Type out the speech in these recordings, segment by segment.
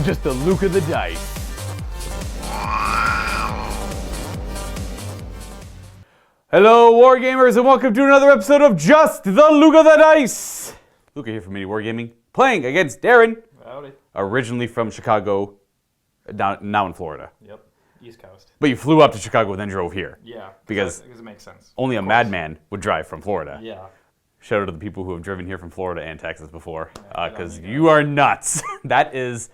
Just the Luka the dice. Hello, Wargamers, and welcome to another episode of Just the Luka the Dice. Luka here from MiniWarGaming, playing against Darren. Howdy. Originally from Chicago, now in Florida. Yep, East Coast. But you flew up to Chicago and then drove here. Yeah, because it makes sense. Only a madman would drive from Florida. Yeah. Shout out to the people who have driven here from Florida and Texas before, because Yeah, you are nuts. That is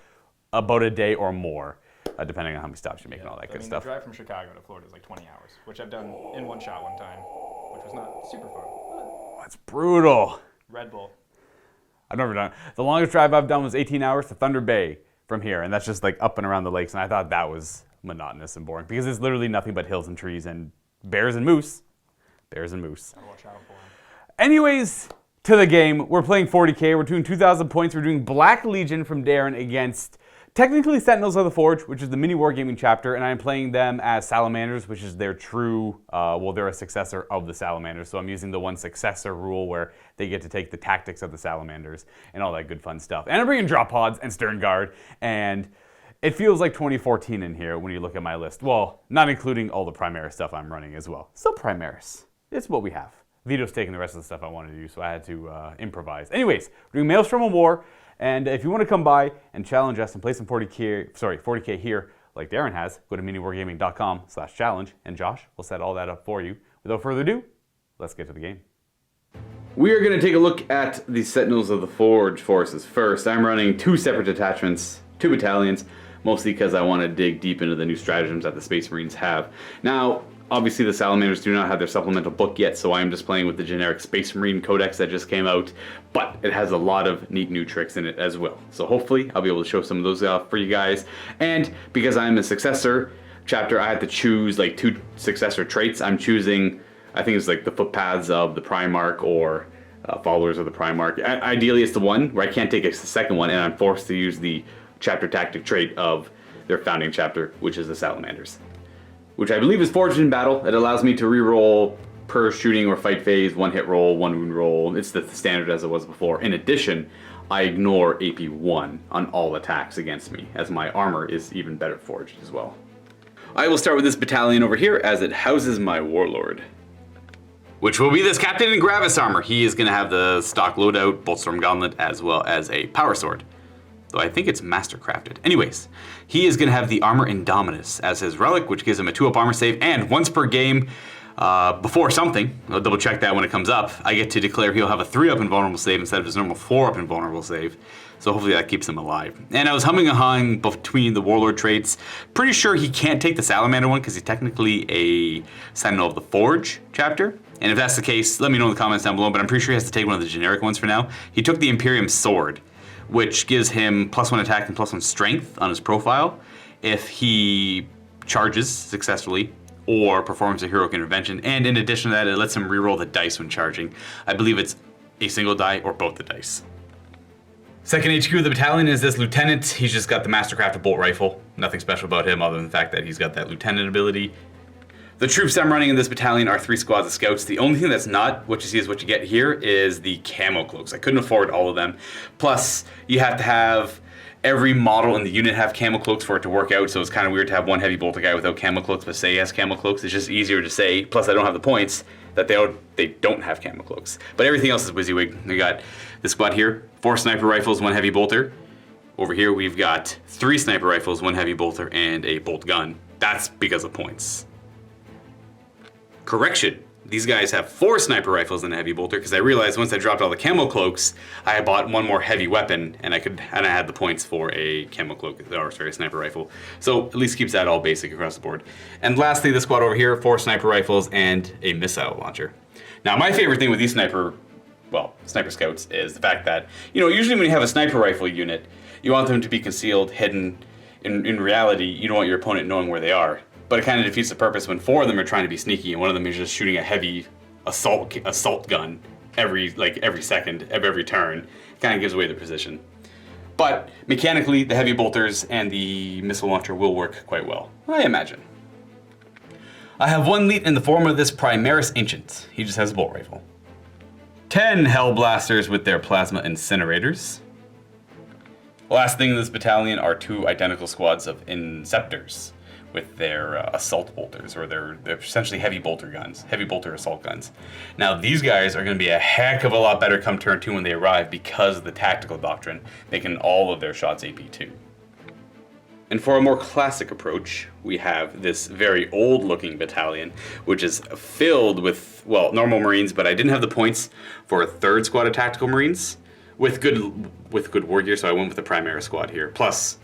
about a day or more, depending on how many stops you make and all that good stuff. The drive from Chicago to Florida is like 20 hours, which I've done in one shot one time, which was not super fun. That's brutal. Red Bull. I've never done it. The longest drive I've done was 18 hours to Thunder Bay from here, and that's just like up and around the lakes, and I thought that was monotonous and boring, because it's literally nothing but hills and trees and bears and moose. Bears and moose. Gotta watch out for them. Anyways, to the game. We're playing 40k. We're doing 2,000 points. We're doing Black Legion from Darren against technically Sentinels of the Forge, which is the MiniWarGaming chapter, and I'm playing them as Salamanders, which is their true, they're a successor of the Salamanders, so I'm using the one successor rule where they get to take the tactics of the Salamanders and all that good fun stuff. And I'm bringing drop pods and stern guard, and it feels like 2014 in here when you look at my list. Well, not including all the Primaris stuff I'm running as well. Still Primaris. It's what we have. Vito's taking the rest of the stuff I wanted to do, so I had to improvise. Anyways, we're doing Maelstrom of War, and if you want to come by and challenge us and play some 40k here, like Darren has, go to miniwargaming.com/challenge, and Josh will set all that up for you. Without further ado, let's get to the game. We are going to take a look at the Sentinels of the Forge forces first. I'm running two separate detachments, two battalions, mostly because I want to dig deep into the new stratagems that the Space Marines have. Now, obviously the Salamanders do not have their supplemental book yet, so I'm just playing with the generic Space Marine Codex that just came out, but it has a lot of neat new tricks in it as well. So hopefully I'll be able to show some of those off for you guys. And because I'm a successor chapter, I had to choose like two successor traits. I'm choosing, I think it's like the footpaths of the Primarch or followers of the Primarch. Ideally it's the one where I can't take a second one, and I'm forced to use the chapter tactic trait of their founding chapter, which is the Salamanders, which I believe is Forged in Battle. It allows me to reroll per shooting or fight phase, one hit roll, one wound roll. It's the standard as it was before. In addition, I ignore AP1 on all attacks against me, as my armor is even better forged as well. I will start with this battalion over here, as it houses my Warlord, which will be this Captain in Gravis armor. He is going to have the stock loadout, Boltstorm Gauntlet, as well as a Power Sword. Though I think it's mastercrafted. Anyways, he is going to have the Armor Indominus as his relic, which gives him a 2-up armor save, and once per game, before something, I'll double check that when it comes up, I get to declare he'll have a 3-up invulnerable save instead of his normal 4-up invulnerable save. So hopefully that keeps him alive. And I was humming and hawing between the Warlord traits. Pretty sure he can't take the Salamander one because he's technically a Sentinel of the Forge chapter. And if that's the case, let me know in the comments down below, but I'm pretty sure he has to take one of the generic ones for now. He took the Imperium Sword, which gives him +1 attack and +1 strength on his profile if he charges successfully or performs a heroic intervention. And in addition to that, it lets him reroll the dice when charging. I believe it's a single die or both the dice. Second HQ of the battalion is this lieutenant. He's just got the mastercrafted bolt rifle. Nothing special about him other than the fact that he's got that lieutenant ability. The troops I'm running in this battalion are 3 squads of scouts. The only thing that's not what you see is what you get here is the camo cloaks. I couldn't afford all of them. Plus, you have to have every model in the unit have camo cloaks for it to work out, so it's kind of weird to have one heavy bolter guy without camo cloaks, but say he has camo cloaks. It's just easier to say, plus I don't have the points, that they don't have camo cloaks. But everything else is WYSIWYG. We got this squad here, 4 sniper rifles, 1 heavy bolter. Over here we've got 3 sniper rifles, 1 heavy bolter, and a bolt gun. That's because of points. Correction, these guys have 4 sniper rifles and a heavy bolter, because I realized once I dropped all the camo cloaks, I had bought 1 more heavy weapon, and I had the points for a camo cloak, or sorry, a sniper rifle. So at least keeps that all basic across the board. And lastly, the squad over here, 4 sniper rifles and a missile launcher. Now my favorite thing with these sniper scouts is the fact that, usually when you have a sniper rifle unit, you want them to be concealed, hidden. In reality, you don't want your opponent knowing where they are. But it kind of defeats the purpose when 4 of them are trying to be sneaky and one of them is just shooting a heavy assault gun every second of every turn. It kind of gives away the position. But mechanically, the heavy bolters and the missile launcher will work quite well, I imagine. I have 1 elite in the form of this Primaris Ancient. He just has a bolt rifle. 10 Hellblasters with their plasma incinerators. The last thing in this battalion are 2 identical squads of Inceptors with their assault bolters, or they're essentially heavy bolter guns, heavy bolter assault guns. Now these guys are going to be a heck of a lot better come turn 2 when they arrive because of the tactical doctrine, making all of their shots AP2. And for a more classic approach, we have this very old looking battalion, which is filled with, well, normal Marines, but I didn't have the points for a 3rd squad of tactical Marines with good war gear, so I went with the Primera squad here. Plus,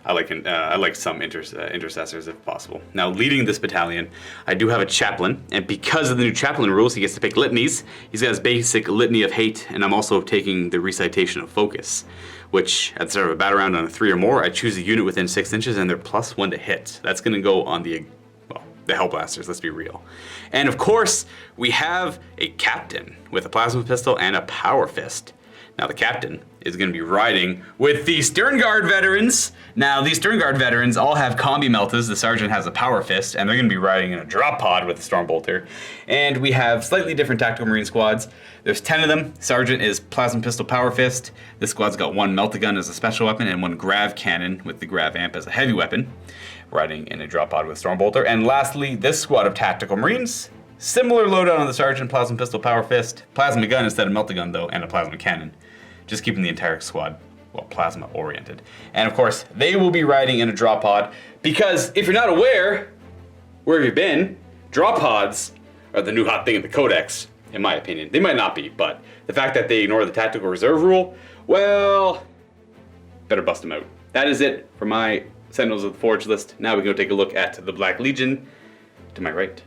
I like some intercessors if possible. Now, leading this battalion, I do have a chaplain, and because of the new chaplain rules, he gets to pick litanies. He's got his basic litany of hate, and I'm also taking the recitation of focus, which at the start of a battle round on a 3 or more, I choose a unit within 6 inches, and they're +1 to hit. That's going to go on the Hellblasters, let's be real. And of course, we have a captain with a plasma pistol and a power fist. Now the captain is going to be riding with the Stern Guard veterans. Now these Stern Guard veterans all have combi meltas. The sergeant has a power fist, and they're going to be riding in a drop pod with the Storm Bolter. And we have slightly different tactical Marine squads. There's 10 of them. Sergeant is plasma pistol power fist. This squad's got 1 melta-gun as a special weapon and 1 grav cannon with the grav amp as a heavy weapon, riding in a drop pod with Storm Bolter. And lastly, this squad of tactical Marines. Similar loadout on the sergeant, plasma pistol power fist, plasma gun instead of melta-gun though, and a plasma cannon. Just keeping the entire squad, well, plasma oriented. And of course, they will be riding in a drop pod because if you're not aware, where have you been? Drop pods are the new hot thing in the Codex, in my opinion. They might not be, but the fact that they ignore the tactical reserve rule, well, better bust them out. That is it for my Sentinels of the Forge list. Now we can go take a look at the Black Legion to my right.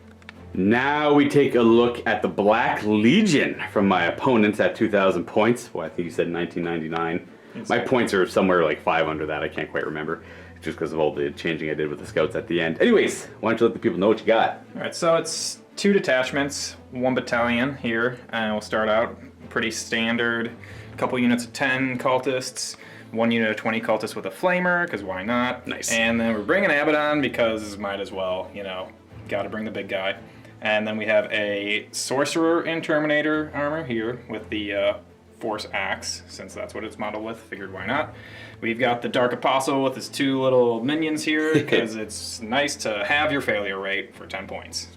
Now we take a look at the Black Legion from my opponents at 2,000 points. Well, I think you said 1999. My points are somewhere like 5 under that. I can't quite remember, just because of all the changing I did with the scouts at the end. Anyways, why don't you let the people know what you got? All right, so it's 2 detachments, 1 battalion here, and we'll start out pretty standard. A couple units of 10 cultists, 1 unit of 20 cultists with a flamer, because why not? Nice. And then we're bringing Abaddon because might as well, you know, got to bring the big guy. And then we have a Sorcerer and Terminator armor here with the Force Axe, since that's what it's modeled with. Figured why not. We've got the Dark Apostle with his 2 little minions here, because it's nice to have your failure rate for 10 points.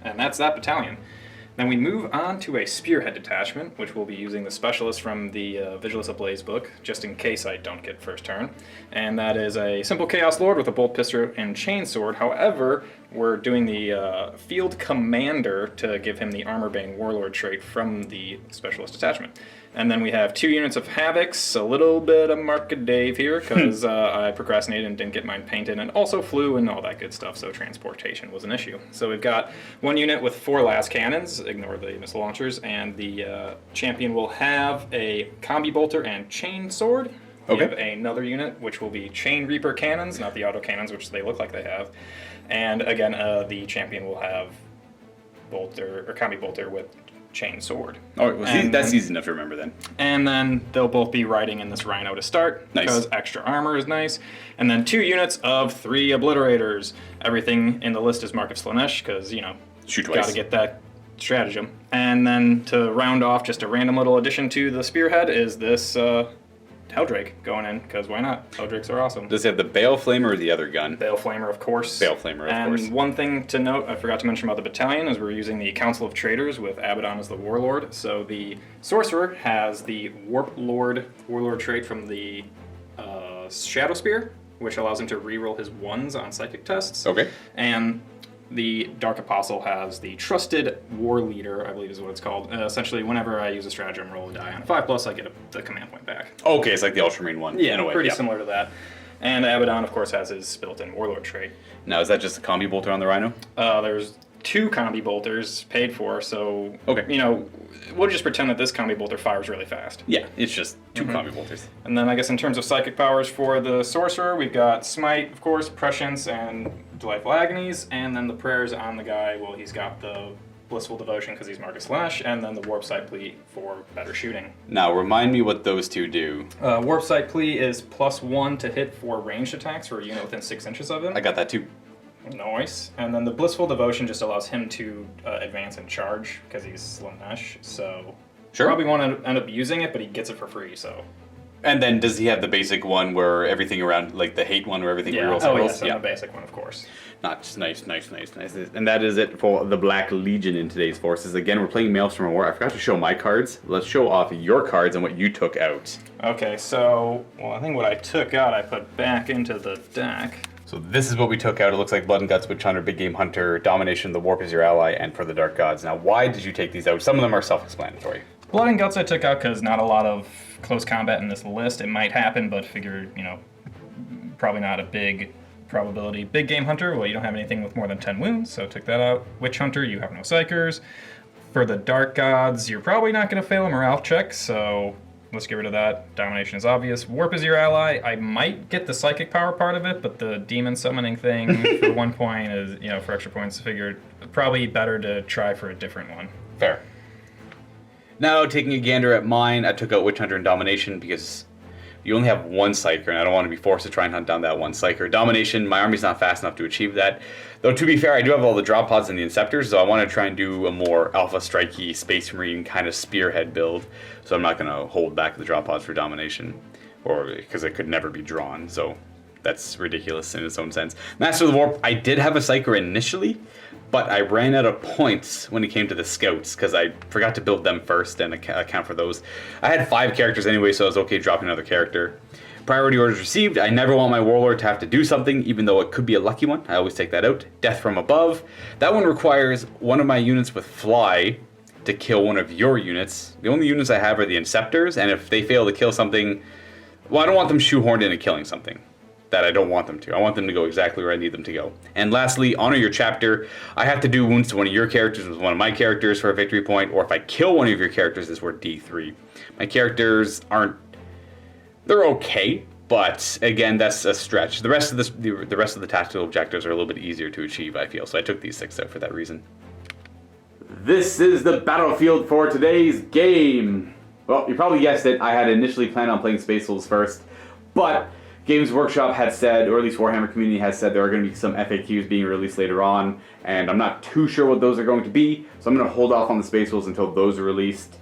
And that's that battalion. Then we move on to a Spearhead detachment, which will be using the specialist from the Vigilus Ablaze book, just in case I don't get first turn. And that is a simple Chaos Lord with a bolt pistol and chainsword. However, we're doing the Field Commander to give him the Armorbane Warlord trait from the specialist detachment. And then we have 2 units of Havocs, a little bit of Mark of Dave here, because I procrastinated and didn't get mine painted, and also flew and all that good stuff, so transportation was an issue. So we've got 1 unit with 4 las cannons, ignore the missile launchers, and the champion will have a combi bolter and chain sword. We have another unit, which will be Chain Reaper cannons, not the auto cannons, which they look like they have. And again, the champion will have bolter or combi bolter with chain sword. Oh, well, that's easy enough to remember then. And then they'll both be riding in this Rhino to start, because extra armor is nice. And then 2 units of 3 Obliterators. Everything in the list is Mark of Slanesh, because, you know, shoot twice. Gotta get that stratagem. And then to round off, just a random little addition to the Spearhead is this Helldrake going in, because why not? Helldrakes are awesome. Does it have the Bale Flamer or the other gun? Bale Flamer, of course. Bale Flamer, of course. And one thing to note, I forgot to mention about the battalion, is we're using the Council of Traitors with Abaddon as the Warlord. So the Sorcerer has the Warp Lord Warlord trait from the Shadow Spear, which allows him to reroll his 1s on psychic tests. Okay. And the Dark Apostle has the Trusted War Leader, I believe is what it's called. Essentially, whenever I use a stratagem, roll a die on a 5+, I get the command point back. Okay, it's like the Ultramarine one. Yeah, in a way. Pretty similar to that. And Abaddon, of course, has his built-in Warlord trait. Now, is that just a combi bolter on the Rhino? There's 2 combi bolters paid for, so, you know, we'll just pretend that this combi bolter fires really fast. Yeah, it's just 2 combi bolters. And then I guess in terms of psychic powers for the Sorcerer, we've got Smite, of course, Prescience, and Delightful Agonies, and then the prayers on the guy, well, he's got the Blissful Devotion because he's Marcus Slash, and then the Warp Sight Plea for better shooting. Now, remind me what those 2 do. Warp Sight Plea is +1 to hit for ranged attacks for a unit within 6 inches of him. I got that too. Nice. And then the Blissful Devotion just allows him to advance and charge because he's Slanesh, so probably want to end up using it, but he gets it for free, so And then does he have the basic one where everything around, like the hate one where everything rerolls? Oh, yes, the basic one, of course. Nice. And that is it for the Black Legion in today's forces. Again, we're playing Maelstrom War. I forgot to show my cards. Let's show off your cards and what you took out. Okay, so, well, I think what I took out I put back into the deck. So this is what we took out. It looks like Blood and Guts, Witch Hunter, Big Game Hunter, Domination, The Warp is your ally, and For the Dark Gods. Now, why did you take these out? Some of them are self-explanatory. Blood and Guts I took out because not a lot of close combat in this list. It might happen, but figured, probably not a big probability. Big Game Hunter, well, you don't have anything with more than 10 wounds, so took that out. Witch Hunter, you have no Psychers. For the Dark Gods, you're probably not going to fail a morale check, so let's get rid of that. Domination is obvious. Warp is your ally. I might get the psychic power part of it, but the demon summoning thing for 1 point is, for extra points, figured probably better to try for a different one. Fair. Now, taking a gander at mine, I took out Witch Hunter and Domination because you only have one Psyker, and I don't want to be forced to try and hunt down that one Psyker. Domination, my army's not fast enough to achieve that. Though, to be fair, I do have all the drop pods and the Inceptors, so I want to try and do a more Alpha Strikey, Space Marine kind of spearhead build. So I'm not going to hold back the drop pods for Domination, or because it could never be drawn, so that's ridiculous in its own sense. Master of the Warp, I did have a Psyker initially, but I ran out of points when it came to the Scouts, because I forgot to build them first and account for those. I had 5 characters anyway, so I was okay dropping another character. Priority orders received. I never want my Warlord to have to do something, even though it could be a lucky one. I always take that out. Death from Above. That one requires one of my units with Fly to kill one of your units. The only units I have are the Inceptors, and if they fail to kill something, well, I don't want them shoehorned into killing something that I don't want them to. I want them to go exactly where I need them to go. And lastly, honor your chapter. I have to do wounds to one of your characters with one of my characters for a victory point, or if I kill one of your characters, it's worth D3. My characters aren't, they're okay, but again, that's a stretch. The rest of the rest of the tactical objectives are a little bit easier to achieve, I feel. So I took these 6 out for that reason. This is the battlefield for today's game. Well, you probably guessed it. I had initially planned on playing Space Wolves first, but Games Workshop had said, or at least Warhammer community has said, there are going to be some FAQs being released later on, and I'm not too sure what those are going to be, so I'm going to hold off on the Space Wolves until those are released,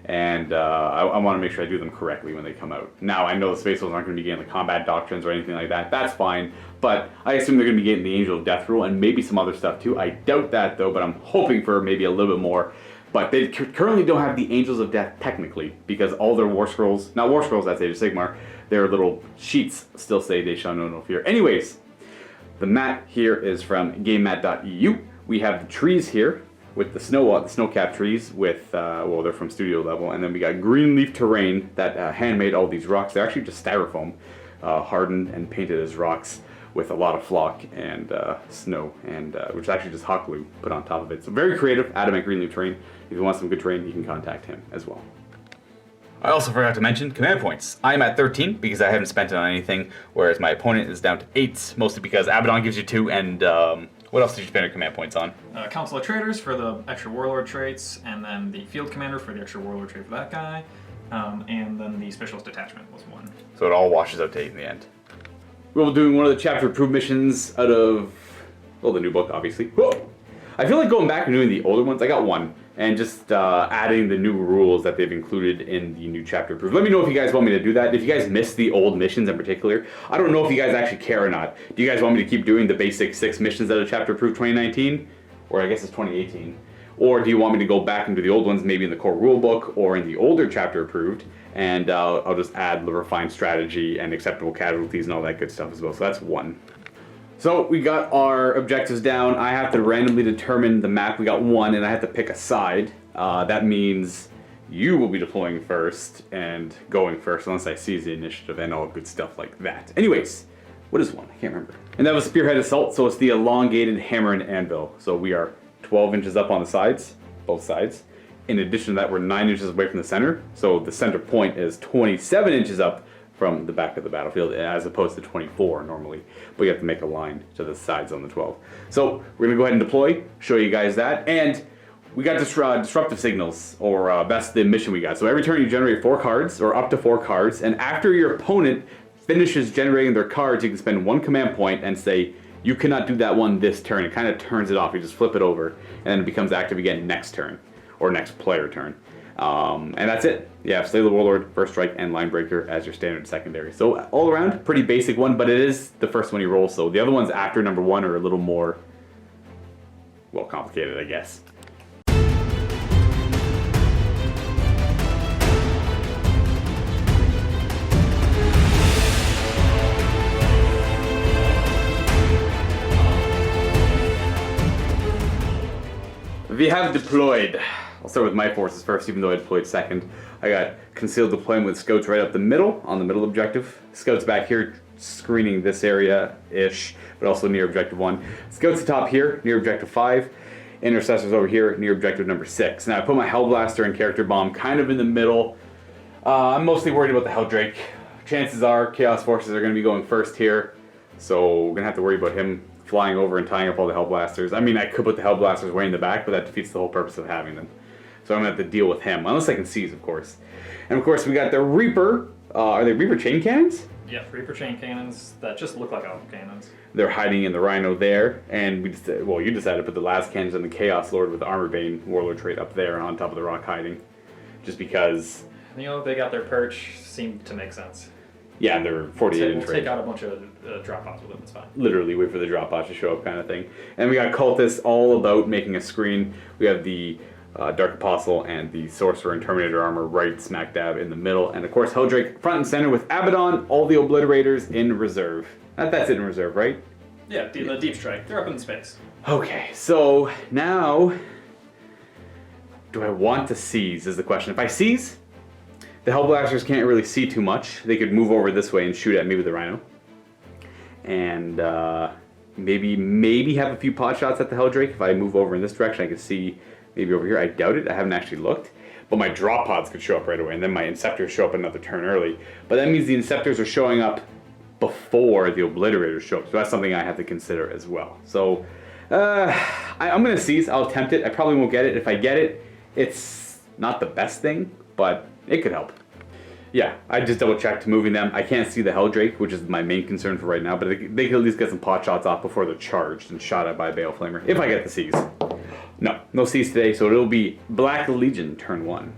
and I want to make sure I do them correctly when they come out. Now, I know the Space Wolves aren't going to be getting the combat doctrines or anything like that. That's fine, but I assume they're going to be getting the Angel of Death rule and maybe some other stuff too. I doubt that, though, but I'm hoping for maybe a little bit more. But they currently don't have the Angels of Death technically, because all their War Scrolls, not War Scrolls, that's Age of Sigmar, their little sheets still say they shall know no fear. Anyways, the mat here is from GameMat.eu. We have the trees here with the snow-capped trees with, well, they're from studio level, and then we got green leaf terrain that handmade all these rocks. They're actually just styrofoam, hardened and painted as rocks with a lot of flock and snow, and which is actually just hot glue put on top of it. So very creative, Adam at Green Leaf Terrain. If you want some good terrain, you can contact him as well. I also forgot to mention command points. I'm at 13 because I haven't spent it on anything, whereas my opponent is down to 8, mostly because Abaddon gives you 2, and what else did you spend your command points on? Council of Traders for the extra Warlord traits, and then the Field Commander for the extra Warlord trait for that guy, and then the Specialist Detachment was 1. So it all washes out to 8 in the end. We'll be doing one of the chapter approved missions out of, well, the new book, obviously. Whoa! I feel like going back and doing the older ones. I got one, and just adding the new rules that they've included in the new chapter approved. Let me know if you guys want me to do that. If you guys missed the old missions in particular, I don't know if you guys actually care or not. Do you guys want me to keep doing the basic 6 missions out of chapter approved 2019? Or I guess it's 2018. Or do you want me to go back and do the old ones, maybe in the core rulebook or in the older chapter approved, and I'll just add the refined strategy and acceptable casualties and all that good stuff as well. So that's 1. So we got our objectives down. I have to randomly determine the map. We got 1, and I have to pick a side. That means you will be deploying first and going first, unless I seize the initiative and all good stuff like that. Anyways, what is 1? I can't remember. And that was Spearhead Assault, so it's the elongated hammer and anvil. So we are 12 inches up on the sides, both sides. In addition to that, we're 9 inches away from the center, so the center point is 27 inches up from the back of the battlefield, as opposed to 24 normally. But you have to make a line to the sides on the 12. So we're gonna go ahead and deploy, show you guys that, and we got disruptive signals, or that's the mission we got. So every turn you generate 4 cards, or up to 4 cards, and after your opponent finishes generating their cards, you can spend 1 command point and say, you cannot do that one this turn. It kind of turns it off. You just flip it over, and then it becomes active again next turn, or next player turn. And that's it. You have Slay the Warlord, First Strike, and Linebreaker as your standard secondary. So all around, pretty basic one, but it is the first one you roll. So the other ones after number 1 are a little more, well, complicated, I guess. We have deployed. I'll start with my forces first, even though I deployed second. I got concealed deployment with scouts right up the middle, on the middle objective. Scouts back here screening this area-ish, but also near objective 1. Scouts atop here, near objective 5. Intercessors over here, near objective number 6. Now I put my Hellblaster and Character Bomb kind of in the middle. I'm mostly worried about the Helldrake. Chances are Chaos Forces are going to be going first here, so we're going to have to worry about him flying over and tying up all the Hellblasters. I mean, I could put the Hellblasters way in the back, but that defeats the whole purpose of having them. So I'm going to have to deal with him, unless I can seize, of course. And of course, we got the Reaper. Are they Reaper chain cannons? Yeah, Reaper chain cannons that just look like auto cannons. They're hiding in the Rhino there, and we just, well, you decided to put the last cannons on the Chaos Lord with the Armorbane Warlord trait up there on top of the rock hiding. Just because... You know, they got their perch, seemed to make sense. Yeah, they're 48 inch We'll take out a bunch of drop pods with them, it's fine. Literally wait for the drop pods to show up kind of thing. And we got Cultists all about making a screen. We have the Dark Apostle and the Sorcerer and Terminator armor right smack dab in the middle. And of course Helldrake front and center with Abaddon, all the Obliterators in reserve. That's it in reserve, right? Yeah, the Deep Strike. They're up in space. Okay, so now... do I want to seize is the question. If I seize... the Hellblasters can't really see too much. They could move over this way and shoot at me with the Rhino. And maybe have a few pot shots at the Helldrake. If I move over in this direction, I could see maybe over here. I doubt it. I haven't actually looked. But my drop pods could show up right away, and then my Inceptors show up another turn early. But that means the Inceptors are showing up before the Obliterators show up. So that's something I have to consider as well. So I'm going to seize. I'll attempt it. I probably won't get it. If I get it, it's not the best thing, but it could help. Yeah, I just double checked moving them. I can't see the Helldrake, which is my main concern for right now, but they could at least get some pot shots off before they're charged and shot at by a Bale Flamer, if I get the seize. No seize today, so it'll be Black Legion turn 1.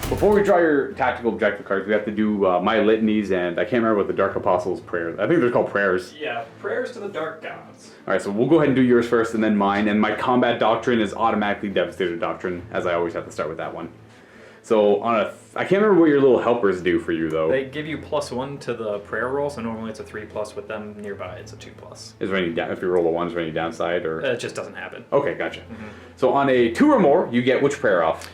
Before we draw your tactical objective cards, we have to do my litanies, and I can't remember what the Dark Apostles' prayers. I think they're called prayers. Yeah, prayers to the dark gods. All right, so we'll go ahead and do yours first, and then mine. And my combat doctrine is automatically Devastator Doctrine, as I always have to start with that one. So I can't remember what your little helpers do for you though. They give you +1 to the prayer roll, so normally it's a 3+ with them nearby. It's a 2+. Is there any if you roll a 1, is there any downside or? It just doesn't happen. Okay, gotcha. So on a 2 or more, you get which prayer off?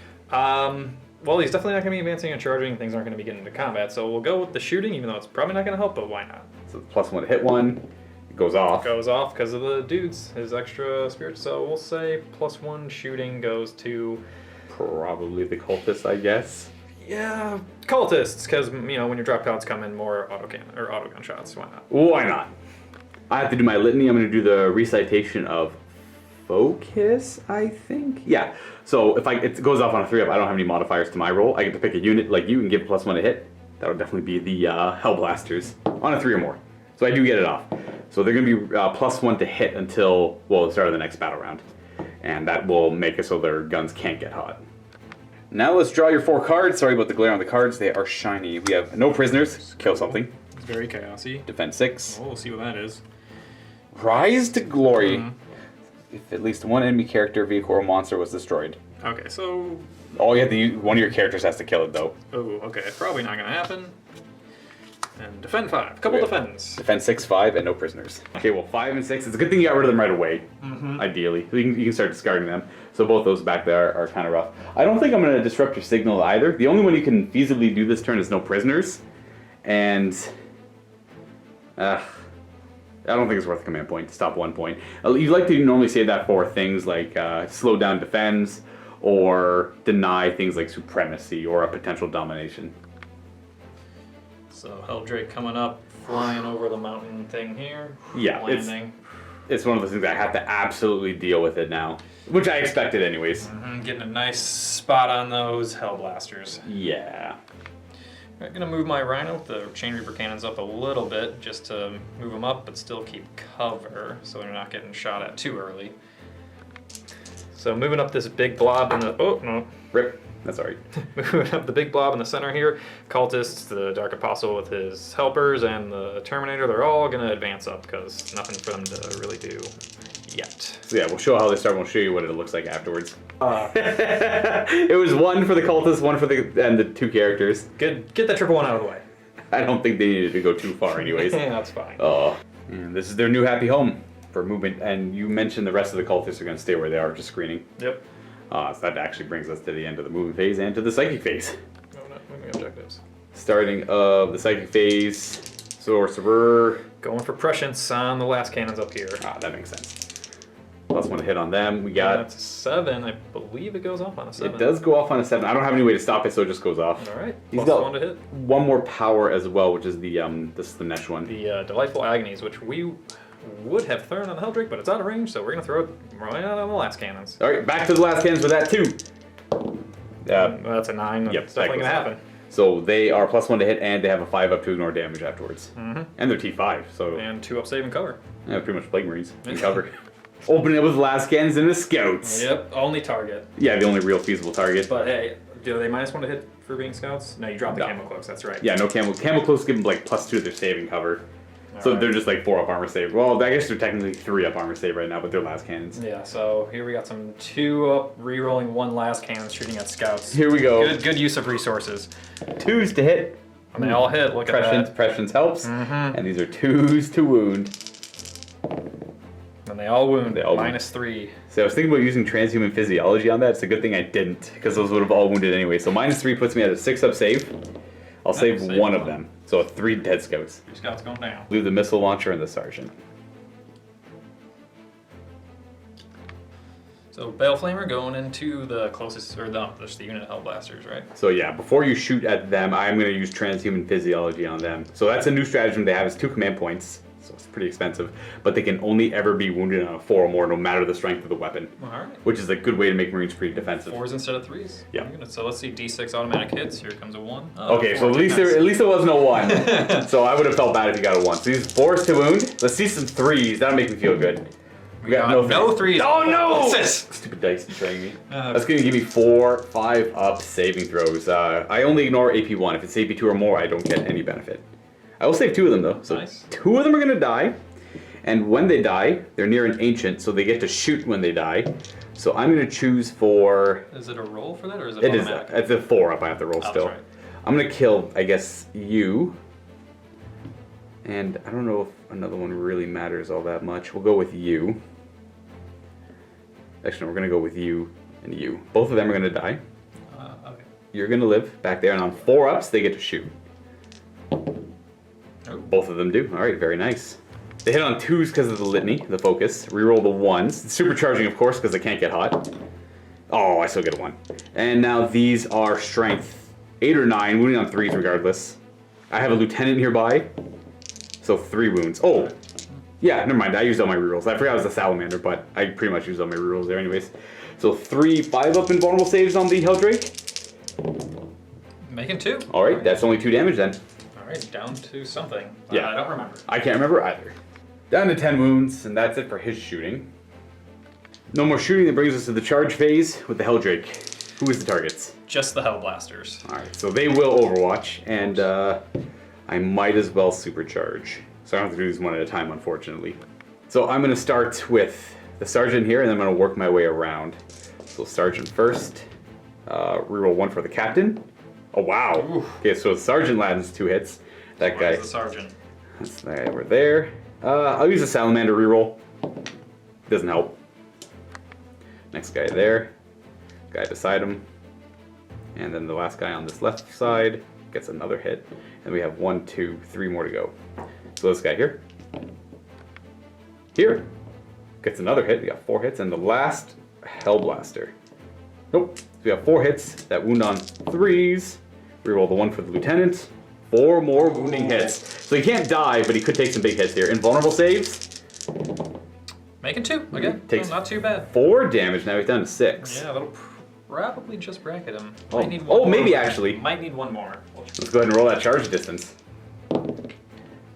Well, he's definitely not going to be advancing and charging. Things aren't going to be getting into combat, so we'll go with the shooting, even though it's probably not going to help, but why not? So +1 to hit one, it goes off. Goes off because of the dudes, his extra spirits. So we'll say +1 shooting goes to... Probably the cultists, I guess. Yeah, cultists, because, you know, when your drop pods come in, more auto gun shots. Why not? Why not? I have to do my litany. I'm going to do the recitation of focus, I think. Yeah. So if it goes off on a 3-up, I don't have any modifiers to my roll. I get to pick a unit like you and give +1 to hit. That would definitely be the Hellblasters on a 3 or more. So I do get it off. So they're going to be +1 to hit until, well, the start of the next battle round. And that will make it so their guns can't get hot. Now let's draw your 4 cards. Sorry about the glare on the cards. They are shiny. We have no prisoners. Kill something. It's very chaosy. Defend 6. Oh, we'll see what that is. Rise to glory. If at least one enemy character, vehicle, or monster was destroyed. Okay, so... All you have to use, one of your characters has to kill it, though. Oh, okay. Probably not going to happen. And defend 5. Couple defends. Defend 6, 5, and no prisoners. Okay, well, 5 and 6. It's a good thing you got rid of them right away, ideally. So you can start discarding them. So both those back there are kind of rough. I don't think I'm going to disrupt your signal either. The only one you can feasibly do this turn is no prisoners. And... I don't think it's worth a command point to stop 1 point. You'd like to normally say that for things like slow down defends or deny things like supremacy or a potential domination. So Helldrake coming up, flying over the mountain thing here. Yeah, landing. It's one of those things I have to absolutely deal with it now, which I expected anyways. Getting a nice spot on those Hellblasters. Yeah. I'm gonna move my Rhino with the Chain Reaper cannons up a little bit just to move them up, but still keep cover so they're not getting shot at too early. So moving up this big blob in the Rip. That's alright. moving up the big blob in the center here. Cultists, the Dark Apostle with his helpers, and the Terminator. They're all gonna advance up because nothing for them to really do yet. So yeah, we'll show how they start. We'll show you what it looks like afterwards. It was 1 for the cultists, 1 for the 2 characters. Get that triple one out of the way. I don't think they needed to go too far, anyways. Yeah, that's fine. Oh, and this is their new happy home for movement. And you mentioned the rest of the cultists are going to stay where they are, just screening. Yep. So that actually brings us to the end of the movement phase and to the psychic phase. No, not moving objectives. Starting of the psychic phase, sorcerer. Going for prescience on the last cannons up here. Ah, that makes sense. +1 hit on them. We Yeah, got. that's a 7. I believe it goes off on a 7. It does go off on a 7. I don't have any way to stop it, so it just goes off. All right. He's Plus got 1 to hit. 1 more power as well, which is the this is the next one. The Delightful Agonies, which we would have thrown on the Helldrake, but it's out of range, so we're going to throw it right out on the last cannons. All right, back to the last cannons with that too. That's a 9. Yep, That's definitely going to happen. So they are +1 to hit, and they have a 5 up to ignore damage afterwards. Mm-hmm. And they're T5, so And 2 up save and cover. yeah, pretty much Plague Marines in cover. Open it with last cannons and the scouts. Yep, only target. Yeah, the only real feasible target. But hey, do they -1 to hit for being scouts? No, you drop the No. camo cloaks, that's right. Yeah, no camel. Camel cloaks give them like +2 to their saving cover. So Alright. they're just like 4 up armor save. Well, I guess they're technically 3 up armor save right now, but they're last cannons. Yeah, so here we got some 2 up, re-rolling 1 last cannon shooting at scouts. Here we go. Good use of resources. 2s to hit. And they all hit, look at Prescience, that. prescience helps. Mhm. And these are 2s to wound. And they all wound, They all wound. -3. So I was thinking about using transhuman physiology on that. It's a good thing I didn't, because those would have all wounded anyway. So -3 puts me at a 6 up save. I'll save save 1 of one. them. So 3 dead scouts. 3 scouts going down. Leave the missile launcher and the sergeant. So Baleflamer going into the closest, or no, just the unit of Hellblasters, right? So yeah, before you shoot at them, I'm going to use transhuman physiology on them. So that's a new stratagem they have. It's 2 command points. So it's pretty expensive. But they can only ever be wounded on a 4 or more, no matter the strength of the weapon. Alright. Which is a good way to make Marines pretty defensive. 4s instead of 3s. Yeah. So let's see, D6 automatic hits. Here comes a 1. Okay, so at least it wasn't a 1. So I would have felt bad if you got a 1. So these 4s to wound. Let's see some 3s. That'll make me feel good. We got no 3s. Oh no! What's this? Stupid dice betraying me. Uh, That's going to give me 4, 5 up saving throws. I only ignore AP1. If it's AP2 or more, I don't get any benefit. I will save 2 of them though. So Nice. 2 of them are going to die. And when they die, they're near an ancient, so they get to shoot when they die. So I'm going to choose for... Is it a roll for that, or is it It is. automatic? It's a 4 up. I have to roll Oh, still. that's right. I'm going to kill, I guess, you. And I don't know if another one really matters all that much. We'll go with you. Actually, no, we're going to go with you and you. Both of them are going to die. Okay. You're going to live back there, and on 4 ups, they get to shoot. Oh. Both of them do. All right, very nice. They hit on 2s because of the litany, the focus. Reroll the 1s. Supercharging, of course, because they can't get hot. Oh, I still get a 1. And now these are strength 8 or 9, wounding on 3s regardless. I have a lieutenant nearby, so 3 wounds. Oh, yeah, never mind. I used all my rerolls. I forgot it was a salamander, but I pretty much used all my rerolls there anyways. So 3 5 up invulnerable saves on the Helldrake. Making 2. All right, that's only 2 damage then. Alright, down to something. Yeah. I don't remember. I can't remember either. Down to 10 wounds, and that's it for his shooting. No more shooting. That brings us to the charge phase with the Helldrake. Who is the targets? Just the Hellblasters. Alright, so they will Overwatch, and I might as well supercharge. So I don't have to do these one at a time, unfortunately. So I'm going to start with the Sergeant here, and then I'm going to work my way around. So Sergeant first. Reroll 1 for the Captain. Oh, wow. Oof. Okay, so the Sergeant lands 2 hits. That What guy. is the Sergeant? That's the guy over there. I'll use a Salamander reroll. Doesn't help. Next guy there. Guy beside him. And then the last guy on this left side gets another hit. And we have 1, 2, 3 more to go. So this guy here. Here. Gets another hit. We got 4 hits. And the last Hellblaster. Nope. So we have 4 hits that wound on 3s. Reroll the 1 for the Lieutenant. 4 more wounding hits. So he can't die, but he could take some big hits here. Invulnerable saves. Making 2 again. Takes- Oh, not too bad. 4 damage. Now he's down to 6. Yeah, that'll probably just bracket him. Oh. Might need Oh, one maybe more. actually. Might need 1 more. Let's go ahead and roll that charge distance.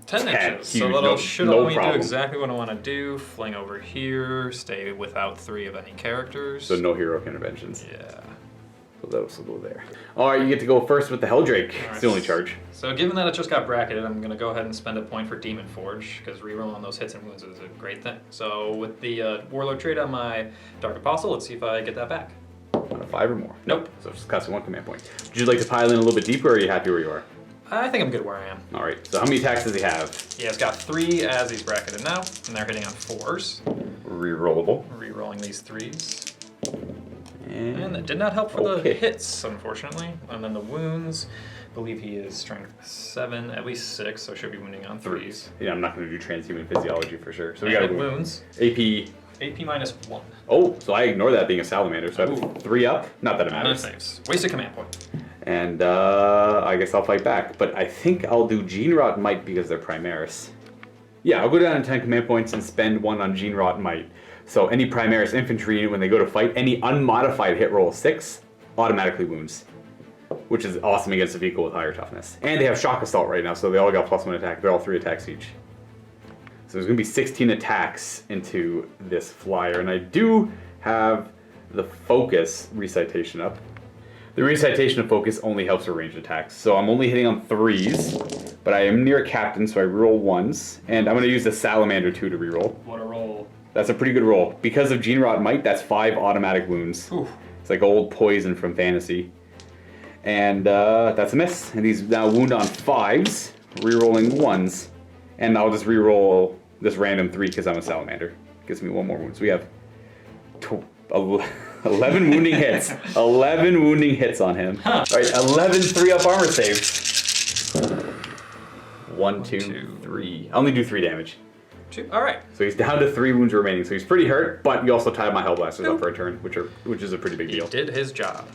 10 inches. So huge, that'll should no allow me to do problem. exactly what I want to do. Fling over here, stay without 3 of any characters. So no heroic interventions. Yeah. So those will go there. All right, you get to go first with the Helldrake. All It's the right. only charge. So given that it just got bracketed, I'm going to go ahead and spend a point for Demon Forge, because rerolling those hits and wounds is a great thing. So with the Warlord trait on my Dark Apostle, let's see if I get that back. 5 or more. Nope. So it's costing 1 command point. Would you like to pile in a little bit deeper, or are you happy where you are? I think I'm good where I am. All right, so how many attacks does he have? Yeah, it's got 3 as he's bracketed now, and they're hitting on 4s. Rerollable. Rerolling these 3s. And And that did not help for Okay. the hits, unfortunately. And then the wounds, I believe he is strength 7, at least 6, so should be wounding on 3s. Yeah, I'm not going to do transhuman physiology for sure. So we And got it wounds, AP. AP minus 1. Oh, so I ignore that being a salamander, so I have Ooh. 3 up. Not that it None matters. saves. Wasted command point. And I guess I'll fight back. But I think I'll do Gene Rot Might because they're Primaris. Yeah, I'll go down to 10 command points and spend 1 on Gene Rot Might. So any Primaris infantry, when they go to fight, any unmodified hit roll 6 automatically wounds. Which is awesome against a vehicle with higher toughness. And they have Shock Assault right now, so they all got +1 attack. They're all 3 attacks each. So there's going to be 16 attacks into this flyer. And I do have the Focus recitation up. The recitation of Focus only helps for ranged attacks. So I'm only hitting on 3s, but I am near a captain, so I reroll 1s. And I'm going to use the Salamander 2 to reroll. What a roll. That's a pretty good roll. Because of Gene Rot Might, that's 5 automatic wounds. Oof. It's like old poison from fantasy. And that's a miss. And he's now wound on 5s, rerolling 1s. And I'll just reroll this random 3 because I'm a Salamander. Gives me 1 more wound. So we have 11 wounding hits. 11 wounding hits on him. All right, 11 3-up armor saves. 1, 2, 3. I only do 3 damage. 2. All right. So he's down to 3 wounds remaining. So he's pretty hurt, but you also tied my Hellblasters up for a turn, which is a pretty big He deal. did his job.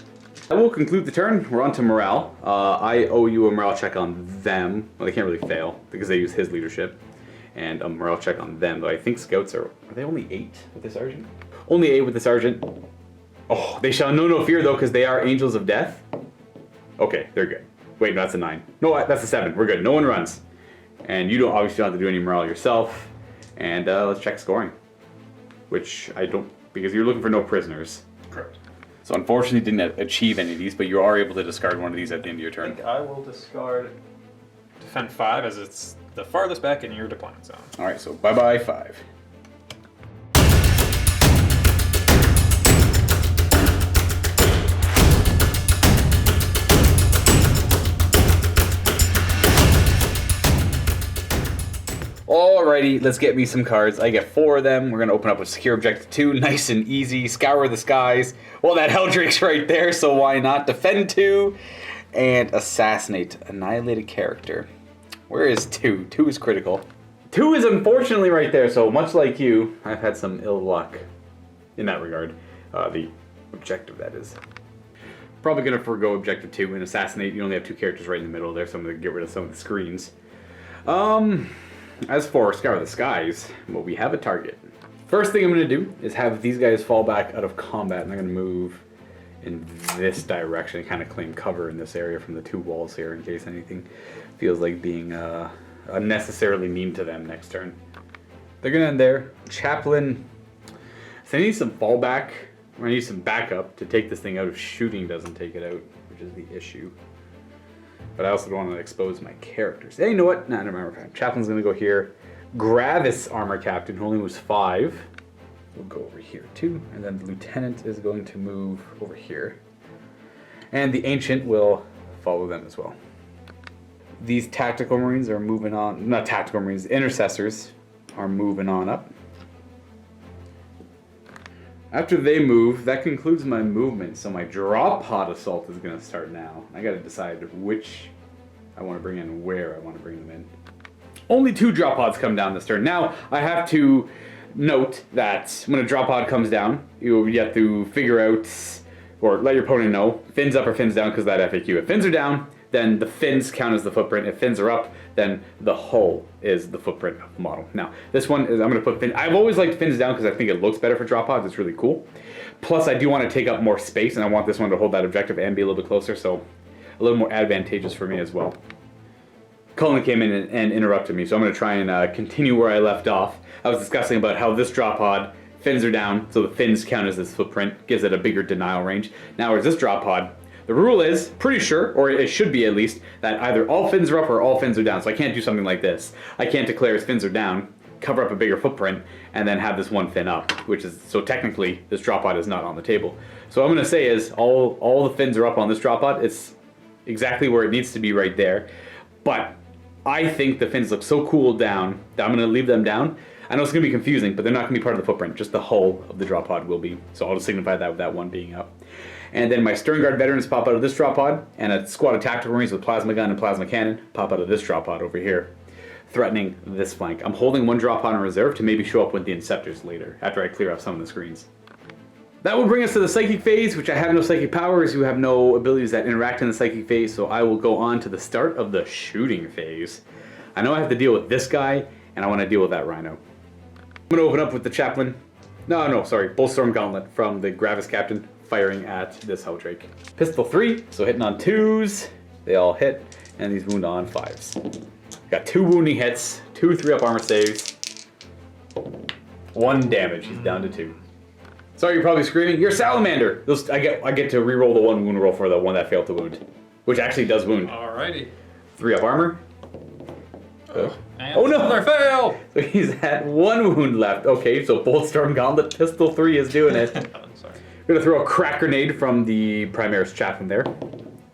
I will conclude the turn. We're on to morale. I owe you a morale check on them. Well, they can't really fail because they use his leadership. And a morale check on them, though I think scouts are they only 8 with the sergeant? Only 8 with the sergeant. Oh, they shall know no fear, though, because they are angels of death. Okay, they're good. Wait, no, that's a 9. No, that's a 7. We're good. No one runs. And you don't obviously don't have to do any morale yourself. And let's check scoring. Which I don't, because you're looking for no prisoners. Correct. So unfortunately didn't achieve any of these, but you are able to discard one of these at the end of your turn. I will discard Defend 5 as it's the farthest back in your deployment zone. Alright, so bye-bye 5. Alrighty, let's get me some cards. I get 4 of them. We're going to open up with Secure Objective 2. Nice and easy. Scour the skies. Well, that Helldrake's right there, so why not? Defend 2 and Assassinate. Annihilate a character. Where is 2? 2 is critical. 2 is unfortunately right there, so much like you, I've had some ill luck in that regard. The objective, that is. Probably going to forego Objective 2 and Assassinate. You only have 2 characters right in the middle there, so I'm going to get rid of some of the screens. As for Scour the Skies, well, we have a target. First thing I'm going to do is have these guys fall back out of combat, and I'm going to move in this direction, kind of claim cover in this area from the 2 walls here in case anything feels like being unnecessarily mean to them next turn. They're going to end there. Chaplain, so I need some fallback, or I need some backup to take this thing out if shooting doesn't take it out, which is the issue. But I also don't want to expose my characters. Hey, you know what? Nah, never mind. Chaplain's going to go here. Gravis Armor Captain, who only moves 5, will go over here too. And then the Lieutenant is going to move over here. And the Ancient will follow them as well. These Tactical Marines are moving on. Not Tactical Marines, Intercessors are moving on up. After they move, that concludes my movement, so my Drop Pod Assault is going to start now. I got to decide which I want to bring in and where I want to bring them in. Only 2 Drop Pods come down this turn. Now, I have to note that when a Drop Pod comes down, you have to figure out, or let your opponent know, fins up or fins down because of that FAQ. If fins are down, then the fins count as the footprint. If fins are up, then the hull is the footprint of the model. Now, this one is, I'm going to put fins. I've always liked fins down because I think it looks better for drop pods. It's really cool. Plus, I do want to take up more space, and I want this one to hold that objective and be a little bit closer. So a little more advantageous for me as well. Cullen came in and interrupted me, so I'm going to try and continue where I left off. I was discussing about how this drop pod, fins are down, so the fins count as its footprint, gives it a bigger denial range. Now, whereas this drop pod, the rule is, pretty sure, or it should be at least, that either all fins are up or all fins are down, so I can't do something like this. I can't declare its fins are down, cover up a bigger footprint, and then have this one fin up, which is, so technically, this drop pod is not on the table. So what I'm going to say is, all the fins are up on this drop pod. It's exactly where it needs to be right there, but I think the fins look so cool down that I'm going to leave them down. I know it's going to be confusing, but they're not going to be part of the footprint. Just the hull of the drop pod will be. So I'll just signify that with that one being up. And then my Stern Guard veterans pop out of this drop pod, and a squad of tactical marines with plasma gun and plasma cannon pop out of this drop pod over here, threatening this flank. I'm holding one drop pod in reserve to maybe show up with the Inceptors later, after I clear off some of the screens. That will bring us to the Psychic phase, which I have no Psychic powers. You have no abilities that interact in the Psychic phase, so I will go on to the start of the Shooting phase. I know I have to deal with this guy, and I want to deal with that Rhino. I'm going to open up with the Chaplain. Bullstorm Gauntlet from the Gravis Captain, firing at this Helldrake. Pistol 3, so hitting on 2s. They all hit, and these wound on 5s. Got 2 wounding hits, 2 3-up armor saves. 1 damage, he's down to 2. Sorry, you're probably screaming, you're Salamander! I get to reroll the 1 wound roll for the one that failed to wound. Which actually does wound. Alrighty. 3-up armor. Oh no! Another fail! So he's at 1 wound left. Okay, so Bullstorm Gauntlet, Pistol 3 is doing it. Sorry. We're gonna throw a crack grenade from the Primaris Chaplain there.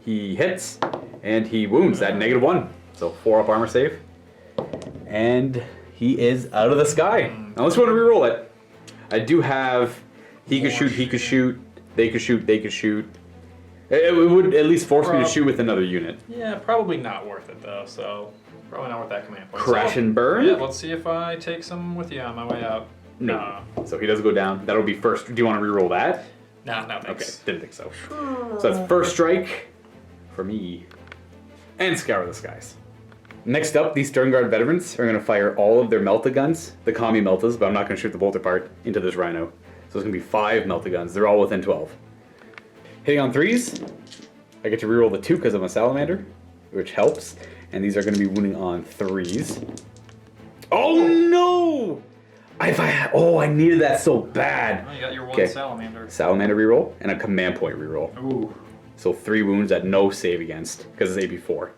He hits, and he wounds at -1. So 4-up armor save. And he is out of the sky. Unless you want to reroll it. I do have, he could shoot, they could shoot, they could shoot. It would at least force me to shoot with another unit. Yeah, probably not worth it though, so probably not worth that command point. Crash and burn? Yeah, let's see if I take some with you on my way out. No. So he doesn't go down. That'll be first. Do you want to reroll that? No, thanks. Okay, didn't think so. So that's first strike for me. And Scour the Skies. Next up, these Stern Guard veterans are going to fire all of their Melta guns, the Kami Meltas, but I'm not going to shoot the bolt apart, into this Rhino. So it's going to be 5 Melta guns. They're all within 12. Hitting on 3s, I get to reroll the 2 because I'm a Salamander, which helps. And these are going to be wounding on 3s. Oh no! I needed that so bad. Oh, you got your 1 Salamander. Salamander reroll and a command point reroll. Ooh. So 3 wounds at no save against because it's AP4.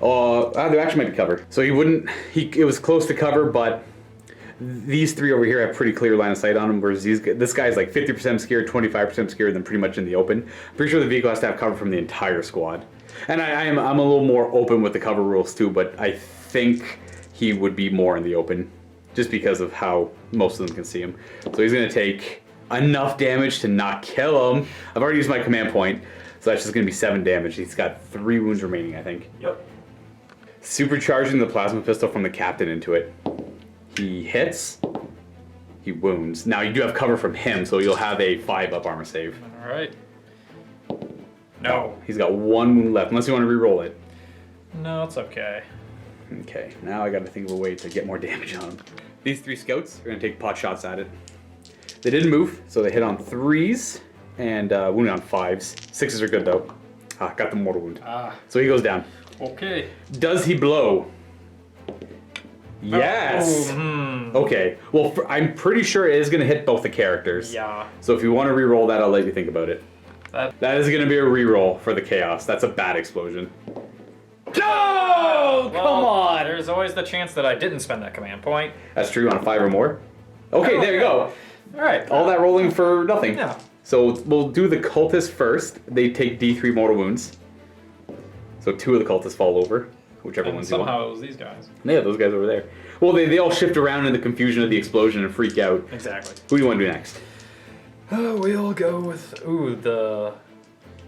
There actually might be cover. So it was close to cover, but these 3 over here have pretty clear line of sight on them, whereas this guy's like 50% scared, 25% scared, then pretty much in the open. Pretty sure the vehicle has to have cover from the entire squad. And I'm a little more open with the cover rules too, but I think he would be more in the open just because of how most of them can see him. So he's going to take enough damage to not kill him. I've already used my command point, so that's just going to be 7 damage. He's got 3 wounds remaining, I think. Yep. Supercharging the plasma pistol from the captain into it. He hits. He wounds. Now you do have cover from him, so you'll have a 5-up armor save. Alright. No. He's got 1 wound left, unless you want to re-roll it. No, it's okay. Okay, now I got to think of a way to get more damage on him. These 3 scouts are going to take pot shots at it. They didn't move, so they hit on 3s and wounded on 5s. 6s are good though. Got the mortal wound. So he goes down. Okay. Does he blow? Yes. Okay. Well, I'm pretty sure it is going to hit both the characters. Yeah. So if you want to re-roll that, I'll let you think about it. That is going to be a re-roll for the chaos. That's a bad explosion. No! Come on! There's always the chance that I didn't spend that command point. That's true on a 5 or more. Okay, there you go. Alright. All that rolling for nothing. Yeah. So we'll do the cultists first. They take D3 mortal wounds. So 2 of the cultists fall over, whichever ones you want. Somehow it was these guys. Yeah, those guys over there. Well, they all shift around in the confusion of the explosion and freak out. Exactly. Who do you want to do next? We'll go with the.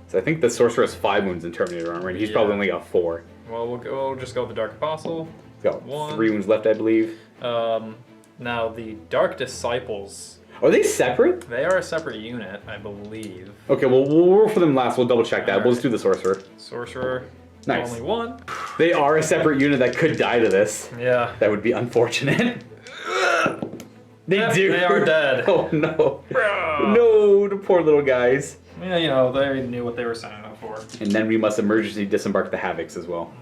So I think the sorcerer has 5 wounds in Terminator armor, and he's probably only got 4. Well, we'll just go with the Dark Apostle. He's got 1. 3 wounds left, I believe. Now the Dark Disciples. Are they separate? They are a separate unit, I believe. Okay, well we'll roll for them last. We'll double check that. We'll just do the sorcerer. Sorcerer. Nice. Only 1. They are a separate unit that could die to this. Yeah. That would be unfortunate. They do. They are dead. Oh no. No, the poor little guys. Yeah, they knew what they were signing up 4. And then we must emergency disembark the Havocs as well.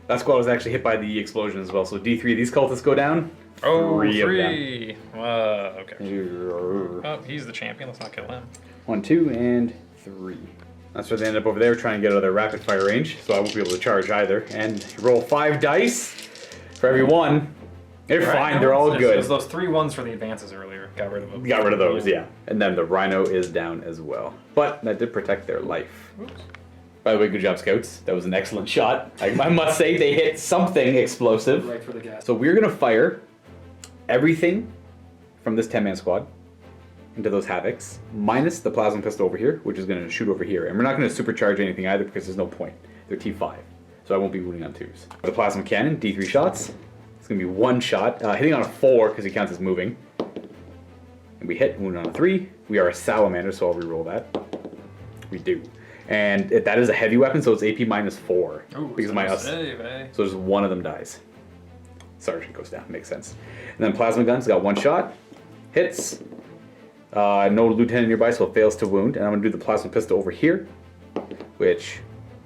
That squad was actually hit by the explosion as well. So D3, these cultists go down. Oh, 3 of them. 3. Okay. Oh, he's the champion. Let's not kill him. 1, 2, and 3. That's where they end up over there trying to get out of their rapid fire range. So I won't be able to charge either. And roll 5 dice for every one. They're fine. They're all good. It was those 3 ones for the advances earlier. Got rid of them. Got rid of those, yeah. And then the Rhino is down as well. But that did protect their life. Oops. By the way, good job, Scouts. That was an excellent shot. I must say they hit something explosive. Right for the gas. So we're going to fire everything from this 10-man squad into those Havocs, minus the plasma pistol over here, which is going to shoot over here. And we're not going to supercharge anything either because there's no point. They're T5. So I won't be wounding on 2s. The plasma cannon, D3 shots. It's going to be 1 shot. Hitting on a 4 because he counts as moving. And we hit, wound on a 3. We are a Salamander, so I'll reroll that. We do. And that is a heavy weapon, so it's AP minus 4. Ooh, because my save, eh? So just one of them dies. Sergeant goes down, makes sense. And then plasma guns got 1 shot, hits. No lieutenant nearby, so it fails to wound. And I'm gonna do the plasma pistol over here, which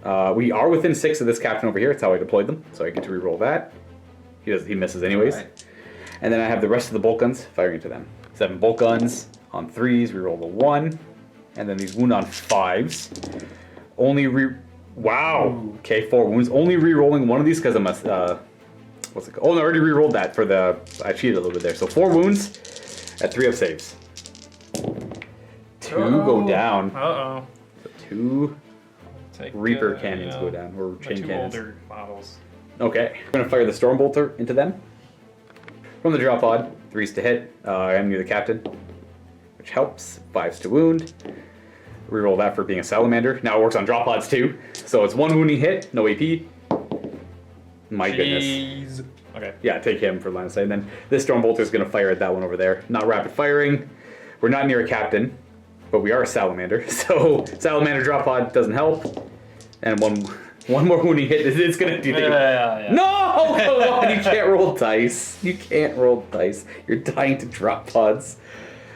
we are within 6 of this captain over here. It's how I deployed them, so I get to reroll that. He misses anyways. Right. And then I have the rest of the bolt guns firing into them. 7 bolt guns on 3s. Reroll the 1. And then these wound on 5s. Wow. Ooh. Okay, 4 wounds. Only re-rolling one of these because I'm a... what's it called? Oh, no, I already re-rolled that for the... I cheated a little bit there. So 4 wounds at 3 of saves. 2 go down. Uh-oh. So 2 Reaper cannons go down. Or chain cannons. 2 older models. Okay. I'm going to fire the Stormbolter into them. From the drop pod. 3s to hit. I'm near the captain, which helps. 5s to wound. Reroll that for being a Salamander. Now it works on drop pods too. So it's 1 wounding hit, no AP. My goodness. Okay. Yeah, take him for line of sight. And then this Stormbolter is going to fire at that one over there. Not rapid firing. We're not near a captain, but we are a Salamander. So Salamander drop pod doesn't help. And one more wounding hit. It's going to do things. Yeah. No! Come on, you can't roll dice. You can't roll dice. You're dying to drop pods.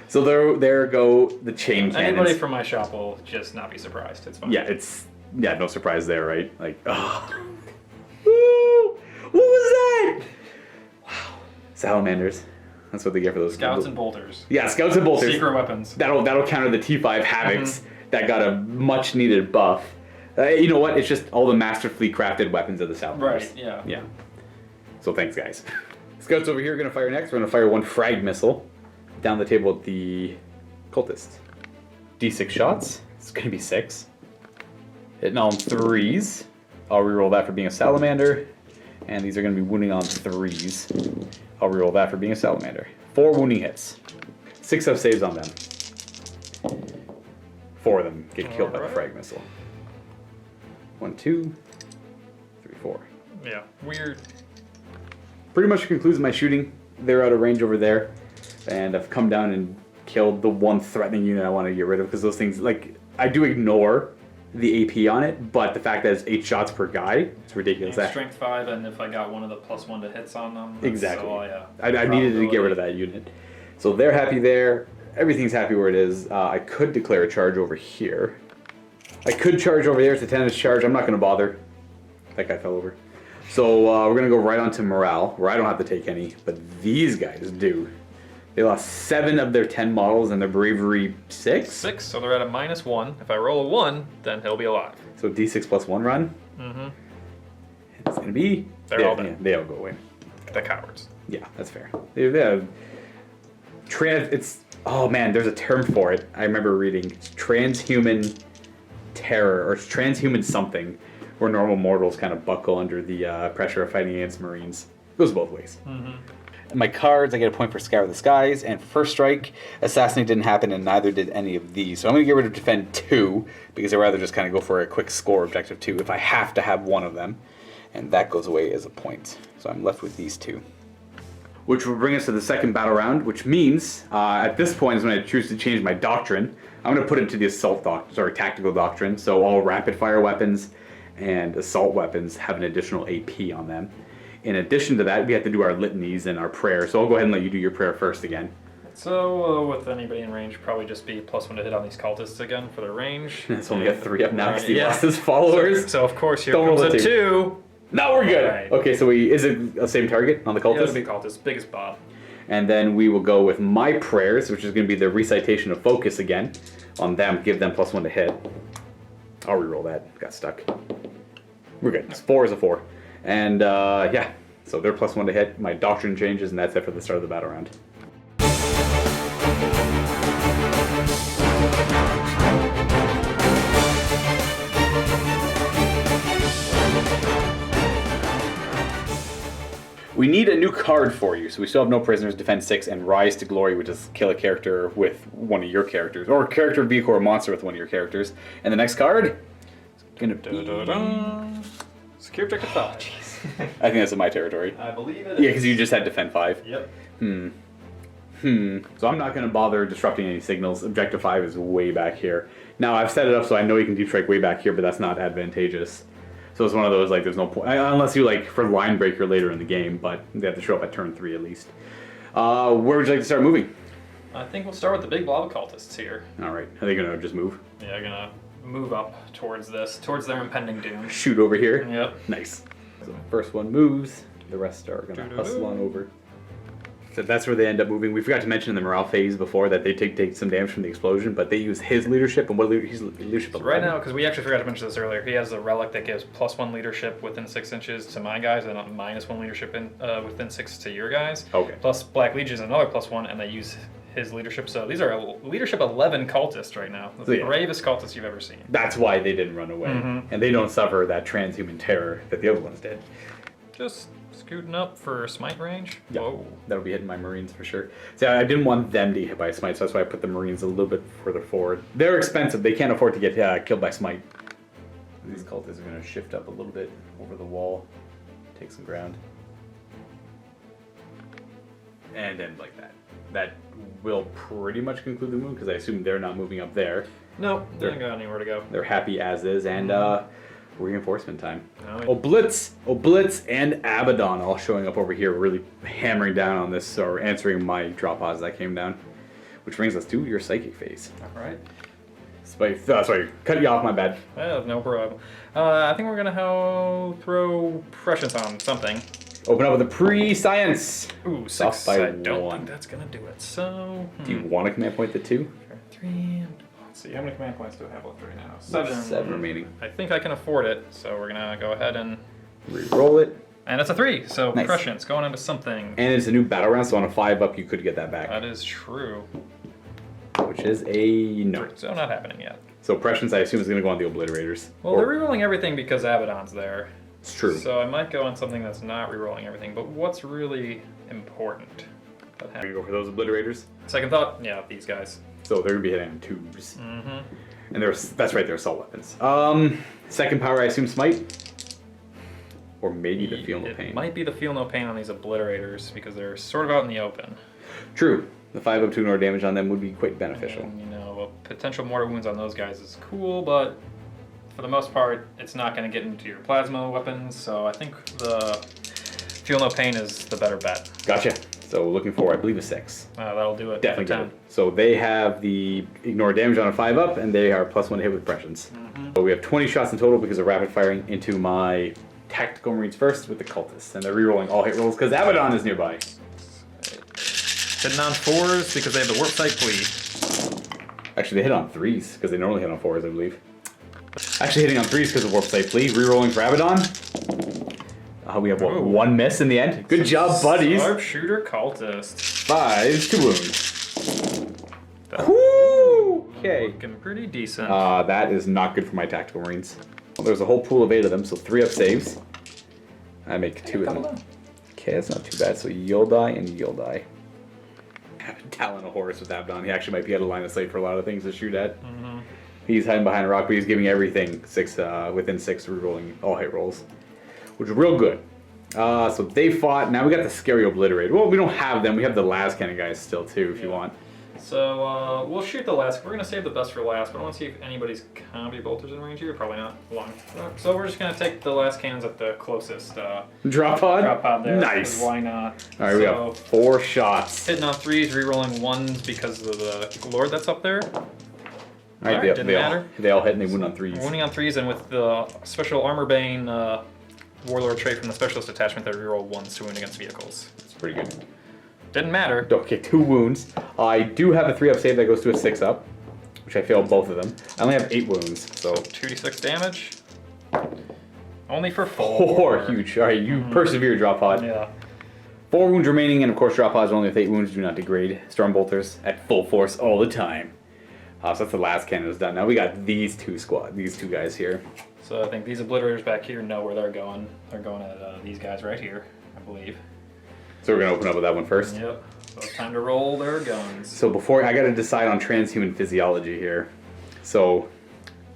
So there go the chain cannons. Anybody from my shop will just not be surprised. It's fine. Yeah, no surprise there, right? Like, oh. Woo! What was that? Wow. Salamanders. That's what they get for those. Scouts and bolters. Yeah, scouts and bolters. Secret weapons. That'll counter the T5 Havocs that got a much needed buff. You know what? It's just all the masterfully crafted weapons of the Salamanders. Right, yeah. Yeah. So thanks, guys. Scouts over here are going to fire next. We're going to fire 1 frag missile down the table at the cultist. D6 shots. It's going to be 6. Hitting on 3s. I'll reroll that for being a Salamander. And these are going to be wounding on 3s. I'll reroll that for being a Salamander. 4 wounding hits. 6 have saves on them. 4 of them get killed by the frag missile. 1, 2, 3, 4. Yeah, weird. Pretty much concludes my shooting. They're out of range over there. And I've come down and killed the one threatening unit I want to get rid of. Because those things, like, I do ignore the AP on it, but the fact that it's 8 shots per guy, it's ridiculous. Yeah, strength 5, and if I got one of the +1 to hits on them. Exactly. So, yeah, I needed to get rid of that unit. So they're happy there. Everything's happy where it is. I could declare a charge over here. I could charge over there. It's a 10-inch charge. I'm not going to bother. That guy fell over. So we're going to go right on to morale, where I don't have to take any, but these guys do. They lost 7 of their 10 models and their bravery 6? 6, so they're at a -1. If I roll a 1, then he'll be alive. So D6 plus 1 run? Mm-hmm. It's going to be... They're all dead. Yeah, they all go away. The cowards. Yeah, that's fair. They have... It's... Oh man, there's a term for it. I remember reading. It's transhuman terror, or transhuman something, where normal mortals kind of buckle under the pressure of fighting against Marines. It goes both ways. Mm-hmm. My cards, I get a point for Scour the Skies, and First Strike, Assassinate didn't happen, and neither did any of these. So I'm going to get rid of Defend 2, because I'd rather just kind of go for a quick score objective 2 if I have to have one of them. And that goes away as a point. So I'm left with these 2. Which will bring us to the second battle round, which means at this point is when I choose to change my doctrine. I'm going to put it to the assault tactical doctrine. So all rapid fire weapons and assault weapons have an additional AP on them. In addition to that, we have to do our litanies and our prayer. So I'll go ahead and let you do your prayer first again. So, with anybody in range, probably just be +1 to hit on these cultists again for their range. It's only got 3 up now because he Yeah. lost his followers. So, of course, here Don't comes roll a a 2. No, we're good. Right. Okay, so is it the same target on the Yeah, cultist? it'll be cultist, biggest bot. And then we will go with my prayers, which is going to be the recitation of focus again on them. Give them +1 to hit. I'll reroll that. Got stuck. We're good. 4 is a 4. And yeah, so they're +1 to hit. My doctrine changes, and that's it for the start of the battle round. We need a new card for you, so we still have no prisoners, defend 6, and rise to glory, which is kill a character with one of your characters, or a character, vehicle, or monster with one of your characters. And the next card is gonna be Secure objective 5. I think that's in my territory. I believe it Yeah, because you just had defend 5. Yep. So I'm not gonna bother disrupting any signals. Objective 5 is way back here. Now I've set it up so I know you can deep strike way back here, but that's not advantageous. So it's one of those, like, there's no point, unless you, like, for line breaker later in the game, but they have to show up at turn 3 at least. Where would you like to start moving? I think we'll start with the big blob cultists here. Alright, are they gonna just move? Yeah, gonna move up towards their impending doom. Shoot over here? Yep. Nice. So first one moves, the rest are gonna hustle on over. So that's where they end up moving. We forgot to mention in the morale phase before that they take some damage from the explosion, but they use his leadership, and his leadership So right now, because we actually forgot to mention this earlier, he has a relic that gives +1 leadership within 6 inches to my guys, and -1 leadership within 6 to your guys. Okay. Plus Black Legion is another +1, and they use his leadership. So these are leadership 11 cultists right now. The So, yeah. bravest cultists you've ever seen. That's why they didn't run away. And they don't suffer that transhuman terror that the other ones did. Just scooting up for smite range. Yeah, Whoa. that'll be hitting my Marines for sure. See, I didn't want them to get hit by Smite, so that's why I put the Marines a little bit further forward. They're expensive. They can't afford to get killed by Smite. These cultists are going to shift up a little bit over the wall, take some ground. And end like that. That will pretty much conclude the move, because I assume they're not moving up there. Nope, they don't got anywhere to go. They're happy as is, and reinforcement time. No, Blitz, and Abaddon all showing up over here, really hammering down on this, or answering my drop pods that came down. Which brings us to your psychic phase. Alright. Sorry, cut you off, my bad. No problem. I think we're gonna throw prescience on something. Open up with a pre-science. Ooh, Off 6. by I don't 1. think that's gonna do it. So, Do you want a command point to 2? 3. Let's see, how many command points do I have left right now? 7. 7 remaining. I think I can afford it, so we're gonna go ahead and. Re-roll it. And it's a 3, so Nice. prescience going into something. And it's a new battle round, so on a 5-up you could get that back. That is true. Which is a no. 3, so not happening yet. So prescience, I assume, is going to go on the obliterators. Well, they're rerolling everything because Abaddon's there. It's true. So I might go on something that's not rerolling everything, but what's really important? That I'm going happened. to go for those obliterators. Second thought, yeah, these guys. So they're going to be hitting on 2s. Mm-hmm. And that's right, they're assault weapons. Second power, I assume Smite? Or maybe the Feel No It Pain. might be the feel no pain on these obliterators because they're sort of out in the open. True. The 5-up 2 ignore damage on them would be quite beneficial. And, potential mortar wounds on those guys is cool, but for the most part, it's not going to get into your plasma weapons, so I think the feel no pain is the better bet. Gotcha. So looking for, I believe, a 6. That'll do it. Definitely for 10. good. So they have the ignore damage on a 5-up, and they are +1 to hit with prescience. So we have 20 shots in total because of rapid firing into my tactical Marines first with the cultists. And they're rerolling all hit rolls because Abaddon is nearby. Hitting on 4s because they have the warp sight plea. Actually, they hit on 3s because they normally hit on 4s, I believe. Actually hitting on 3s because of warp sight plea. Rerolling for Abaddon. We have what, Ooh. 1 miss in the end. Good job, buddies. Sharpshooter cultist. 5 to wound. That's Whoo! Okay. looking pretty decent. That is not good for my tactical Marines. Well, there's a whole pool of 8 of them, so 3-up saves. I make 2 of them. Okay, that's not too bad. So you'll die and you'll die. Talon a Horus with Abaddon. He actually might be out of line of sight for a lot of things to shoot at. He's hiding behind a rock, but he's giving everything 6 within 6, rerolling all hit rolls, which is real good. So they fought. Now we got the scary obliterator. Well, we don't have them. We have the las cannon guys still too, if you want. So we'll shoot the last. We're gonna save the best for last, but I want to see if anybody's comedy bolters in range here. Probably not. Long. So we're just gonna take the last cannons at the closest Drop pod? drop pod there. Nice. 'Cause why not? All right, we got 4 shots. Hitting on 3s, re-rolling 1s because of the lord that's up there. All right, Alright, didn't matter. They all hit and they win on 3s. Winning on 3s, and with the special armor bane warlord trait from the specialist attachment, they re-roll 1s to wound against vehicles. That's pretty good. Didn't matter. Okay, 2 wounds. I do have a 3-up save that goes to a 6-up, which I failed both of them. I only have 8 wounds, so 2d6 damage. Only for 4. 4, huge. All right, you persevere, drop pod. Yeah. 4 wounds remaining, and of course, drop pods only with 8 wounds do not degrade. Storm bolters at full force all the time. So that's the last cannon is done. Now we got these two guys here. So I think these obliterators back here know where they're going. They're going at these guys right here, I believe. So we're gonna open up with that one first. Yep. So it's time to roll their guns. So before I gotta decide on transhuman physiology here. So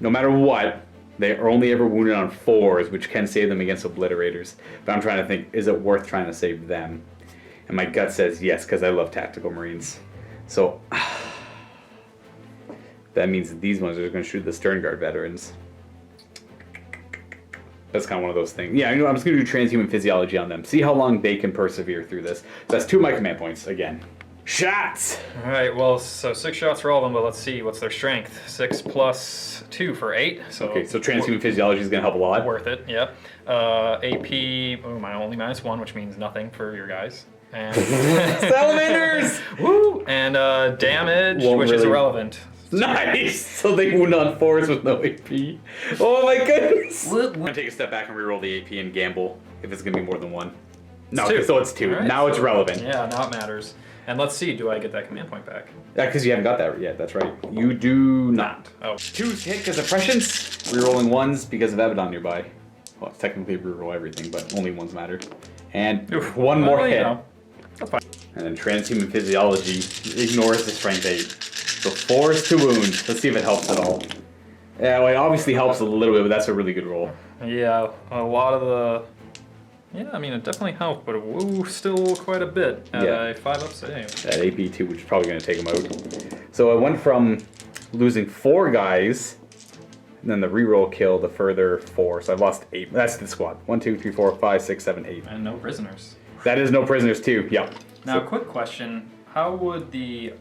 no matter what, they are only ever wounded on 4s, which can save them against obliterators. But I'm trying to think, is it worth trying to save them? And my gut says yes, because I love tactical marines. So that means that these ones are going to shoot the Stern Guard veterans. That's kind of one of those things. Yeah, I'm just going to do transhuman physiology on them. See how long they can persevere through this. So that's 2 of my command points again. Shots! All right, well, so 6 shots for all of them, but let's see, what's their strength? 6 plus 2 for 8. So Okay, so transhuman physiology is going to help a lot. worth it, yep. AP, my only -1, which means nothing for your guys. And Salamanders! woo! And damage, Won't which is really- irrelevant. Nice! So they wound on 4s with no AP. Oh my goodness! I'm going to take a step back and reroll the AP and gamble if it's going to be more than 1. No, It's 2. so it's 2. All right, Now it's so- relevant. Yeah, now it matters. And let's see, do I get that command point back? Yeah, because you haven't got that yet. That's right. You do not. Oh. 2s hit because of prescience. Rerolling 1s because of Abaddon nearby. Well, it's technically reroll everything, but only 1s matter. And Oof. one more Well, you hit. know, that's fine. And then transhuman physiology ignores the strength 8. So 4s to wound. Let's see if it helps at all. Yeah, well, it obviously helps a little bit, but that's a really good roll. Yeah, a lot of the... Yeah, I mean, it definitely helped, but woo, still quite a bit at Yeah. a 5-up save. That AP2, which is probably going to take him out. So I went from losing 4 guys, and then the reroll killed a further 4. So I've lost 8. That's the squad. 1, 2, 3, 4, 5, 6, 7, 8. And no prisoners. That is no prisoners too. Yep. Now, So- quick question. How would the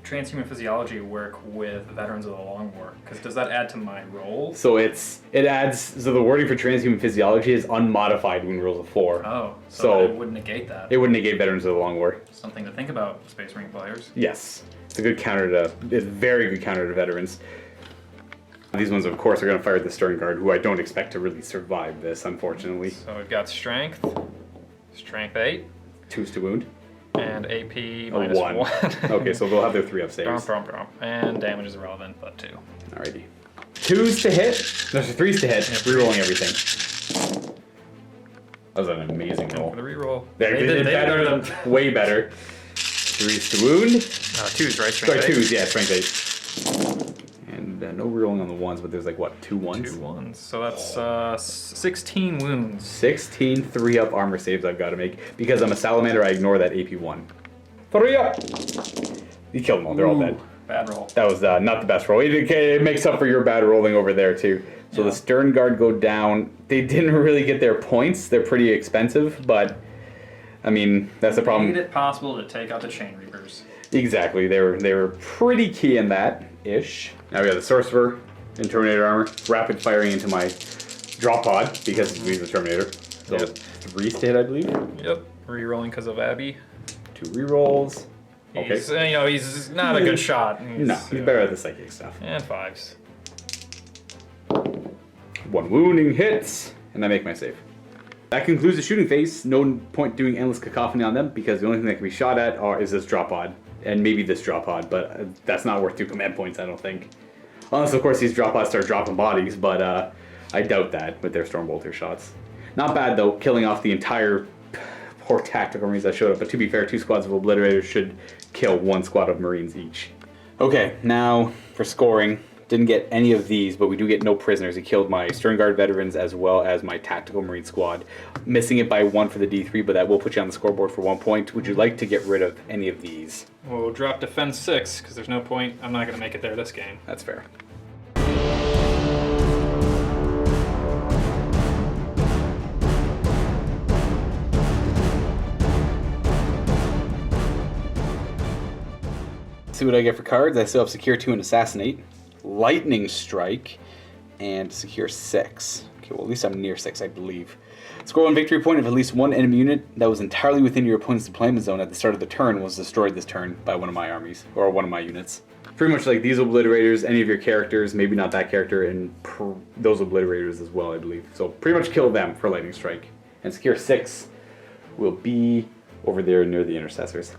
transhuman physiology work with Veterans of the Long War? Because does that add to my roll? So it adds. So the wording for transhuman physiology is unmodified wound rolls of 4. Oh, So- so it would negate that. It would negate Veterans of the Long War. Something to think about, Space Marine players. Yes, it's a good counter to. It's a very good counter to veterans. These ones, of course, are going to fire the Stern Guard, who I don't expect to really survive this, unfortunately. So we've got strength 8, 2s to wound. and AP A -1. 1. Okay, so they'll have their 3-up saves. And damage is irrelevant, but 2. Alrighty. 2s to hit. No, so 3s to hit. Rerolling everything. That was an amazing And roll. for the reroll. They did better than way better. 3s to wound. 2s, right? Sorry, Strength 2s, yeah, strength 8. And no rerolling on the 1s, but there's like, what, 2 1s? 2 1s. So that's 16 wounds. 16 3-up armor saves I've got to make. Because I'm a Salamander, I ignore that AP1. 3-up! You killed them all, they're all dead. Bad roll. That was not the best roll. It makes up for your bad rolling over there, too. So Yeah. the Stern Guard go down. They didn't really get their points. They're pretty expensive, but, I mean, that's the problem. Made it possible to take out the Chain Reapers. Exactly. They were pretty key in that-ish. Now we have the Sorcerer in Terminator armor. Rapid firing into my drop pod because he's a Terminator. So Yep. 3s to hit, I believe. Yep. Rerolling because of Abby. 2 rerolls. Okay. He's, he's not a good shot. No, he's better at the psychic stuff. And 5s. 1 wounding hits, and I make my save. That concludes the shooting phase. No point doing endless cacophony on them because the only thing that can be shot at is this drop pod. And maybe this drop pod, but that's not worth 2 command points, I don't think. Unless, of course, these drop pods start dropping bodies, but I doubt that with their Stormbolter shots. Not bad, though, killing off the entire poor tactical Marines that showed up. But to be fair, 2 squads of Obliterators should kill 1 squad of Marines each. Okay, now for scoring. Didn't get any of these, but we do get no prisoners. He killed my Stern Guard veterans as well as my Tactical Marine Squad. Missing it by 1 for the D3, but that will put you on the scoreboard for 1 point. Would you like to get rid of any of these? Well, we'll drop defense 6 because there's no point. I'm not going to make it there this game. That's fair. See what I get for cards. I still have Secure 2 and Assassinate, Lightning Strike, and Secure 6. Okay, well at least I'm near 6, I believe. Score 1 victory point if at least one enemy unit that was entirely within your opponent's deployment zone at the start of the turn was destroyed this turn by one of my armies, or one of my units. Pretty much like these obliterators, any of your characters, maybe not that character, and those obliterators as well, I believe. So pretty much kill them for Lightning Strike. And Secure 6 will be over there near the Intercessors.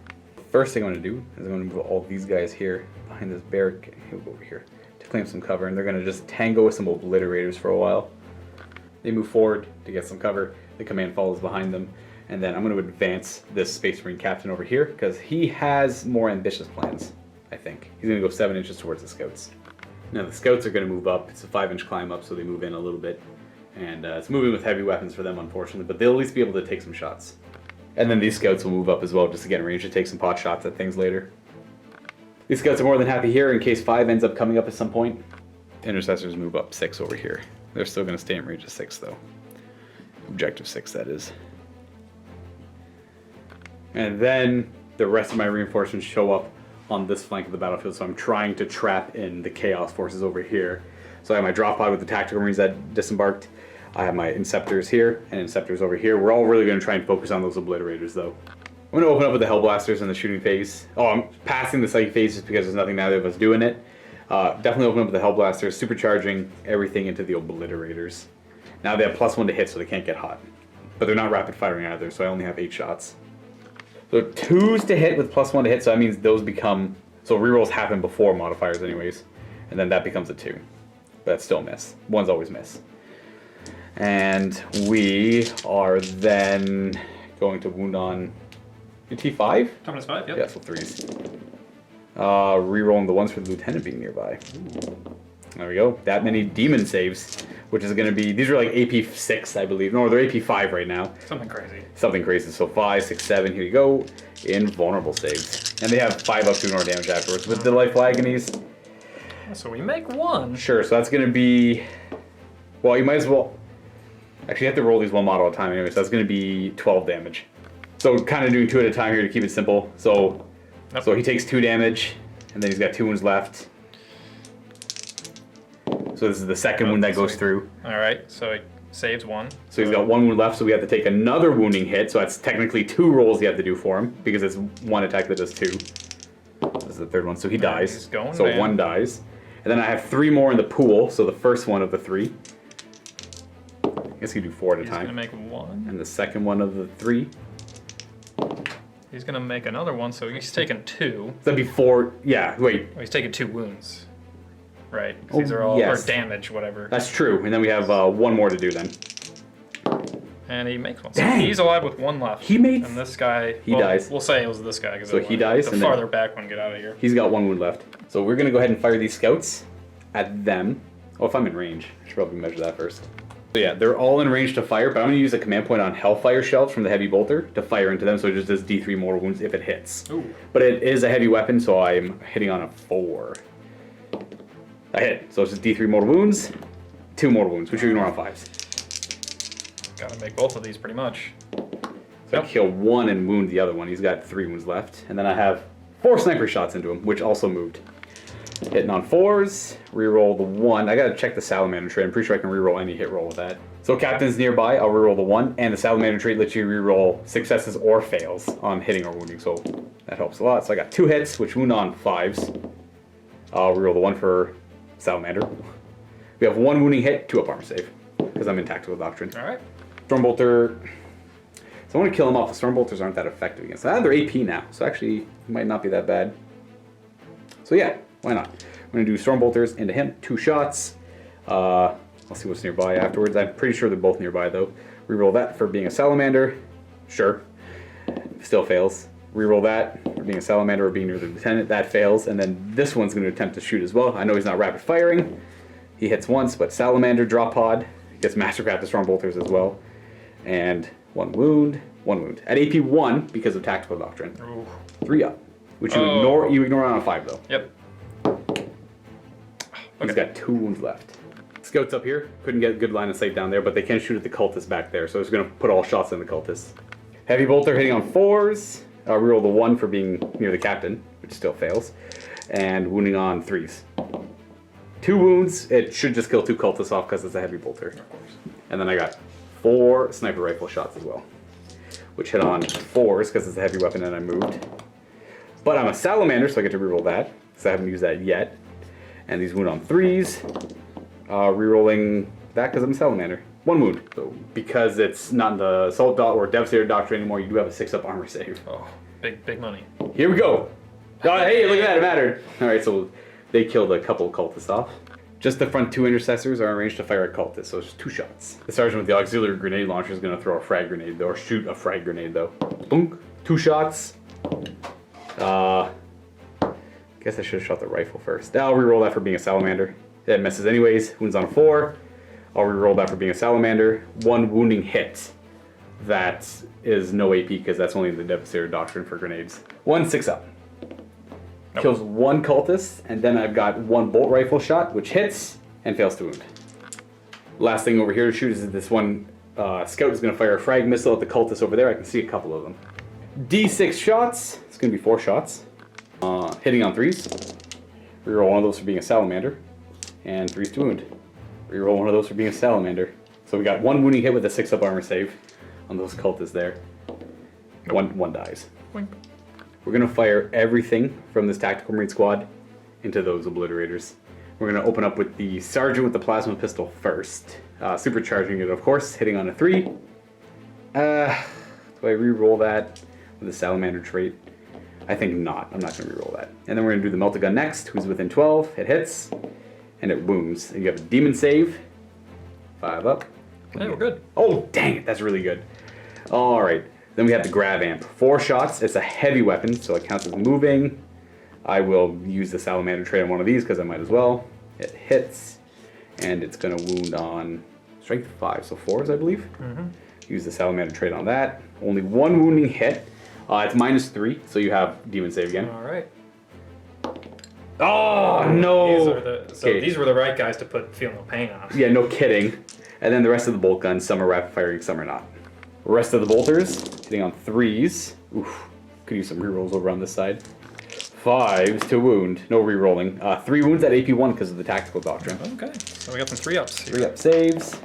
First thing I'm going to do is I'm going to move all these guys here behind this barrack. He'll go over here to claim some cover, and they're going to just tango with some obliterators for a while. They move forward to get some cover. The command follows behind them, and then I'm going to advance this Space Marine captain over here because he has more ambitious plans. I think he's going to go 7 inches towards the scouts. Now the scouts are going to move up. It's a 5-inch climb up, so they move in a little bit, and it's moving with heavy weapons for them, unfortunately. But they'll at least be able to take some shots. And then these scouts will move up as well just to get in range to take some pot shots at things later. These scouts are more than happy here in case 5 ends up coming up at some point. Intercessors move up 6 over here. They're still going to stay in range of 6 though. Objective 6, that is. And then the rest of my reinforcements show up on this flank of the battlefield, so I'm trying to trap in the Chaos forces over here. So I have my drop pod with the Tactical Marines that disembarked. I have my Inceptors here and Inceptors over here. We're all really going to try and focus on those Obliterators though. I'm going to open up with the Hellblasters in the shooting phase. Oh, I'm passing the psychic phase just because there's nothing neither of us doing it. Definitely open up with the Hellblasters, supercharging everything into the Obliterators. Now they have +1 to hit, so they can't get hot. But they're not rapid firing either, so I only have 8 shots. So 2s to hit with +1 to hit, so that means those become... So rerolls happen before modifiers anyways. And then that becomes a 2. But that's still a miss. 1's always miss. And we are then going to wound on T5? Toughness 5, yep. Yeah, so 3s. Rerolling the ones for the lieutenant being nearby. Ooh. There we go. That many demon saves, which is going to be, these are like AP 6, I believe. No, they're AP 5 right now. Something crazy. Something crazy. So 5, 6, 7, here you go. Invulnerable saves. And they have 5 up to more damage afterwards. With Delightful Agonies. So we make 1. Sure, so that's going to be, well, you might as well, actually you have to roll these one model at a time anyway, so that's going to be 12 damage. So kind of doing 2 at a time here to keep it simple. So, so he takes 2 damage, and then he's got 2 wounds left. So this is the second wound that goes through. Alright, so he saves 1. So he's got 1 wound left, so we have to take another wounding hit. So that's technically 2 rolls you have to do for him, because it's 1 attack that does 2. This is the third one, so he dies. He's going so down. 1 dies. And then I have 3 more in the pool, so the first one of the 3. I guess you do 4 at a time. He's gonna make 1. And the second one of the 3. He's gonna make another 1, so he's taking 2. So that'd be 4, yeah, wait. Well, he's taking 2 wounds. Right, 'cause Oh, these are all, yes. or damage, whatever. That's true, and then we have 1 more to do then. And he makes 1. So Dang. he's alive with 1 left. He made... And this guy, He dies. We'll say it was this guy. So he dies, The and then- farther back one, get out of here. He's got 1 wound left. So we're going to go ahead and fire these scouts at them. Oh, if I'm in range. I should probably measure that first. So yeah, they're all in range to fire, but I'm going to use a command point on Hellfire Shells from the Heavy Bolter to fire into them, so it just does D3 mortal wounds if it hits. Ooh. But it is a heavy weapon, so I'm hitting on a 4. I hit. So it's just D3 mortal wounds, 2 mortal wounds, which you ignore on 5s. Gotta make both of these pretty much. So I kill 1 and wound the other one. He's got 3 wounds left. And then I have 4 sniper shots into him, which also moved. Hitting on 4s, reroll the 1. I gotta check the Salamander trait. I'm pretty sure I can reroll any hit roll with that. So Captain's nearby, I'll reroll the 1, and the Salamander trait lets you reroll successes or fails on hitting or wounding, so that helps a lot. So I got 2 hits, which wound on 5s. I'll reroll the 1 for Salamander. We have 1 wounding hit, 2 up armor save, because I'm in Tactical Doctrine. Alright. Stormbolter. So I want to kill him off. The Stormbolters aren't that effective against them. They're AP now, so actually it might not be that bad. So yeah, why not? I'm going to do Stormbolters into him. 2 shots. I'll see what's nearby afterwards. I'm pretty sure they're both nearby though. Reroll that for being a Salamander. Sure. Still fails. Reroll that. For being a Salamander or being near the lieutenant, that fails. And then this one's going to attempt to shoot as well. I know he's not rapid firing. He hits once, but Salamander, drop pod. Gets Mastercraft the Storm Bolters as well. And 1 wound, 1 wound. At AP 1, because of Tactical Doctrine. Ooh. 3 up. Which you ignore on a 5 though. Yep. He's got 2 wounds left. Scouts up here. Couldn't get a good line of sight down there, but they can shoot at the cultists back there. So it's going to put all shots in the cultists. Heavy Bolter hitting on 4s. Reroll the 1 for being near the captain, which still fails. And wounding on 3s. 2 wounds. It should just kill 2 cultists off because it's a Heavy Bolter. Of course. And then I got 4 sniper rifle shots as well, which hit on 4s because it's a heavy weapon and I moved. But I'm a Salamander, so I get to reroll that because I haven't used that yet. And these wound on 3s. Rerolling that because I'm a Salamander. 1 wound. So because it's not in the Assault or Devastator Doctrine anymore, you do have a 6-up armor save. Oh, big money. Here we go. Oh, hey, look at that, it mattered. All right, so they killed a couple of cultists off. Just the front 2 intercessors are arranged to fire at cultists, so it's just 2 shots. The sergeant with the auxiliary grenade launcher is going to throw a frag grenade, or shoot a frag grenade, though. Boom. 2 shots. Guess I should have shot the rifle first. I'll reroll that for being a Salamander. That misses anyways. Wounds on 4. I'll reroll that for being a Salamander. 1 wounding hit. That is no AP because that's only the Devastator Doctrine for grenades. 1 6-up. Nope. Kills 1 cultist, and then I've got 1 bolt rifle shot, which hits and fails to wound. Last thing over here to shoot is this one scout is going to fire a frag missile at the cultist over there. I can see a couple of them. D6 shots. It's going to be 4 shots. Hitting on 3s. Reroll 1 of those for being a Salamander. And 3s to wound. Reroll 1 of those for being a Salamander. So we got 1 wounding hit with a 6-up armor save on those cultists there. Nope. One dies. Boink. We're going to fire everything from this Tactical Marine Squad into those Obliterators. We're going to open up with the Sergeant with the Plasma Pistol first. Supercharging it, of course, hitting on a 3. Do I re-roll that with a Salamander trait? I think not. I'm not going to re-roll that. And then we're going to do the Melta Gun next, who's within 12. It hits, and it wounds. And you have a Demon save. 5 up. Hey, we're good. Oh, dang it. That's really good. All right. Then we have the Grav Amp. 4 shots. It's a heavy weapon, so it counts as moving. I will use the Salamander trait on one of these because I might as well. It hits, and it's going to wound on strength 5, so 4s, I believe. Mm-hmm. Use the Salamander trait on that. Only 1 wounding hit. It's -3, so you have Demon save again. All right. Oh, no! These were the right guys to put Feel No Pain on. Yeah, no kidding. And then the rest of the bolt guns, some are rapid firing, some are not. Rest of the bolters, hitting on 3s. Oof, could use some rerolls over on this side. 5s to wound, no rerolling. 3 wounds at AP 1 because of the Tactical Doctrine. Okay, so we got some 3-ups. 3-up saves,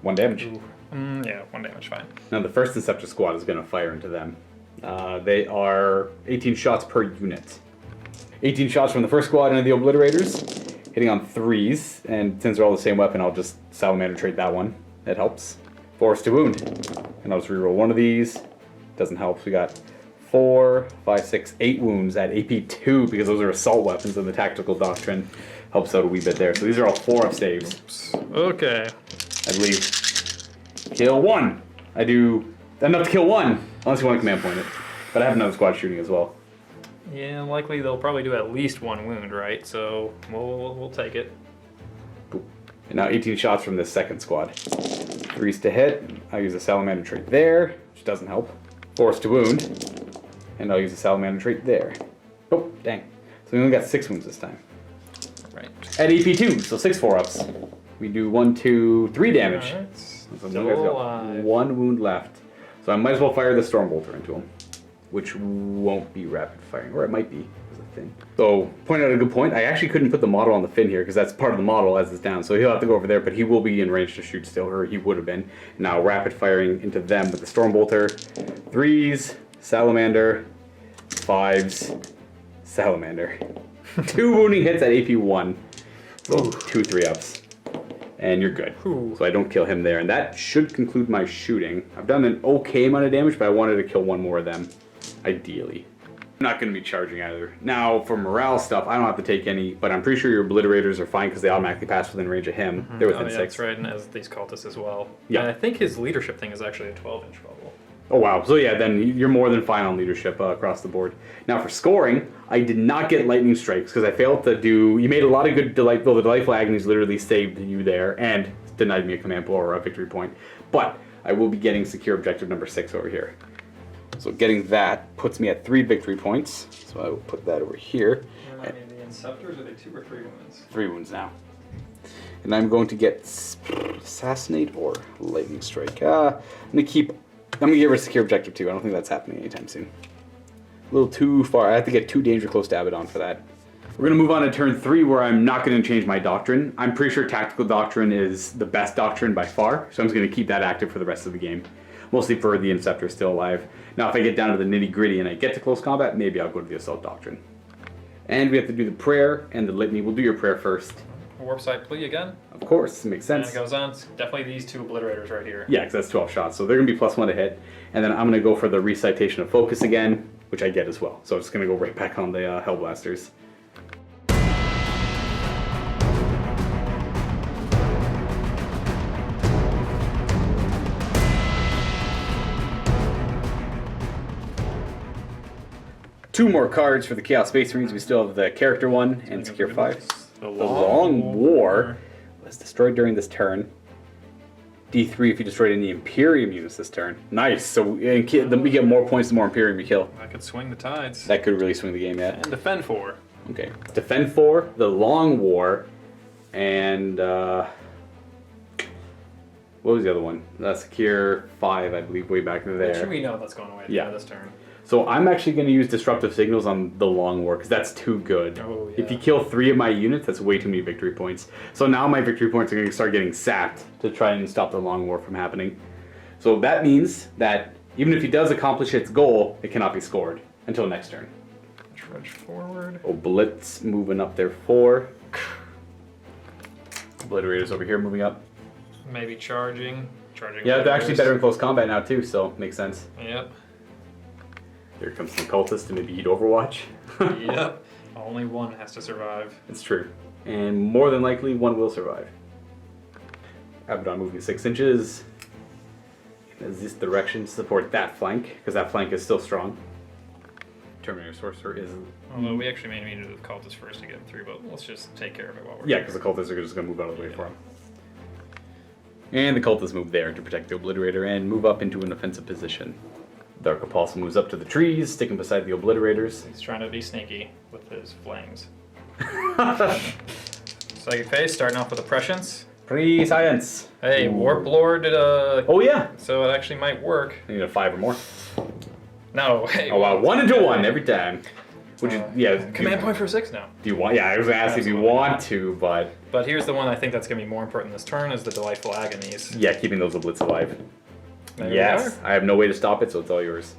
1 damage. Yeah, 1 damage, fine. Now the first Inceptor squad is going to fire into them. They are 18 shots per unit. 18 shots from the first squad into the Obliterators, hitting on 3s, and since they're all the same weapon, I'll just Salamander trait that one. That helps. 4s to wound. And I'll just reroll 1 of these. Doesn't help. So we got 4, 5, 6, 8 wounds at AP 2 because those are assault weapons and the Tactical Doctrine helps out a wee bit there. So these are all 4-up saves. Oops. Okay. I believe. Kill 1. I do enough to kill 1, unless you want to command point it. But I have another squad shooting as well. Yeah, likely they'll probably do at least 1 wound, right? So we'll take it. Boop. And now 18 shots from this second squad. 3s to hit. I'll use a Salamander trait there, which doesn't help. 4s to wound. And I'll use a Salamander trait there. Oh, dang. So we only got 6 wounds this time. Right. At AP 2, so 6 4-ups. We do 1, 2, 3 damage. All right. So you guys got 1 wound left. So I might as well fire the Storm Bolter into him, which won't be rapid firing, or it might be as a fin. So, point out a good point. I actually couldn't put the model on the fin here because that's part of the model as it's down. So he'll have to go over there, but he will be in range to shoot still, or he would have been. Now rapid firing into them with the Storm Bolter. 3s, Salamander, 5s, Salamander. 2 wounding hits at AP 1. So 2 3-ups. And you're good. Ooh. So I don't kill him there. And that should conclude my shooting. I've done an okay amount of damage, but I wanted to kill 1 more of them. Ideally. I'm not going to be charging either. Now, for morale stuff, I don't have to take any, but I'm pretty sure your Obliterators are fine because they automatically pass within range of him. Mm-hmm. They're within 6. That's right, and as these cultists as well. Yeah. And I think his leadership thing is actually a 12-inch bubble. Oh wow, so yeah, then you're more than fine on leadership across the board. Now for scoring, I did not get lightning strikes because I failed to do... You made a lot of good delightful... The delightful agonies literally saved you there and denied me a command blow or a victory point. But I will be getting secure objective number 6 over here. So getting that puts me at 3 victory points. So I will put that over here. Remind me of the Inceptors, are they 2 or 3 wounds? 3 wounds now. And I'm going to get assassinate or lightning strike. I'm gonna get rid of secure objective 2. I don't think that's happening anytime soon. A little too far. I have to get too danger close to Abaddon for that. We're going to move on to turn 3 where I'm not going to change my doctrine. I'm pretty sure tactical doctrine is the best doctrine by far, so I'm just going to keep that active for the rest of the game. Mostly for the Inceptor still alive. Now if I get down to the nitty gritty and I get to close combat, maybe I'll go to the assault doctrine. And we have to do the prayer and the litany. We'll do your prayer first. Warp side plea again. Of course, makes sense. And it goes on. It's definitely these 2 obliterators right here. Yeah, because that's 12 shots, so they're going to be +1 to hit. And then I'm going to go for the recitation of focus again, which I get as well. So it's going to go right back on the Hellblasters. Two more cards for the Chaos Space Marines. We still have the character one and secure 5. The Long War was destroyed during this turn. D3 if you destroyed any Imperium units this turn. Nice. So we get more points the more Imperium you kill. That could swing the tides. That could really swing the game, yeah. And defend 4. Okay. Defend 4, the Long War, and what was the other one? Secure 5, I believe, way back there. Actually, we know that's going away at the end of this turn. So I'm actually going to use Disruptive Signals on the Long War, because that's too good. Oh, yeah. If you kill 3 of my units, that's way too many victory points. So now my victory points are going to start getting sapped to try and stop the Long War from happening. So that means that even if he does accomplish its goal, it cannot be scored until next turn. Trudge forward. Oh, Blitz moving up there 4. Obliterators over here moving up. Maybe charging. Yeah, they're actually better in close combat now too, so makes sense. Yep. Here comes some cultists to maybe eat Overwatch. Yep. Only one has to survive. It's true. And more than likely, one will survive. Abaddon moving 6 inches. In this direction to support that flank, because that flank is still strong. Terminator Sorcerer is... Although we actually may need to do the cultists first to get him through, but let's just take care of it while we're Yeah, because the cultists are just going to move out of the way for him. And the cultists move there to protect the Obliterator and move up into an offensive position. Dark Apostle moves up to the trees, sticking beside the Obliterators. He's trying to be sneaky with his flames. Psychic Phase, starting off with a Prescience. Pre-science. Hey, Warp Lord, Oh yeah! so it actually might work. I need a 5 or more. No, hey. Oh wow, 1 into 1 every time. Which is, yeah. Command point for 6 now. Do you want? Yeah, I was going to ask if you want to, but... But here's the one I think that's going to be more important this turn, is the Delightful Agonies. Yeah, keeping those Oblits alive. There Yes, I have no way to stop it, so it's all yours.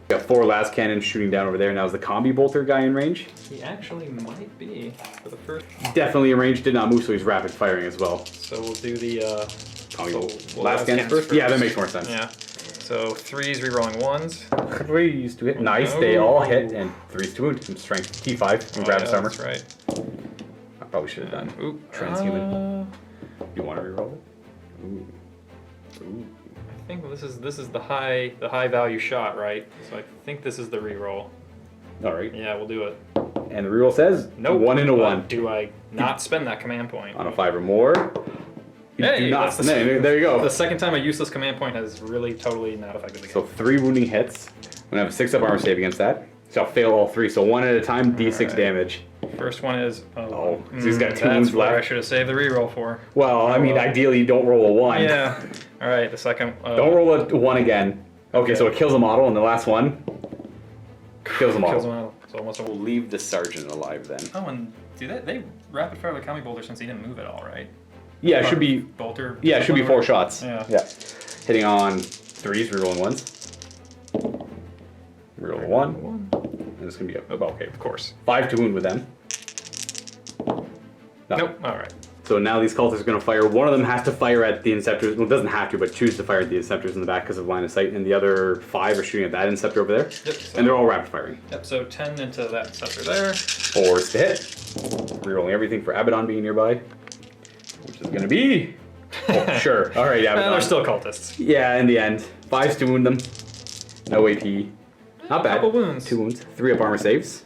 We got 4 last cannons shooting down over there. Now is the Combi Bolter guy in range? He actually might be for the first. Definitely in range, did not move, so he's rapid firing as well. So we'll do the Combi Bolt. we'll Last cannons first? Yeah, that makes more sense. Yeah. So 3s rerolling 1s. 3s to hit. Nice, they all hit, and 3s to wound. And strength T5 and grab his armor. That's right. I probably should have done. Ooh. Transhuman. You want to reroll it? Ooh. Ooh. I think this is the high value shot, right? So I think this is the reroll. Alright. Yeah, we'll do it. And the reroll says Nope. 1 into But 1. Do I not spend that command point? On a 5 or more. You Hey, do not. that's the- There you go. The second time a useless command point has really totally not affected the game. So 3 wounding hits. I'm gonna have a 6-up armor save against that. So I'll fail all 3. So 1 at a time, D6 Alright. damage. First one is Oh, so he's got 2 that's wounds what I left. should have saved the reroll for. Well, I mean, ideally, you don't roll a 1. Yeah. All right, the second. Don't roll a 1 again. Okay, so it kills a model, and the last one kills a model. Kills him out. So almost. We'll leave the sergeant alive then. Oh, and do they rapid fire the Kami Bolter since he didn't move at all, right? Yeah, it should be. Bolter. Yeah, it should be 4 shots. Yeah. Hitting on 3s, rerolling 1s. Reroll a 1. And it's gonna be a. Okay, Of course. 5 to wound with them. Nope. All right. So now these cultists are going to fire. One of them has to fire at the Inceptors. Well, it doesn't have to, but choose to fire at the Inceptors in the back because of line of sight. And the other 5 are shooting at that Inceptor over there. Yep. So, And they're all rapid firing. Yep. So 10 into that scepter there. 4s to hit. Rerolling everything for Abaddon being nearby. Which is going to be... Oh, sure. All right, Abaddon. They're still cultists. Yeah, in the end. 5s to wound them. No AP. Not bad. Couple wounds. 2 wounds. 3 up armor saves.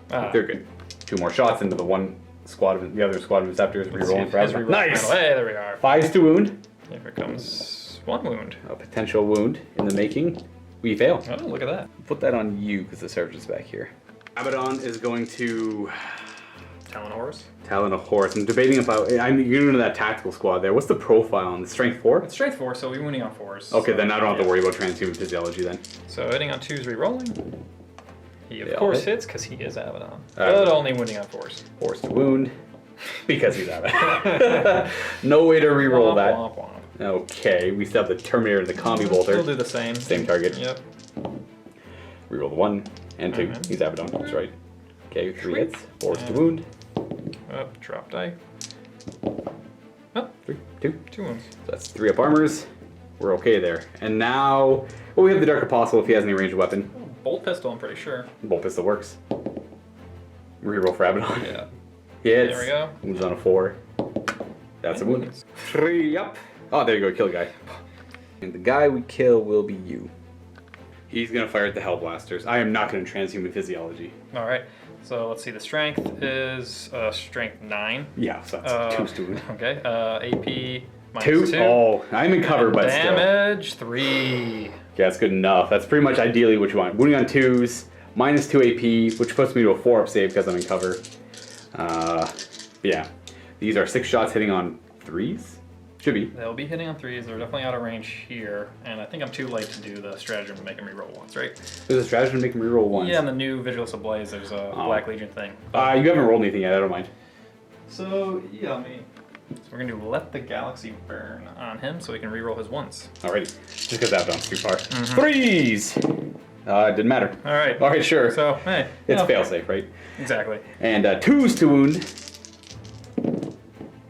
They're good. 2 more shots into the other squad of Inceptors. Rerolling for Abaddon. Nice! Hey, there we are. 5's to wound. Here comes 1 wound. A potential wound in the making. We fail. Oh, look at that. Put that on you because the sergeant's back here. Abaddon is going to Talon horse. Talon a horse. I'm debating about. You're into that tactical squad there. What's the profile on the strength 4? It's strength 4, so we're winning on 4s. Okay, so, then I don't have to worry about transhuman physiology then. So hitting on 2s, rerolling. He of They all course hit. hits because he is Abaddon, but only winning on 4s. Horse to wound because he's Abaddon. No way to reroll that. Womp, womp. Okay, we still have the Terminator and the Combi Bolter. We'll do the same. Same target. Yep. Reroll the 1 and 2. Mhm. He's Abaddon. That's right. Okay, 3 hits. Horse to And- wound. Up, drop die. Oh, 3, 2. 2 wounds. So that's 3 up armors. We're okay there. And now, well, we have the Dark Apostle if he has any ranged weapon. Bolt pistol, I'm pretty sure. Bolt pistol works. Reroll for Abaddon. Yeah. Hits. There we go. Wounds on a 4. That's a wound. 3 up. Oh, there you go. Kill a guy. And the guy we kill will be you. He's gonna fire at the Hellblasters. I am not gonna transhuman physiology. All right. So let's see. The strength is strength 9. Yeah, so that's 2 stupid. Okay. AP minus 2? 2. Oh, I'm in cover, but still. Damage 3. Yeah, that's good enough. That's pretty much ideally what you want. Wounding on 2s, minus 2 AP, which puts me to a 4-up save because I'm in cover. Yeah. These are 6 shots hitting on 3s? Should be. They'll be hitting on 3s. They're definitely out of range here, and I think I'm too late to do the stratagem to make them reroll once, right? There's a strategy to make them reroll once. Yeah, in the new Vigilus Ablaze, there's a Black Legion thing. You haven't rolled anything yet, I don't mind. So, yeah, So we're going to do Let the Galaxy Burn on him so he can reroll his ones. Alrighty. Just because that bounce too far. 3s! Didn't matter. All right. Alright, sure. So, hey. It's fail-safe, right? Exactly. And 2s to wound.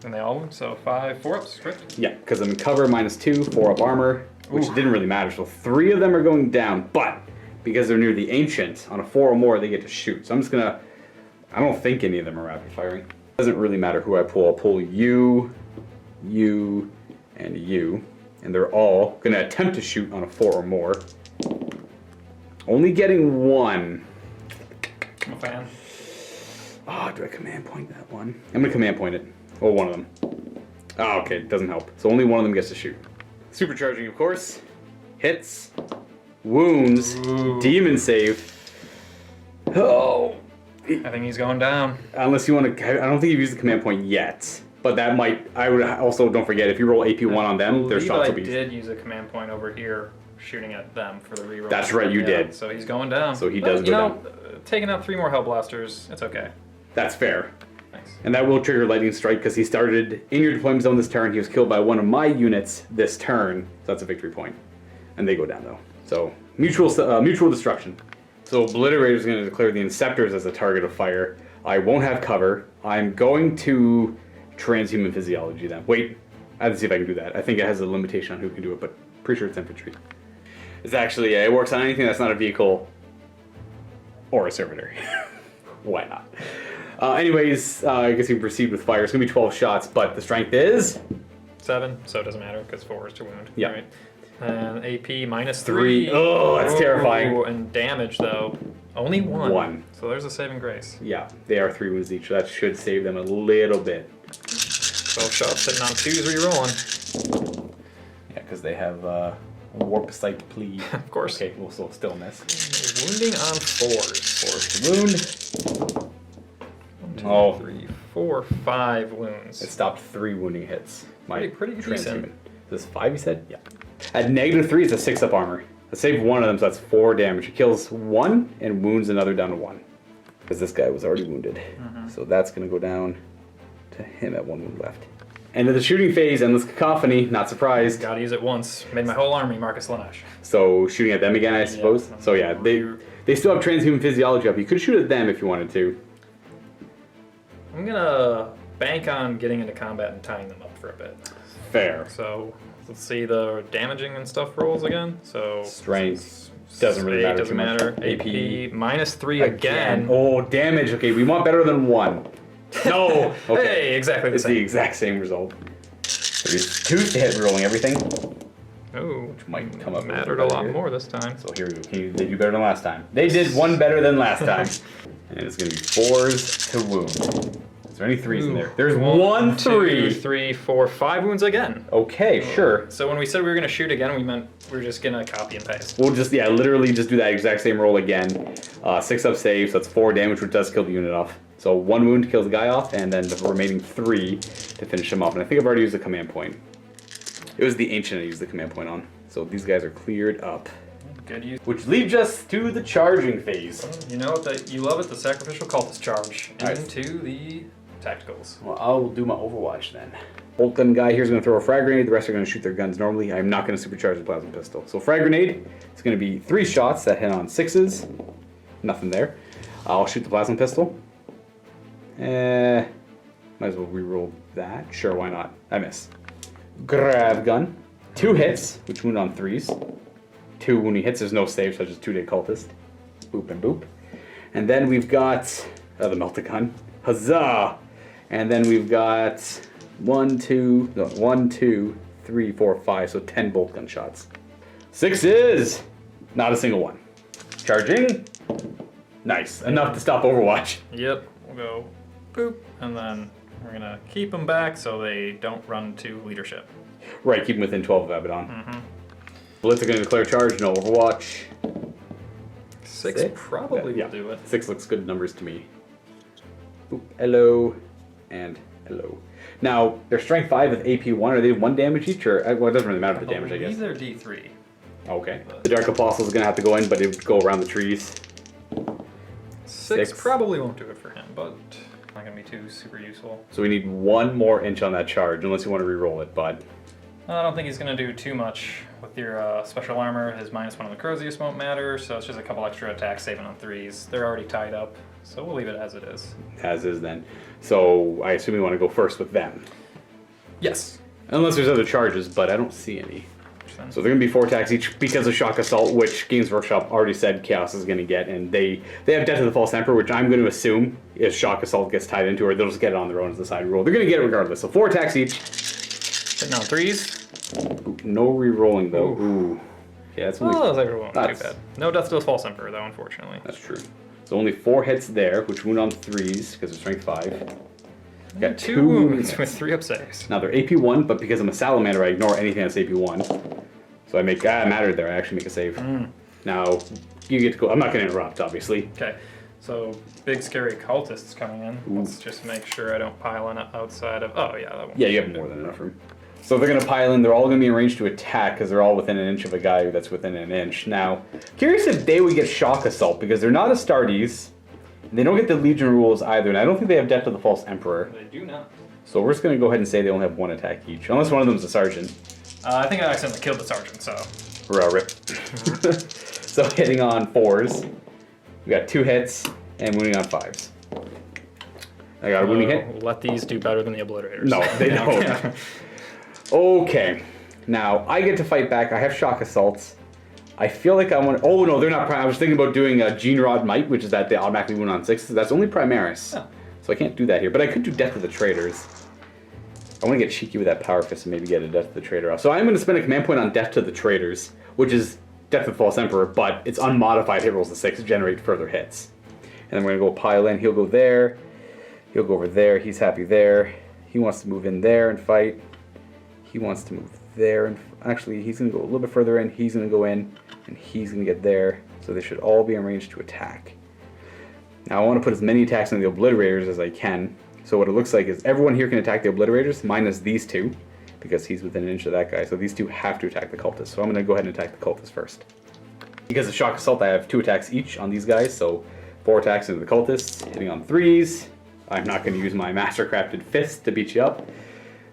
And they all wound, so 5 4-ups, correct? Yeah, because I'm in cover, minus 2, 4-up armor, which didn't really matter. So 3 of them are going down, but because they're near the Ancient, on a 4 or more, they get to shoot. So I'm just gonna, I don't think any of them are rapid firing. Doesn't really matter who I pull. I'll pull you, you, and you. And they're all gonna attempt to shoot on a 4 or more. Only getting 1. I'm a fan. Oh, do I command point that one? I'm gonna command point it. Oh, one of them. Oh, okay, it doesn't help. So only one of them gets to shoot. Supercharging, of course. Hits. Wounds. Demon save. Oh. I think he's going down. Unless you want to, I don't think you've used the command point yet. But that might, I would also, don't forget, if you roll AP1 on them, their shots will be... I did use a command point over here, shooting at them for the reroll. That's right, you did. So he's going down. So he does go down. Taking out 3 more Hellblasters, it's okay. That's fair. Thanks. And that will trigger Lightning Strike because he started in your deployment zone this turn. He was killed by one of my units this turn. So that's a victory point. And they go down though. So mutual destruction. So Obliterator is going to declare the Inceptors as a target of fire. I won't have cover. I'm going to transhuman physiology then. Wait, I have to see if I can do that. I think it has a limitation on who can do it, but pretty sure it's infantry. It's actually, it works on anything that's not a vehicle or a servitor. Why not? Anyways, I guess we can proceed with fire. It's going to be 12 shots, but the strength is... 7, so it doesn't matter because 4 is to wound. Yeah. Right. And AP minus 3. Oh, that's terrifying. And damage though, only 1. 1. So there's a saving grace. Yeah, they are 3 wounds each, so that should save them a little bit. 12 shots sitting on 2s rerolling. Yeah, because they have warp sight plead. Of course. Okay, we'll still miss. Wounding on 4s. 4 to wound. 1, 2, 3, 4, 5 wounds. It stopped 3 wounding hits. Pretty decent. Is this 5 you said? Yeah. At -3, it's a 6-up armor. I saved 1 of them, so that's 4 damage. It kills 1 and wounds another down to 1. Because this guy was already wounded. So that's going to go down to him at 1 wound left. End of the shooting phase, Endless Cacophony, not surprised. Gotta use it once. Made my whole army Marcus Lanesh. So shooting at them again, I suppose? Yeah. So yeah, they still have transhuman physiology up. You could shoot at them if you wanted to. I'm gonna bank on getting into combat and tying them up for a bit. Fair. So let's see the damaging and stuff rolls again. So Strength doesn't really matter. Doesn't too much. matter. AP minus 3 again. Oh, damage. Okay, we want better than 1. No. Okay. Hey, exactly the It's the same. exact same result. There's 2 to hit, rolling everything. Oh, which might come up mattered a lot more this time. So here we go. They do better than last time. They did one better than last time. And it's going to be 4s to wound. Is there any 3s in there? There's 1 3. 2, 3, 4, 5 wounds again. Okay, sure. So when we said we were going to shoot again, we meant we were just going to copy and paste. We'll just, literally just do that exact same roll again. 6 up save, so that's 4 damage, which does kill the unit off. So 1 wound kills the guy off, and then the remaining 3 to finish him off. And I think I've already used the command point. It was the Ancient I used the command point on. So these guys are cleared up. Good use. Which leads us to the charging phase. You know what? You love it, the sacrificial cultist charge Nice. into the tacticals. Well, I'll do my Overwatch then. Bolt gun guy here is going to throw a frag grenade. The rest are going to shoot their guns normally. I'm not going to supercharge the plasma pistol. So frag grenade, it's going to be 3 shots that hit on 6s. Nothing there. I'll shoot the plasma pistol. Might as well reroll that. Sure, why not? I miss. Grav gun. 2 hits, which wound on 3s. 2 when he hits, there's no save, so just 2-day cultist. Boop and boop. And then we've got the melta gun. Huzzah! And then we've got 1, 2, 3, 4, 5, so 10 bolt gun shots. 6s! Not a single one. Charging. Nice. Enough to stop Overwatch. Yep, we'll go boop, and then we're gonna keep them back so they don't run to leadership. Right, keep them within 12 of Abaddon. Blitz are going to declare charge, no Overwatch. 6 probably will do it. 6 looks good numbers to me. Boop, hello, and hello. Now, they're strength 5 with AP 1. Are they 1 damage each? Or, well, it doesn't really matter the damage, I guess. They're D3. Okay. The Dark Apostle is going to have to go in, but it would go around the trees. 6 probably won't do it for him, but not going to be too super useful. So we need 1 more inch on that charge, unless you want to re-roll it, bud. I don't think he's going to do too much with your special armor. His -1 on the Crozius won't matter, so it's just a couple extra attacks saving on 3s. They're already tied up, so we'll leave it as it is. As is then. So I assume you want to go first with them. Yes. Unless there's other charges, but I don't see any. So they're going to be 4 attacks each because of Shock Assault, which Games Workshop already said Chaos is going to get, and they have Death of the False Emperor, which I'm going to assume if Shock Assault gets tied into, or they'll just get it on their own as the side roll. They're going to get it regardless. So 4 attacks each. Hitting on 3s. Ooh, no re-rolling though. Ooh. Yeah, that's only. Oh, that won't too bad. No Death to the False Emperor though, unfortunately. That's true. So only 4 hits there, which wound on 3s because of strength 5. Got 2 wounds with 3 up saves. Now they're AP 1, but because I'm a Salamander, I ignore anything that's AP 1. So I make mattered there. I actually make a save. Now you get to go. I'm not going to interrupt, obviously. Okay. So big scary cultists coming in. Let's just make sure I don't pile in outside of. Oh yeah, that one. Yeah, you have more than enough room. So they're going to pile in. They're all going to be arranged to attack because they're all within an inch of a guy that's within an inch. Now, curious if they would get Shock Assault because they're not Astartes. They don't get the Legion rules either, and I don't think they have Death to the False Emperor. They do not. So we're just going to go ahead and say they only have 1 attack each, unless one of them is a sergeant. I think I accidentally killed the sergeant, so. Rip. So hitting on 4s. We got 2 hits and wounding on 5s. I got a wounding hit. Let these do better than the obliterators. No, they don't. Okay. Now I get to fight back. I have Shock Assaults. I feel like I want. Oh no, they're not. I was thinking about doing a Gene Rod Might, which is that they automatically wound on 6s. That's only Primaris, so I can't do that here. But I could do Death of the Traitors. I want to get cheeky with that Power Fist and maybe get a Death of the Traitor off. So I'm going to spend a command point on Death to the Traitors, which is Death of the False Emperor, but it's unmodified hit rolls to 6 to generate further hits. And then we're going to go pile in. He'll go there. He'll go over there. He's happy there. He wants to move in there and fight. He wants to move there. And actually, he's going to go a little bit further in. He's going to go in, and he's going to get there. So they should all be arranged to attack. Now I want to put as many attacks on the Obliterators as I can. So what it looks like is everyone here can attack the Obliterators, minus these 2, because he's within an inch of that guy. So these 2 have to attack the Cultists. So I'm going to go ahead and attack the Cultists first. Because of Shock Assault, I have 2 attacks each on these guys. So 4 attacks into the Cultists, hitting on 3s. I'm not going to use my Mastercrafted Fist to beat you up.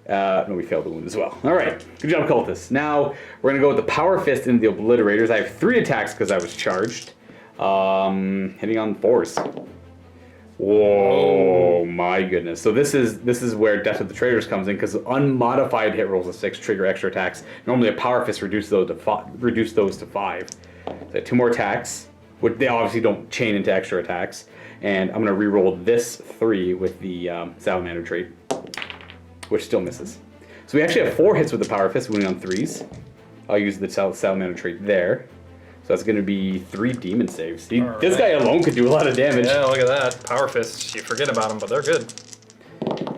No, we failed the wound as well. All right, good job, Cultists. Now we're going to go with the Power Fist into the Obliterators. I have 3 attacks because I was charged. Hitting on 4s. Whoa, my goodness. So this is where Death of the Traitors comes in, because unmodified hit rolls of 6 trigger extra attacks. Normally a Power Fist reduces those to 5. So 2 more attacks, which they obviously don't chain into extra attacks. And I'm going to re-roll this 3 with the Salamander trait, which still misses. So we actually have 4 hits with the Power Fist, wounding on 3s. I'll use the Salamander trait there. So that's going to be 3 demon saves. This guy alone could do a lot of damage. Yeah, look at that. Power fists. You forget about them, but they're good.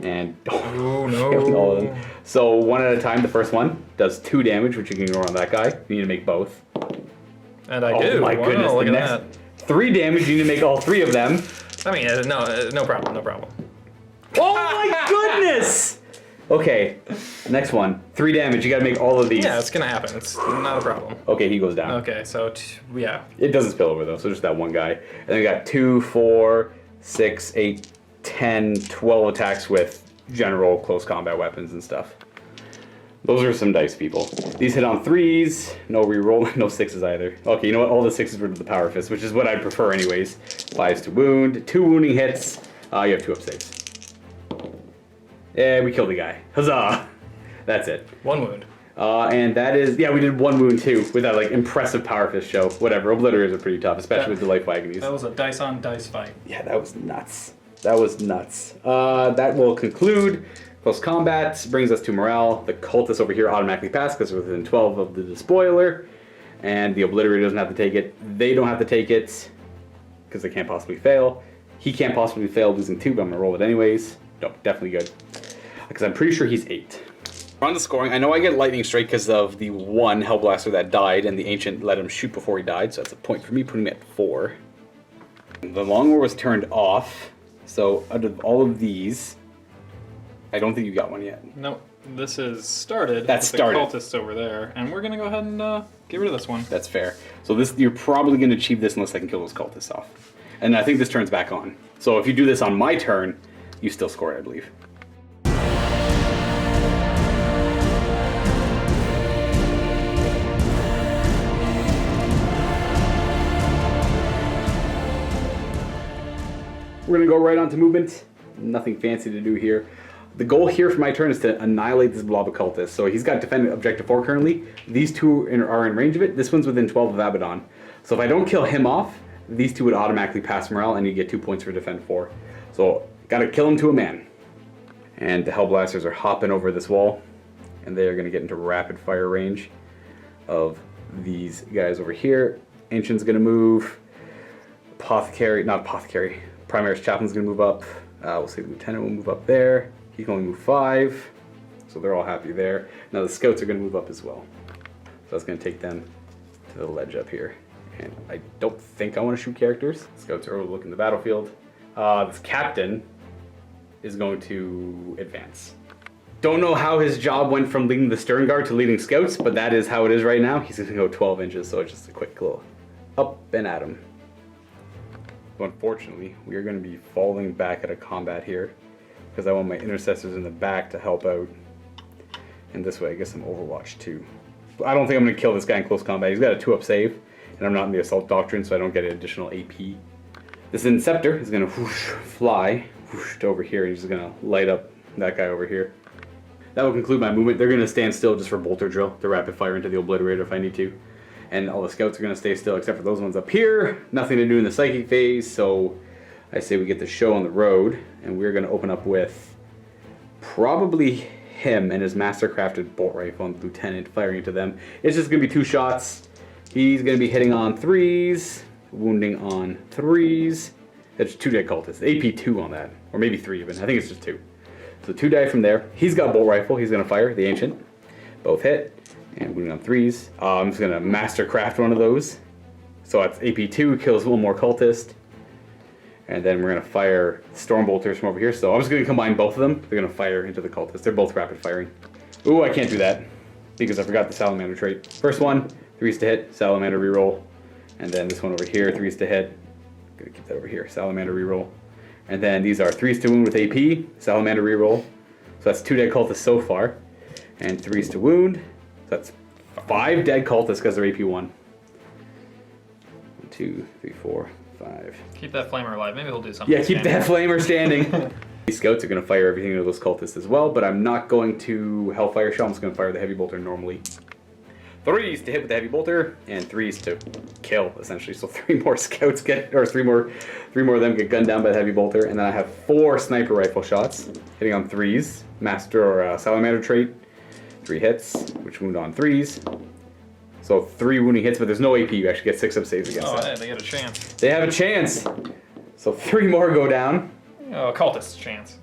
And Oh no. all of them. So one at a time. The first one does 2 damage, which you can ignore on that guy. You need to make both. And I do. Oh my goodness! Look The at next 3 damage. You need to make all 3 of them. that. I mean, no problem, no problem. Oh my goodness! Okay, next one. 3 damage. You got to make all of these. Yeah, it's gonna happen. It's not a problem. Okay, he goes down. Okay, so yeah. It doesn't spill over though, so just that one guy. And then we got 2, 4, 6, 8, 10, 12 attacks with general close combat weapons and stuff. Those are some dice, people. These hit on 3s, no reroll, no 6s either. Okay, you know what? All the 6s were to the power fist, which is what I'd prefer anyways. 5s to wound, 2 wounding hits. You have 2 up saves. Yeah, we killed the guy. Huzzah! That's it. 1 wound. And that is, yeah, we did 1 wound too with that like impressive power fist show. Whatever, obliterators are pretty tough, especially with the life agonies. That was a dice on dice fight. Yeah, that was nuts. That was nuts. That will conclude close combat. Brings us to morale. The cultists over here automatically pass because they're within 12 of the despoiler. And the obliterator doesn't have to take it. They don't have to take it because they can't possibly fail. He can't possibly fail losing 2, but I'm going to roll it anyways. No, definitely good. Because I'm pretty sure he's 8. We're on the scoring. I know I get lightning strike because of the 1 Hellblaster that died, and the Ancient let him shoot before he died, so that's a point for me, putting me at 4. The Long War was turned off, so out of all of these, I don't think you got one yet. Nope. This is started. That's with started. The cultists over there, and we're gonna go ahead and get rid of this one. That's fair. So this, you're probably going to achieve this unless I can kill those cultists off. And I think this turns back on. So if you do this on my turn, you still score it, I believe. We're going to go right on to movement. Nothing fancy to do here. The goal here for my turn is to annihilate this blob of cultists. So he's got defend objective 4 currently. These 2 are in range of it. This one's within 12 of Abaddon. So if I don't kill him off, these 2 would automatically pass morale and you get 2 points for defend 4. So gotta kill him to a man. And the Hellblasters are hopping over this wall. And they are going to get into rapid fire range of these guys over here. Ancient's going to move. Primaris Chaplain's going to move up. We'll say the Lieutenant will move up there. He can only move 5. So they're all happy there. Now the Scouts are going to move up as well. So that's going to take them to the ledge up here. And I don't think I want to shoot characters. Scouts are overlooking the battlefield. This Captain is going to advance. Don't know how his job went from leading the Stern Guard to leading Scouts, but that is how it is right now. He's going to go 12 inches, so it's just a quick little up and at him. But unfortunately, we are going to be falling back out of combat here because I want my intercessors in the back to help out. And this way I get some Overwatch too. I don't think I'm going to kill this guy in close combat. He's got a 2-up save, and I'm not in the Assault Doctrine, so I don't get an additional AP. This Inceptor is going to fly to over here, and he's just going to light up that guy over here. That will conclude my movement. They're going to stand still just for bolter drill to rapid fire into the obliterator if I need to. And all the scouts are going to stay still except for those ones up here. Nothing to do in the psychic phase, so I say we get the show on the road. And we're going to open up with probably him and his mastercrafted bolt rifle and the lieutenant firing into them. It's just going to be 2 shots. He's going to be hitting on 3s, wounding on 3s. That's 2 dead cultists. AP 2 on that, or maybe 3 even. I think it's just 2. So 2 die from there. He's got bolt rifle. He's going to fire the Ancient. Both hit. And wounding on 3s. I'm just going to mastercraft one of those. So that's AP 2, kills 1 more cultist. And then we're going to fire storm bolters from over here. So I'm just going to combine both of them. They're going to fire into the cultists. They're both rapid firing. Ooh, I can't do that because I forgot the Salamander trait. First one, 3s to hit, Salamander reroll. And then this one over here, 3s to hit. I'm going to keep that over here, Salamander reroll. And then these are 3s to wound with AP, Salamander reroll. So that's 2 dead cultists so far. And 3s to wound. So that's 5 dead cultists because they're AP 1. 1, 2, 3, 4, 5. Keep that flamer alive. Maybe he'll do something. Yeah, keep that flamer standing. These scouts are going to fire everything into those cultists as well, but I'm not going to Hellfire Shell. I'm just going to fire the heavy bolter normally. 3s to hit with the heavy bolter, and 3s to kill, essentially. So 3 more scouts get, or 3 more of them get gunned down by the heavy bolter, and then I have 4 sniper rifle shots hitting on 3s. Master or Salamander trait, 3 hits, which wound on 3s. So 3 wounding hits, but there's no AP. You actually get 6 up saves against Oh, them. yeah, they get a chance. They have a chance. So 3 more go down. Oh, cultist chance.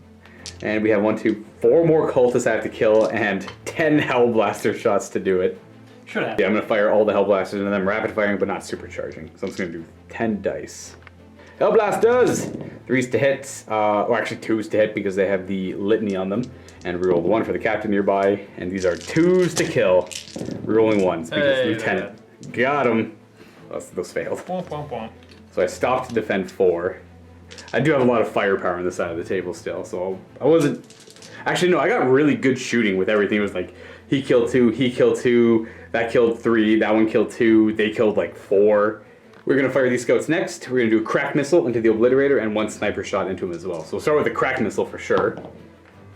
And we have 1, 2, 4 more cultists I have to kill, and 10 Hellblaster shots to do it. Should have. Yeah, I'm gonna fire all the Hellblasters and then rapid firing, but not supercharging. So I'm just gonna do 10 dice. Hellblasters! 3s to hit, or actually 2s to hit because they have the litany on them. And reroll the 1 for the captain nearby. And these are 2s to kill. Rerolling 1s because Hey, Lieutenant. Got him. Those failed. Womp, womp, womp. So I stopped to defend 4. I do have a lot of firepower on this side of the table still, so I wasn't... Actually, no, I got really good shooting with everything. It was like, he killed 2, he killed 2, that killed 3, that one killed 2, they killed like 4. We're going to fire these scouts next. We're going to do a crack missile into the Obliterator and 1 sniper shot into him as well. So we'll start with the crack missile for sure.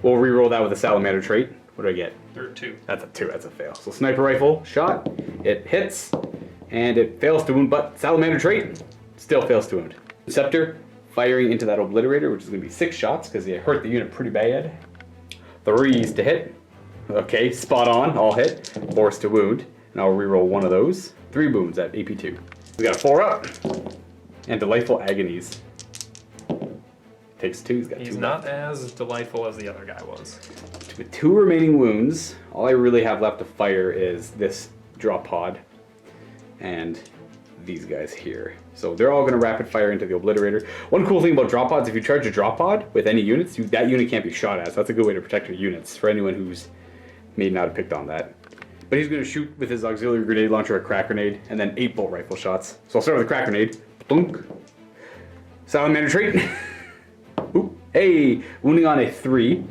We'll reroll that with a Salamander trait. What do I get? 2. That's a 2, that's a fail. So sniper rifle shot, it hits, and it fails to wound, but Salamander trait still fails to wound. Scepter, firing into that Obliterator, which is going to be 6 shots because he hurt the unit pretty bad. 3s to hit. Okay, spot on, all hit. 4s to wound, and I'll reroll 1 of those. 3 wounds at AP2. We got a 4 up, and Delightful Agonies. Takes 2, he's got 2 He's not as delightful as the other guy was. With 2 remaining wounds, all I really have left to fire is this drop pod and these guys here. So they're all going to rapid fire into the Obliterator. One cool thing about drop pods, if you charge a drop pod with any units, that unit can't be shot at. So that's a good way to protect your units for anyone who's may not have picked on that. But he's going to shoot with his auxiliary grenade launcher a crack grenade and then 8 bolt rifle shots. So I'll start with a crack grenade. Blunk. Salamander trait. Oop. Hey, wounding on a 3.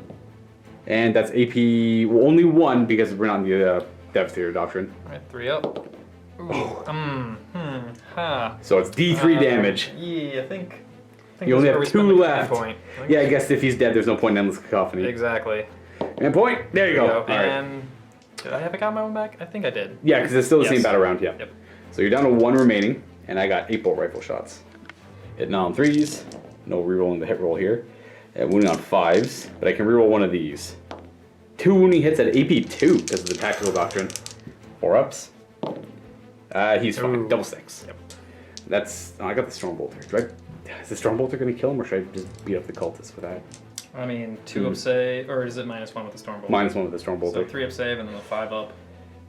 And that's AP only 1 because we're not in the Devastator Doctrine. Alright, 3 up. Ooh, ha. So it's D3 damage. Yeah, I think You only this is where have we 2 spend the left. point. Yeah, I guess if he's dead, there's no point in Endless Cacophony. Exactly. And point. There you go. All right. And did I have a got my own back? I think I did. Yeah, because it's still the same Yes. battle round. Yeah. Yep. So you're down to 1 remaining, and I got 8 bolt rifle shots. Hitting on 3s. No rerolling the hit roll here. Wounding on 5s, but I can reroll 1 of these. 2 wounding hits at AP2 because of the Tactical Doctrine. 4 ups. He's fine. Ooh. Double 6. Yep. That's. Oh, I got the Stormbolter. Is the Stormbolter going to kill him, or should I just beat up the cultists with that? I mean, 2 up save, or is it -1 with the Stormbolt? -1 with the Stormbolter. So 3 up save and then the 5 up.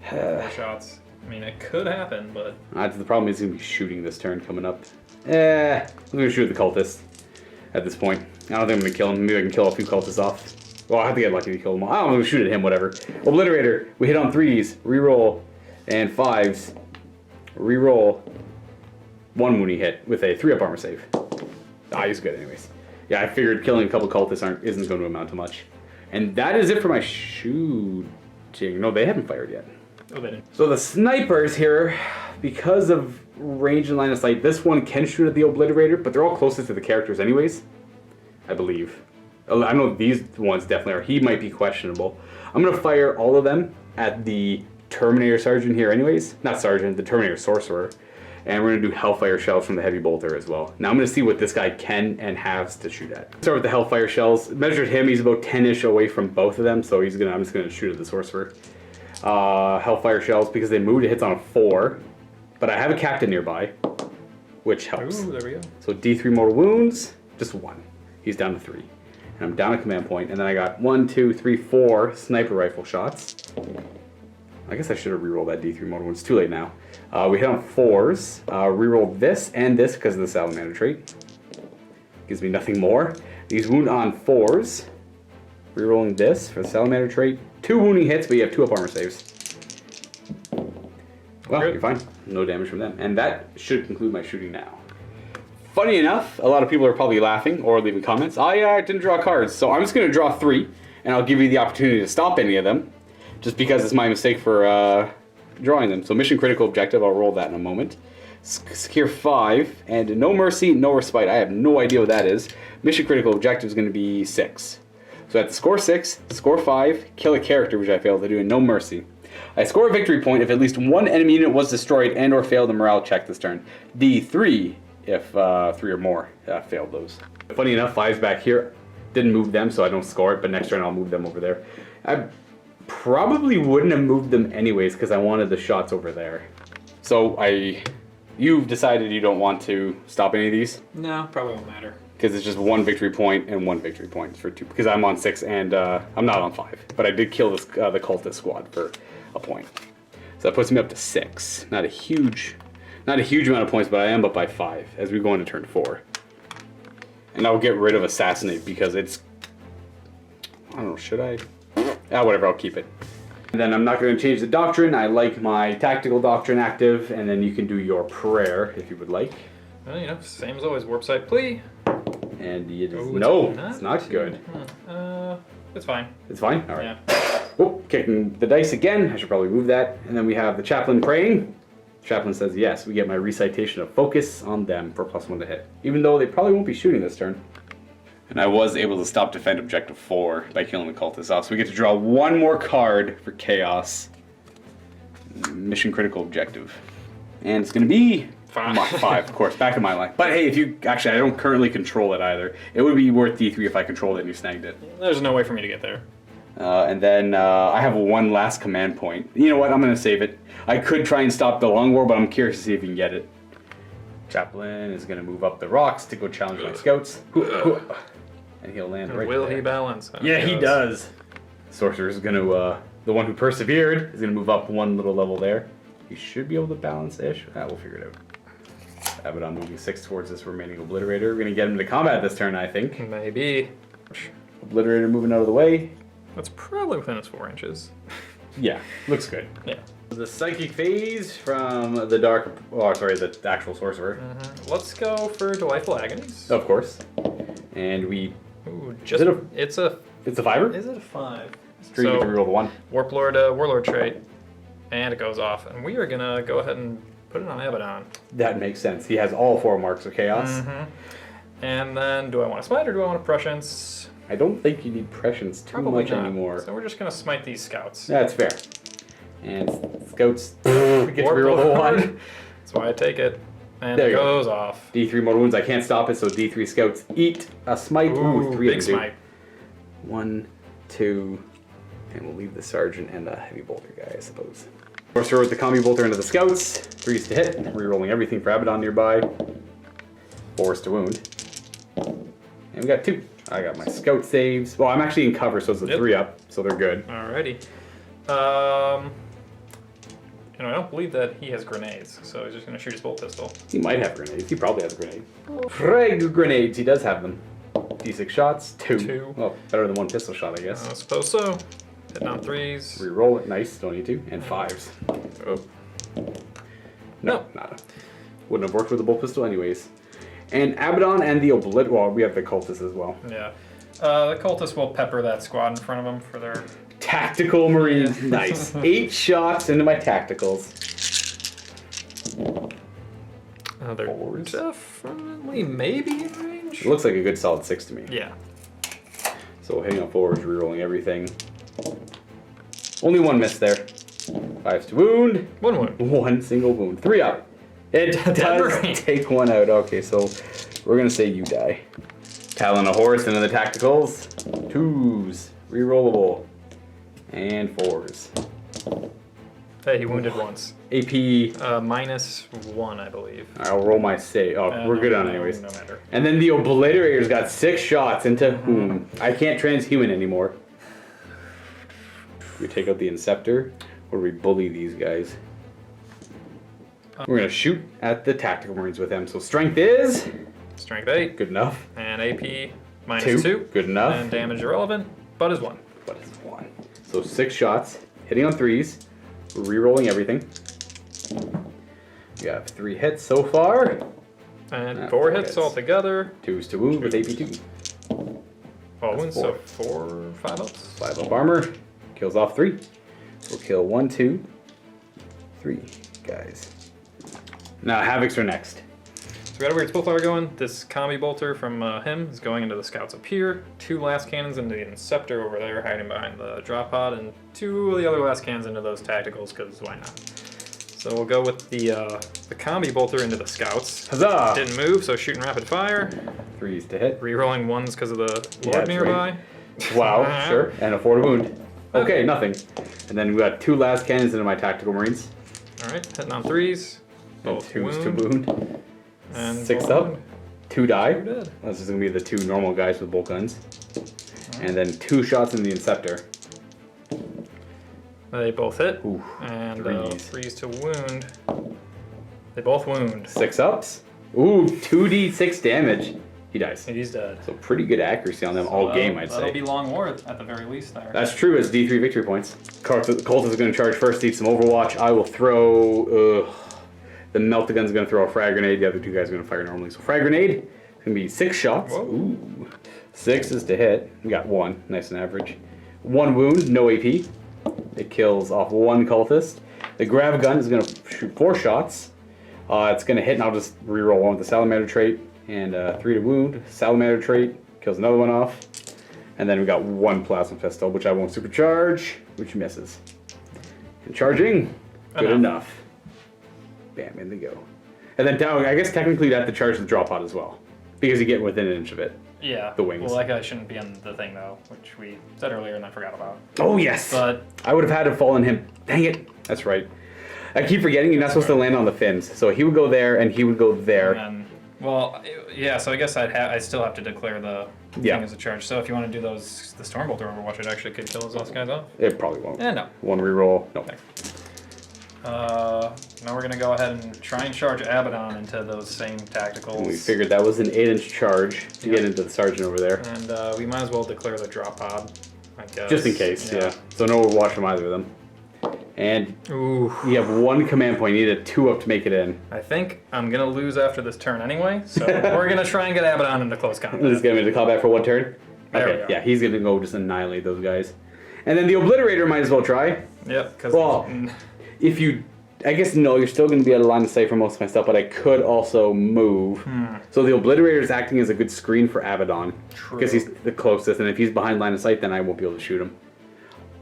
4 shots. I mean, it could happen, but The problem is he's going to be shooting this turn coming up. I'm going to shoot the cultist at this point. I don't think I'm going to kill him. Maybe I can kill a few cultists off. Well, I have to get lucky to kill them all. I'm going to shoot at him, whatever. Obliterator. We hit on 3s. Reroll. And 5s. Reroll. 1 wounding hit with a 3-up armor save. He's good anyways. Yeah, I figured killing a couple cultists isn't going to amount to much. And that is it for my shooting. No, they haven't fired yet. oh, they didn't. So the snipers here, because of range and line of sight, this one can shoot at the Obliterator, but they're all closest to the characters anyways, I believe. I know these ones definitely are. He might be questionable. I'm going to fire all of them at the Terminator Sergeant here anyways. Not Sergeant, the Terminator Sorcerer. And we're going to do Hellfire Shells from the Heavy Bolter as well. Now I'm going to see what this guy can and has to shoot at. Start with the Hellfire Shells. Measured him, he's about 10-ish away from both of them, so I'm just going to shoot at the Sorcerer. Hellfire Shells, because they moved, it hits on a 4. But I have a captain nearby, which helps. Ooh, there we go. So D3 mortal wounds, just 1. He's down to 3. And I'm down a command point, and then I got 1, 2, 3, 4 sniper rifle shots. I guess I should have rerolled that D3 mortal wounds. It's too late now. We hit on 4s. Rerolled this and this because of the Salamander trait. Gives me nothing more. These wound on 4s. Rerolling this for the Salamander trait. 2 wounding hits, but you have 2 up armor saves. Well, Good. you're fine. No damage from them. And that should conclude my shooting now. Funny enough, a lot of people are probably laughing or leaving comments. I didn't draw cards, so I'm just going to draw 3, and I'll give you the opportunity to stop any of them, just because it's my mistake for drawing them. So mission critical objective, I'll roll that in a moment. Secure 5, and no mercy, no respite. I have no idea what that is. Mission critical objective is going to be 6. So I have to score 6, score 5, kill a character, which I failed to do, and no mercy. I score a victory point if at least 1 enemy unit was destroyed and or failed a morale check this turn. D3 if 3 or more failed those. Funny enough, 5's back here. Didn't move them, so I don't score it, but next turn I'll move them over there. probably wouldn't have moved them anyways because I wanted the shots over there. So you've decided you don't want to stop any of these? No, probably won't matter. Because it's just 1 victory point and 1 victory point for 2. Because I'm on 6 and I'm not on 5. But I did kill this, the cultist squad for a point. So that puts me up to 6. Not a huge amount of points, but I am up by 5 as we go into turn 4. And I'll get rid of Assassinate because it's... I don't know, should I? Whatever, I'll keep it. And then I'm not going to change the doctrine. I like my tactical doctrine active, and then you can do your prayer if you would like. Well, you know, same as always, warp site plea. And it is Ooh, it's not good. It's fine. It's fine? All right. Yeah. Oh, kicking the dice again. I should probably move that. And then we have the chaplain praying. Chaplain says yes. We get my recitation of focus on them for +1 to hit. Even though they probably won't be shooting this turn. And I was able to stop defend objective 4 by killing the cultist off. So we get to draw 1 more card for chaos. Mission critical objective. And it's going to be 5, of course, back in my line. But hey, if you... Actually, I don't currently control it either. It would be worth D3 if I controlled it and you snagged it. There's no way for me to get there. And then I have 1 last command point. You know what? I'm going to save it. I could try and stop the long war, but I'm curious to see if you can get it. Chaplain is going to move up the rocks to go challenge my scouts. And he'll land right Will there. he balance? Yeah, he does. Sorcerer is going to... the one who persevered is going to move up 1 little level there. He should be able to balance-ish. We'll figure it out. Abaddon moving 6 towards this remaining Obliterator. We're going to get him to combat this turn, I think. Maybe. Obliterator moving out of the way. That's probably within his 4 inches. Yeah, looks good. Yeah. The psychic phase from the dark... Oh, sorry, the actual sorcerer. Let's go for Delightful Agonies. Of course. And we... Ooh, Is it a... It's a... It's a 5-er? Is it a 5? Sure, you get to reroll the 1. Warlord trait. And it goes off. And we are going to go ahead and put it on Abaddon. That makes sense. He has all 4 marks of chaos. And then, do I want to smite or do I want to prescience? I don't think you need prescience too Probably much not. anymore. So we're just going to smite these scouts. That's fair. And scouts get to reroll the 1. That's why I take it. And There it you go. goes off. D3 mortal wounds. I can't stop it, so D3 scouts eat a smite. Ooh, 3 big of them do. smite. 1, 2, and we'll leave the sergeant and the heavy bolter guy, I suppose. Sorcerer with the combi bolter into the scouts. 3s to hit. Rerolling everything for Abaddon nearby. 4s to wound. And we got 2. I got my scout saves. Well, I'm actually in cover, so it's a 3 up, so they're good. Alrighty. You know, I don't believe that he has grenades, so he's just going to shoot his bolt pistol. He might have grenades. He probably has a grenade. Frag grenades. He does have them. D6 shots. 2. Well, better than 1 pistol shot, I guess. I suppose so. Hitting on 3s. Reroll it. Nice. Don't need to. And 5s. Oh. No, nada. Wouldn't have worked with the bolt pistol anyways. And Abaddon and the Well, we have the cultists as well. Yeah. The cultists will pepper that squad in front of them for their... Tactical Marines. Nice. 8 shots into my tacticals. They're Forwards. definitely maybe in range. It looks like a good solid 6 to me. Yeah. So hitting on forwards, rerolling everything. Only 1 miss there. 5s to wound. 1 wound. 1 single wound. 3 up. It does Marine. take 1 out. Okay, so we're gonna say you die. Talon a horse into the tacticals. 2s. Rerollable. And 4s. Hey, he wounded once. AP. -1, I believe. I'll roll my save. Oh, we're good on it anyways. No matter. And then the Obliterator's got 6 shots into whom? I can't transhuman anymore. We take out the Inceptor, or we bully these guys. We're gonna shoot at the Tactical Marines with them. So strength is Strength 8. good enough. And AP -2. Good enough. And damage irrelevant, but is 1. But it's 1. So 6 shots, hitting on 3s, re-rolling everything. We have 3 hits so far. And 4 hits altogether. 2s to wound with AP 2. Well, wounds, so 4. 5 ups. 5 up armor, kills off 3. We'll kill 1, 2, 3 guys. Now Havocs are next. So we got a weird spellfire going. This combi bolter from him is going into the scouts up here. 2 last cannons into the Inceptor over there, hiding behind the drop pod, and 2 of the other last cannons into those tacticals, because why not? So we'll go with the combi bolter into the scouts. Huzzah! Didn't move, so shooting rapid fire. 3s to hit. Rerolling 1s because of the Yeah, lord three. nearby. Wow, sure. And a 4 to wound. Okay, nothing. And then we got 2 last cannons into my tactical marines. Alright, hitting on 3s. And Both 2s to wound. wound. And 6 both up. wound. 2 die. 2 dead. This is gonna be the 2 normal guys with bolt guns. And then 2 shots in the Inceptor. They both hit. Ooh, And 3s. 3s to wound. They both wound. 6 ups. Ooh, 2d6 damage. He dies. He's dead. So pretty good accuracy on them all game, I'd That'll say. be long war at the very least there. That's true, as D3 victory points. Cultist is going to charge first, need some Overwatch. I will throw... the Melt-the-Gun's going to throw a frag grenade. The other 2 guys are going to fire normally. So frag grenade, it's going to be 6 shots. Whoa. Ooh. 6 is to hit. We got 1, nice and average. 1 wound, no AP. It kills off 1 cultist. The Grav Gun is going to shoot 4 shots. It's going to hit, and I'll just reroll 1 with the Salamander trait. And 3 to wound. Salamander trait kills another 1 off. And then we got 1 Plasma Pistol, which I won't supercharge, which misses. And charging, good enough. Bam, in they go. And then down, I guess technically you'd have to charge the drop pod as well, because you get within an inch of it. Yeah. The wings. Well, that guy shouldn't be on the thing though, which we said earlier and I forgot about. Oh yes! But I would have had to fall on him. Dang it! That's right. I keep forgetting you're not supposed to land on the fins. So he would go there, and he would go there. and well, yeah. So I guess I still have to declare the Yeah. thing as a charge. So if you want to do the Stormbolter Overwatch, it actually could kill those guys off. It probably won't. No. 1 reroll. No. Now we're gonna go ahead and try and charge Abaddon into those same tacticals. And we figured that was an 8-inch charge to get into the sergeant over there. And we might as well declare the drop pod, I guess. Just in case, yeah. So no watch from either of them. And Ooh. you have 1 command point. You need a 2 up to make it in. I think I'm gonna lose after this turn anyway, so we're gonna try and get Abaddon into close combat. This is going to be the combat for 1 turn? There we Okay, go. yeah, he's going to go just annihilate those guys. And then the Obliterator might as well try. Yep, because Well, if you... I guess no, you're still going to be out of line of sight for most of my stuff, but I could also move. So the Obliterator is acting as a good screen for Abaddon. True. Because he's the closest, and if he's behind line of sight, then I won't be able to shoot him.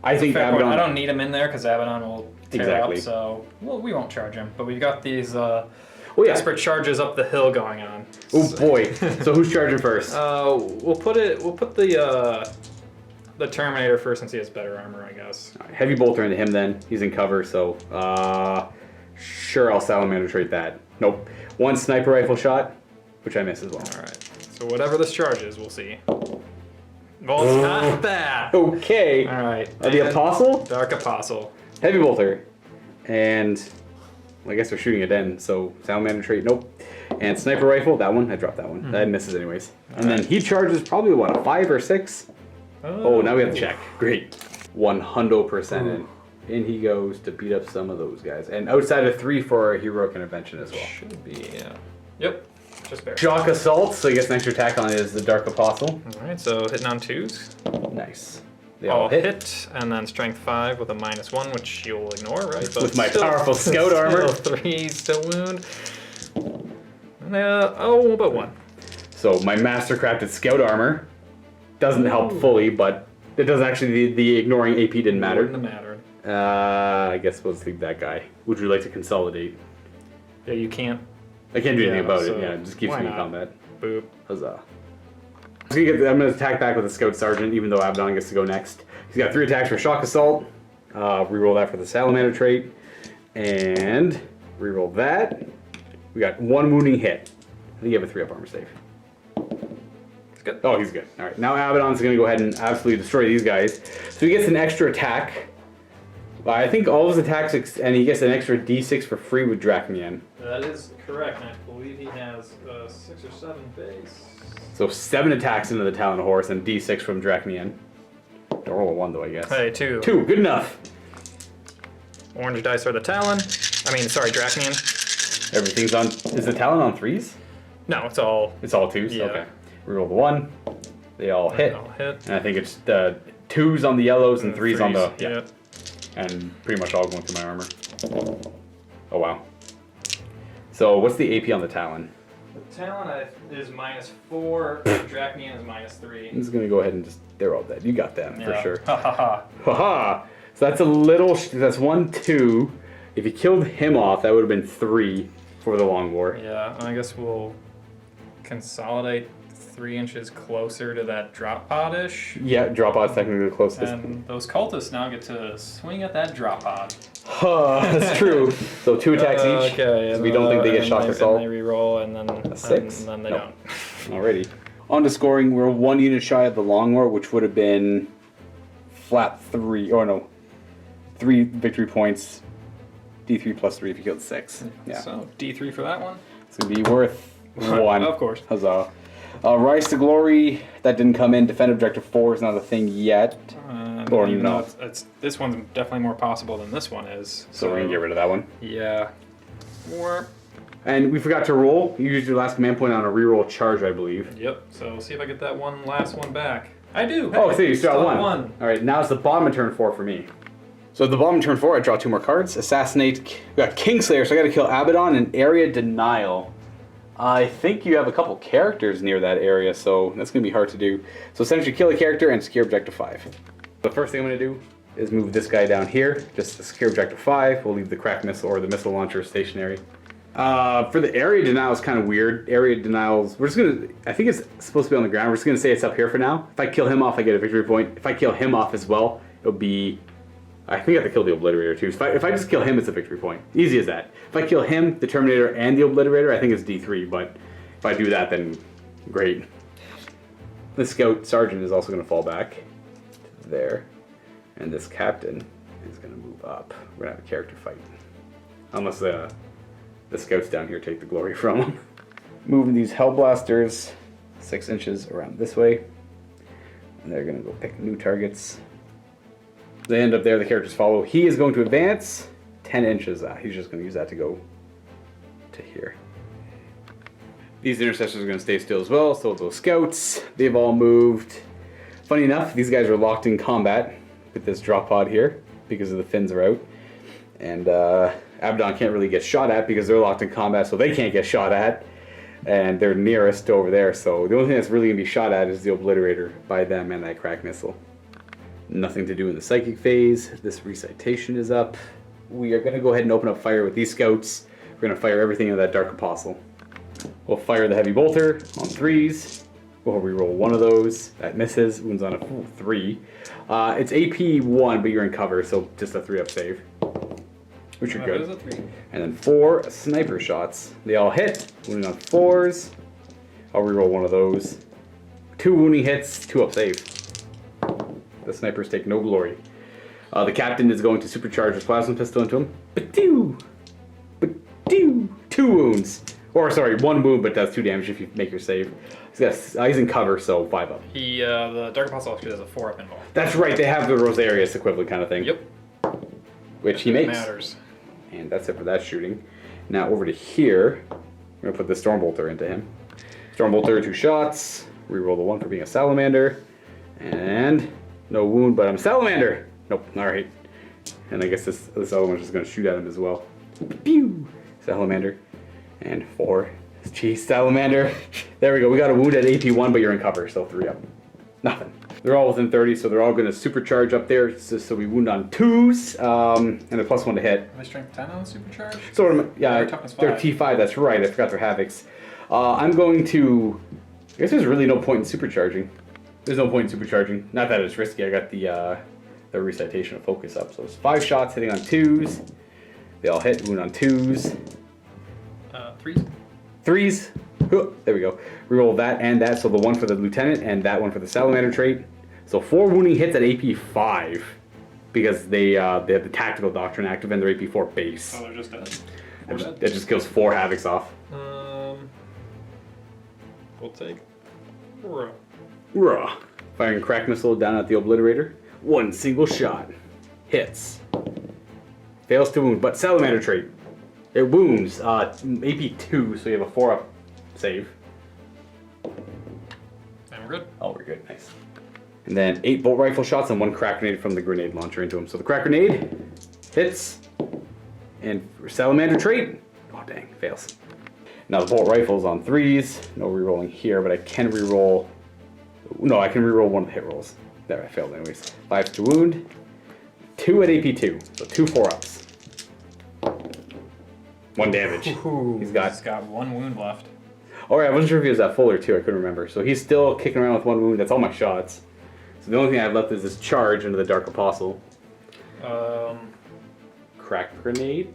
I think fair point. Abaddon... I don't need him in there because Abaddon will tear Exactly. up, so well, we won't charge him. But we've got these Oh, yeah. desperate charges up the hill going on. Oh, boy. So who's charging first? We'll put the Terminator first since he has better armor, I guess. Heavy bolter into him then. He's in cover, so sure, I'll Salamander trait that. Nope. 1 sniper rifle shot, which I miss as well. Alright. So whatever this charge is, we'll see. Well, it's not that! Okay. Alright. The Apostle, Dark Apostle. heavy bolter, and well, I guess we're shooting it in. So Salamander trait, nope. And sniper rifle, that one, I dropped that one. That misses anyways. And then he charges probably what, a 5 or 6? Oh, now we have to check. Great. 100% in. In he goes to beat up some of those guys. And outside of 3 for a heroic intervention as well. Should be, yeah. Yep, just barely. Shock assault, so he gets an extra attack on his the Dark Apostle. Alright, so hitting on 2s. Nice. They all All hit. hit, and then strength 5 with a -1, which you'll ignore, right? But With my still- powerful scout armor. Still 3s to wound. Oh, but 1. So my master-crafted scout armor doesn't help fully, but it doesn't actually, the ignoring AP didn't matter. Wouldn't have mattered. I guess we'll leave that guy. Would you like to consolidate? Yeah, you can't. I can't do anything Yeah, about so it. Yeah, it just keeps why me in not? combat. Boop. Huzzah. I'm going to attack back with a scout sergeant, even though Abaddon gets to go next. He's got 3 attacks for shock assault. Reroll that for the salamander trait, and reroll that. We got 1 wounding hit. I think you have a 3-up armor save. It's good. Oh, he's good. All right, now Abaddon's going to go ahead and absolutely destroy these guys. So he gets an extra attack. I think all of his attacks, and he gets an extra D6 for free with Drachnian. That is correct. I believe he has 6 or 7 base. So 7 attacks into the Talon Horse and D6 from Drachnian. Don't roll a 1 though, I guess. Hey, 2. 2, good enough. Orange dice are the Talon. Drachnian. Everything's on. Is the Talon on 3s? No, it's all. It's all 2s? Yeah. Okay. Reroll the 1. They all hit. All hit. And I think it's 2s on the yellows and 3s on the. Yeah. And pretty much all going through my armor. Oh wow. So what's the AP on the Talon? The Talon is -4. Drachnian is -3. I'm just gonna go ahead and just. They're all dead. You got them for Yeah. sure. Ha ha ha. Haha. So that's a little. That's 1, 2. If you killed him off, that would have been 3 for the long war. Yeah, I guess we'll consolidate 3 inches closer to that drop pod-ish. Yeah, drop pod's technically the closest. And those cultists now get to swing at that drop pod. That's true. So 2 attacks each. Okay. So we don't think they get shock assault. And they reroll, and then 6? And then they Nope. don't. Alrighty. On to scoring, we're 1 unit shy of the Longmore, which would have been flat 3. Oh no, 3 victory points. D3 plus 3 if you killed 6. Yeah. So D3 for that one. It's gonna be worth 1. Of course. Huzzah. Rise to Glory, that didn't come in. Defend Objective 4 is not a thing yet. Or Even no. though it's this one's definitely more possible than this one is. So we're gonna get rid of that one. Yeah. Or, And we forgot to roll. You used your last command point on a reroll charge, I believe. yep. So see if I get that one last one back. I do. Oh, Hey, see, you still still got have 1. Alright, now it's the bottom of turn 4 for me. So at the bottom of turn 4, I draw 2 more cards. Assassinate. We got Kingslayer, so I gotta kill Abaddon and Area Denial. I think you have a couple characters near that area, so that's gonna be hard to do. So essentially kill a character and secure Objective 5. The first thing I'm gonna do is move this guy down here, just to secure Objective 5. We'll leave the crack missile or the missile launcher stationary. For the area denial is kind of weird. Area denials, we're just gonna, I think it's supposed to be on the ground. We're just gonna say it's up here for now. If I kill him off, I get a victory point. If I kill him off as well, it'll be, I think I have to kill the Obliterator too. So if I just kill him, it's a victory point. Easy as that. If I kill him, the Terminator, and the Obliterator, I think it's D3, but if I do that, then great. The Scout Sergeant is also gonna fall back to there. And this Captain is gonna move up. We're gonna have a character fight. Unless the Scouts down here take the glory from him. Moving these Hellblasters 6 inches around this way. And they're gonna go pick new targets. They end up there, the characters follow. He is going to advance 10 inches. He's just gonna use that to go to here. These intercessors are gonna stay still as well, so those Scouts, they've all moved. Funny enough, these guys are locked in combat with this drop pod here because of the fins are out. And Abaddon can't really get shot at because they're locked in combat, so they can't get shot at. And they're nearest over there, so the only thing that's really gonna be shot at is the Obliterator by them and that crack missile. Nothing to do in the psychic phase. This recitation is up. We are gonna go ahead and open up fire with these Scouts. We're gonna fire everything into that Dark Apostle. We'll fire the Heavy Bolter on 3s. We'll reroll 1 of those. That misses. Wounds on a 3. It's AP 1, but you're in cover, so just a 3-up save. Which are good. And then 4 sniper shots. They all hit. Wounding on 4s. I'll reroll 1 of those. 2 wounding hits, 2-up save. The snipers take no glory. The captain is going to supercharge his plasma pistol into him. Ba-doo! Ba-doo! 2 wounds. Or sorry, 1 wound, but does 2 damage if you make your save. He's in cover, so 5-up. The Dark Apostle actually has a 4-up involved. That's right, they have the Rosarius equivalent kind of thing. Yep. Which he makes. Matters. And that's it for that shooting. Now over to here, we're gonna put the Stormbolter into him. Stormbolter, 2 shots. Reroll the 1 for being a Salamander. And no wound, but I'm a Salamander. Nope, alright. And I guess this other one's just gonna shoot at him as well. Pew! Salamander. And 4. Geez, Salamander. There we go. We got a wound at AP 1, but you're in cover, so 3-up. Nothing. They're all within 30, so they're all going to supercharge up there. So we wound on 2s, and a +1 to hit. Are they strength 10 on the supercharge? So yeah, They're toughness 5. they're T5. That's right. I forgot their Havocs. I'm going to. I guess there's really no point in supercharging. There's no point in supercharging. Not that it's risky. I got the recitation of focus up. So it's 5 shots hitting on 2s. They all hit. Wound on 2s. 3s. 3s. There we go. Reroll that and that. So the 1 for the lieutenant and that 1 for the Salamander trait. So 4 wounding hits at AP 5 because they have the tactical doctrine active and their AP 4 base. Oh, they're just dead. That just kills 4 Havocs off. We'll take. Ruh. Firing crack missile down at the Obliterator. 1 single shot. Hits. Fails to wound, but Salamander trait. It wounds. AP 2, so you have a 4-up save. And we're good. Oh, we're good. Nice. And then 8 bolt rifle shots and 1 crack grenade from the grenade launcher into him. So the crack grenade hits. And Salamander trait. Oh, dang. Fails. Now the bolt rifle's on 3s. No rerolling here, but I can reroll. No, I can reroll 1 of the hit rolls. There, I failed anyways. 5 to wound. 2 at AP 2. So 2 4-ups. 1 damage. Ooh, He's got 1 wound left. Oh, right, I wasn't sure if he was at full or 2. I couldn't remember. So he's still kicking around with 1 wound. That's all my shots. So the only thing I have left is this charge into the Dark Apostle. Crack grenade.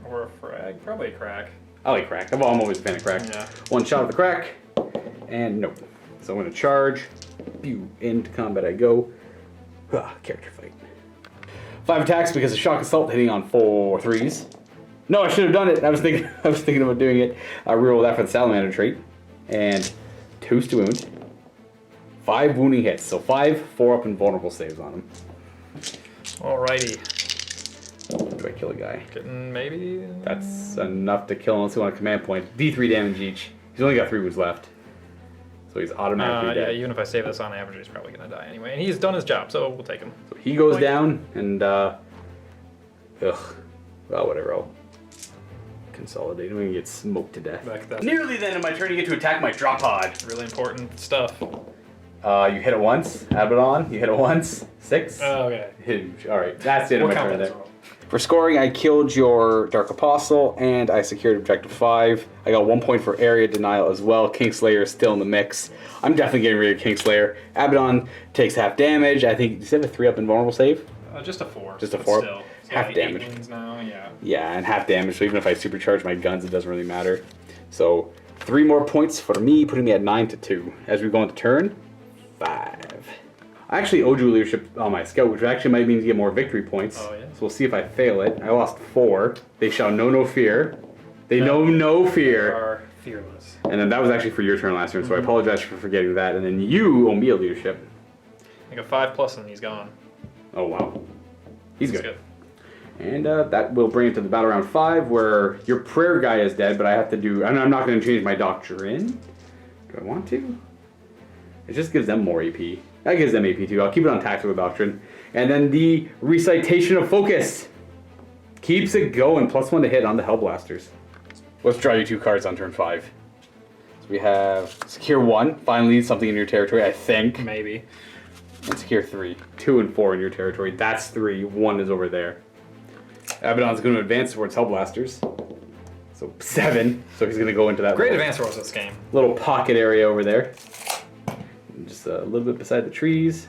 Or a frag. Probably a crack. I like crack. Well, I'm always a fan of crack. Yeah. 1 shot of the crack. And nope. So I'm going to charge. Pew. Into combat I go. Character fight. 5 attacks because of shock assault hitting on 4 threes. No, I should have done it. I was thinking about doing it. I reroll that for the Salamander trait. And 2 to wound. 5 wounding hits. So 5 4-up and vulnerable saves on him. Alrighty. Do I kill a guy? Getting maybe. That's enough to kill unless you want a command point. D3 damage each. He's only got 3 wounds left. So he's automatically dead. Yeah, even if I save this on average, he's probably gonna die anyway. And he's done his job, so we'll take him. So he goes down, and well, whatever. I'll consolidate. I'm gonna get smoked to death. That's Nearly the end of my turn, you get to attack my drop pod. really important stuff. You hit it once. Abaddon. You hit it once. 6. Oh, okay. Huge. All right, that's the end of We'll my count turn that there. as well. For scoring, I killed your Dark Apostle, and I secured objective 5. I got 1 point for area denial as well. Kingslayer is still in the mix. I'm definitely getting rid of Kingslayer. Abaddon takes half damage. I think, does he have a 3-up invulnerable save? Just a 4. Just a but 4? Still. So Half like damage. 8 wounds now, yeah. Yeah, and half damage, so even if I supercharge my guns, it doesn't really matter. So, 3 more points for me, putting me at 9 to 2. As we go into turn 5. I actually owed you leadership on my scout, which actually might mean to get more victory points. Oh, yeah? So we'll see if I fail it. I lost 4. They shall know no fear. They know no They fear. are fearless. And then that was actually for your turn last turn, so I apologize for forgetting that. And then you owe me a leadership. I got 5+ and he's gone. Oh, wow. He's That's good. And that will bring it to the battle round 5, where your prayer guy is dead, but I have to do... I'm not going to change my doctrine. Do I want to? It just gives them more AP. That gives them AP too. I'll keep it on tactical doctrine. And then the recitation of focus keeps it going. +1 to hit on the Hellblasters. Let's draw you 2 cards on turn 5. So we have secure 1. Finally, something in your territory, I think. Maybe. And secure 3. 2 and 4 in your territory. That's 3. 1 is over there. Abaddon's going to advance towards Hellblasters. So 7. So he's going to go into that Great little, advance rolls this game. little pocket area over there. Just a little bit beside the trees.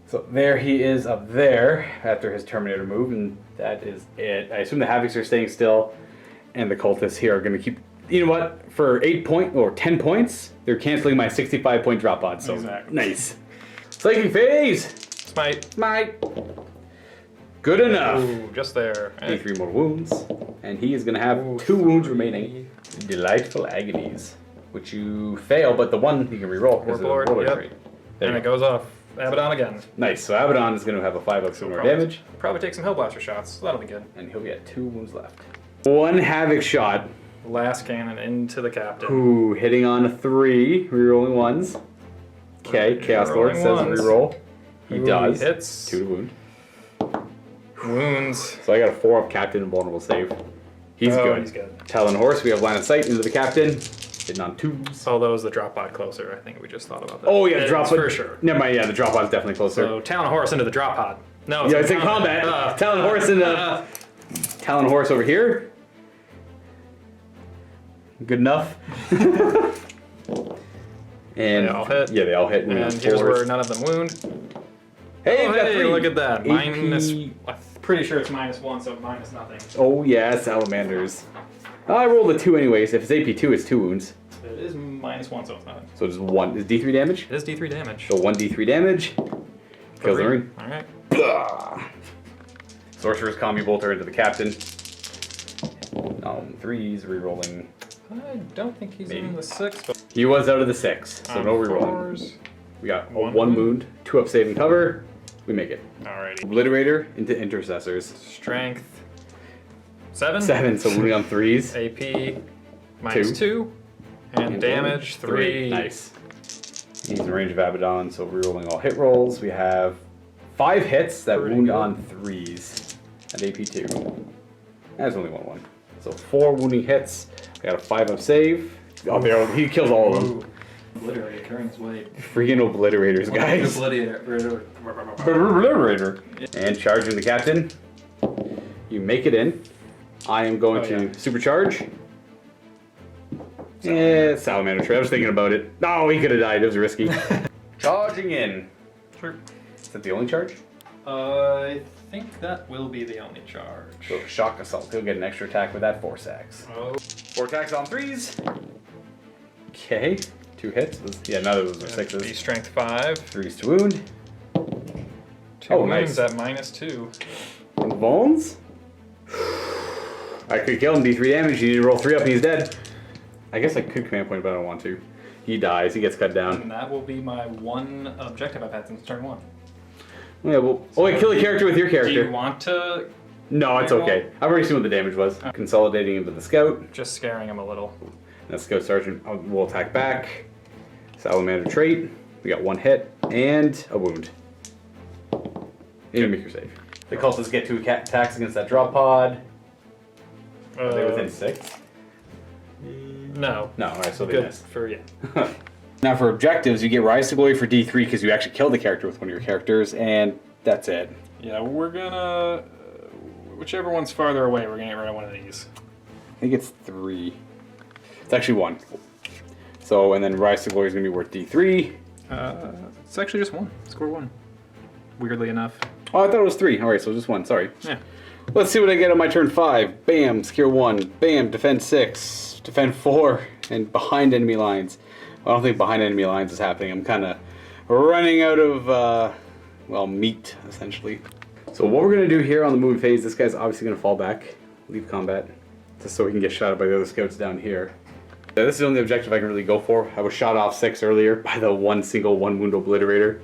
So there he is up there after his Terminator move, and that is it. I assume the Havocs are staying still, and the Cultists here are going to keep... You know what? For 10 points, they're canceling my 65-point drop pod. So Exactly. Nice. Psychic phase. Smite. Good enough. Ooh, just there. Need 3 more wounds, and he is going to have 2 wounds remaining. Delightful agonies, which you fail, but the one you can reroll because of the Warlord, roller yep. trait. And it goes off. Abaddon again. Nice. So Abaddon is going to have a 5-up more damage, Probably take some Hellblaster shots. So that'll be good. and he'll be at 2 wounds left. 1 Havoc shot. Last cannon into the captain. Ooh, hitting on a 3, rerolling 1s. Okay, Chaos Lord says Rerolling ones. reroll. He Ooh, does. he hits. 2 to wound. Wounds. So I got a 4-up captain and vulnerable save. He's Oh, good. he's good. Talon Horse, we have line of sight into the captain. Hitting on 2s. Although is the drop pod closer, I think we just thought about that. Oh yeah, the It's drop pod. for sure. Never mind, yeah, the drop pod's definitely closer. So Talon Horse into the drop pod. No, Yeah, it's in combat. Talon Horse in the Talon Horse over here. Good enough. And They all hit. Yeah, they all hit. And here's where none of them wound. Hey, Oh, we got hey, 3. look at that. AP. Minus. I'm pretty sure it's -1, so minus nothing. Oh yeah, Salamanders. I rolled a 2 anyways. If it's AP2, it's 2 wounds. It is -1, so it's nothing. So just 1. Is D3 damage? It is D3 damage. So 1 D3 damage. Kills the Marine. Alright. Blah. Sorcerer's Combi Bolter into the captain. 3s, rerolling. I don't think he's Maybe. in the 6, but He was out of the 6, so no rerolling. 4s. We got a One 1 wound. wound, 2-up saving cover. We make it. Alrighty. Obliterator into intercessors. Strength. 7. 7, so wounding on 3s. AP -2. And damage 3. Nice. He's in range of Abaddon, so rerolling all hit rolls. We have 5 hits that Pretty wound good. on 3s at AP2. That's only 1-1. So 4 wounding hits. We got a 5-up save. Oh, there, he kills all of them. Obliterator carrying his weight. Freaking obliterators, guys. Obliterator. And charging the captain. You make it in. I am going Oh, to yeah. supercharge. Salamander trait. I was thinking about it. No, he could have died. It was risky. Charging in. Sure. Is that the only charge? I think that will be the only charge. So shock assault. He'll get an extra attack with that force axe. Oh. 4 attacks on 3s. Okay. 2 hits. Yeah, none of those are 6s. Be strength 5. 3s to wound. 2 wounds at -2. And bones. I could kill him. D3 damage. You need to roll 3 up and he's dead. I guess I could command point, but I don't want to. He dies. He gets cut down. And that will be my one objective I've had since turn 1. Yeah, well, oh wait, kill a character with your character. Do you want to? No, it's okay. I've already seen what the damage was. Consolidating him with the scout. Just scaring him a little. That scout sergeant will attack back. Salamander trait. We got 1 hit and a wound. You make your save. The cultists get 2 attacks against that drop pod. Are they within 6? No. No, alright, so they Good missed. for you. Now for objectives, you get Rise to Glory for D3 because you actually killed the character with one of your characters, and that's it. Yeah, we're gonna. Whichever one's farther away, we're gonna get rid of one of these. I think it's 3. It's actually 1. So, and then Rise to Glory is going to be worth D3. It's actually just 1. Score 1. Weirdly enough. Oh, I thought it was 3. Alright, so just 1, sorry. Yeah. Let's see what I get on my turn 5. Bam, secure 1. Bam, defend 6. Defend 4. And behind enemy lines. I don't think behind enemy lines is happening. I'm kind of running out of, well, meat, essentially. So what we're going to do here on the moving phase, this guy's obviously going to fall back, leave combat, just so he can get shot at by the other scouts down here. This is the only objective I can really go for. I was shot off 6 earlier by the one wound obliterator,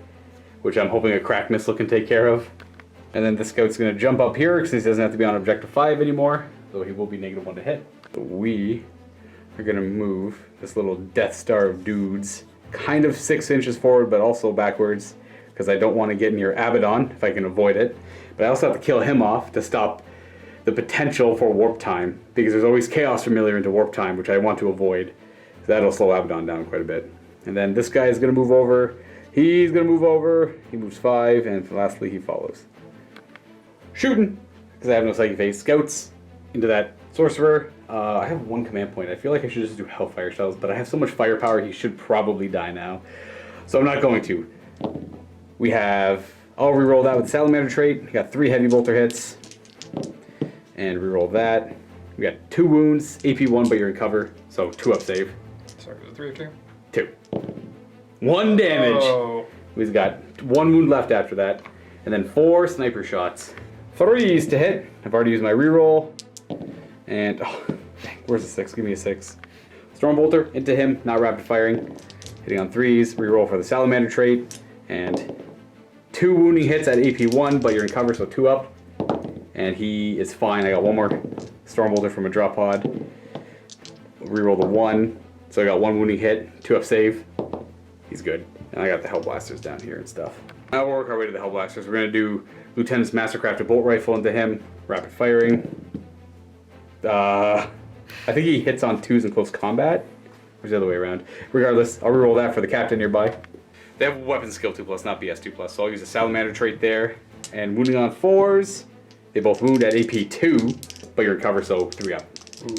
which I'm hoping a crack missile can take care of. And then the scout's going to jump up here since he doesn't have to be on objective 5 anymore, so he will be -1 to hit. So we are going to move this little Death Star of dudes kind of 6 inches forward, but also backwards, because I don't want to get near Abaddon if I can avoid it. But I also have to kill him off to stop the potential for warp time, because there's always chaos familiar into warp time, which I want to avoid. So that'll slow Abaddon down quite a bit. And then this guy is going to move over. He's going to move over. He moves 5, and lastly he follows. Shooting, because I have no psychic phase. Scouts into that sorcerer. I have 1 command point. I feel like I should just do Hellfire Shells, but I have so much firepower he should probably die now. So I'm not going to. We have, I'll reroll that with Salamander trait. We got 3 heavy bolter hits. And reroll that. We got 2 wounds, AP 1, but you recover. So 2 up save. Sorry, was it 3 or 2? 2. 1 damage. Oh. We've got 1 wound left after that. And then 4 sniper shots. 3s to hit. I've already used my reroll. And, oh, dang, where's the 6? Give me a 6. Stormbolter into him, not rapid firing. Hitting on 3s. Reroll for the Salamander trait. And 2 wounding hits at AP 1, but you're in cover, so 2 up. And he is fine. I got 1 more Stormbolter from a drop pod. Reroll the 1. So I got 1 wounding hit, 2 up save. He's good. And I got the Hellblasters down here and stuff. Now we'll work our way to the Hellblasters. We're going to do Lieutenant's Mastercrafted Bolt Rifle into him. Rapid firing. I think he hits on 2s in close combat. Or the other way around. Regardless, I'll reroll that for the captain nearby. They have weapon skill 2+, not BS 2+. So I'll use a Salamander trait there. And wounding on 4s. They both wound at AP 2, but you recover, so 3 up. Ooh.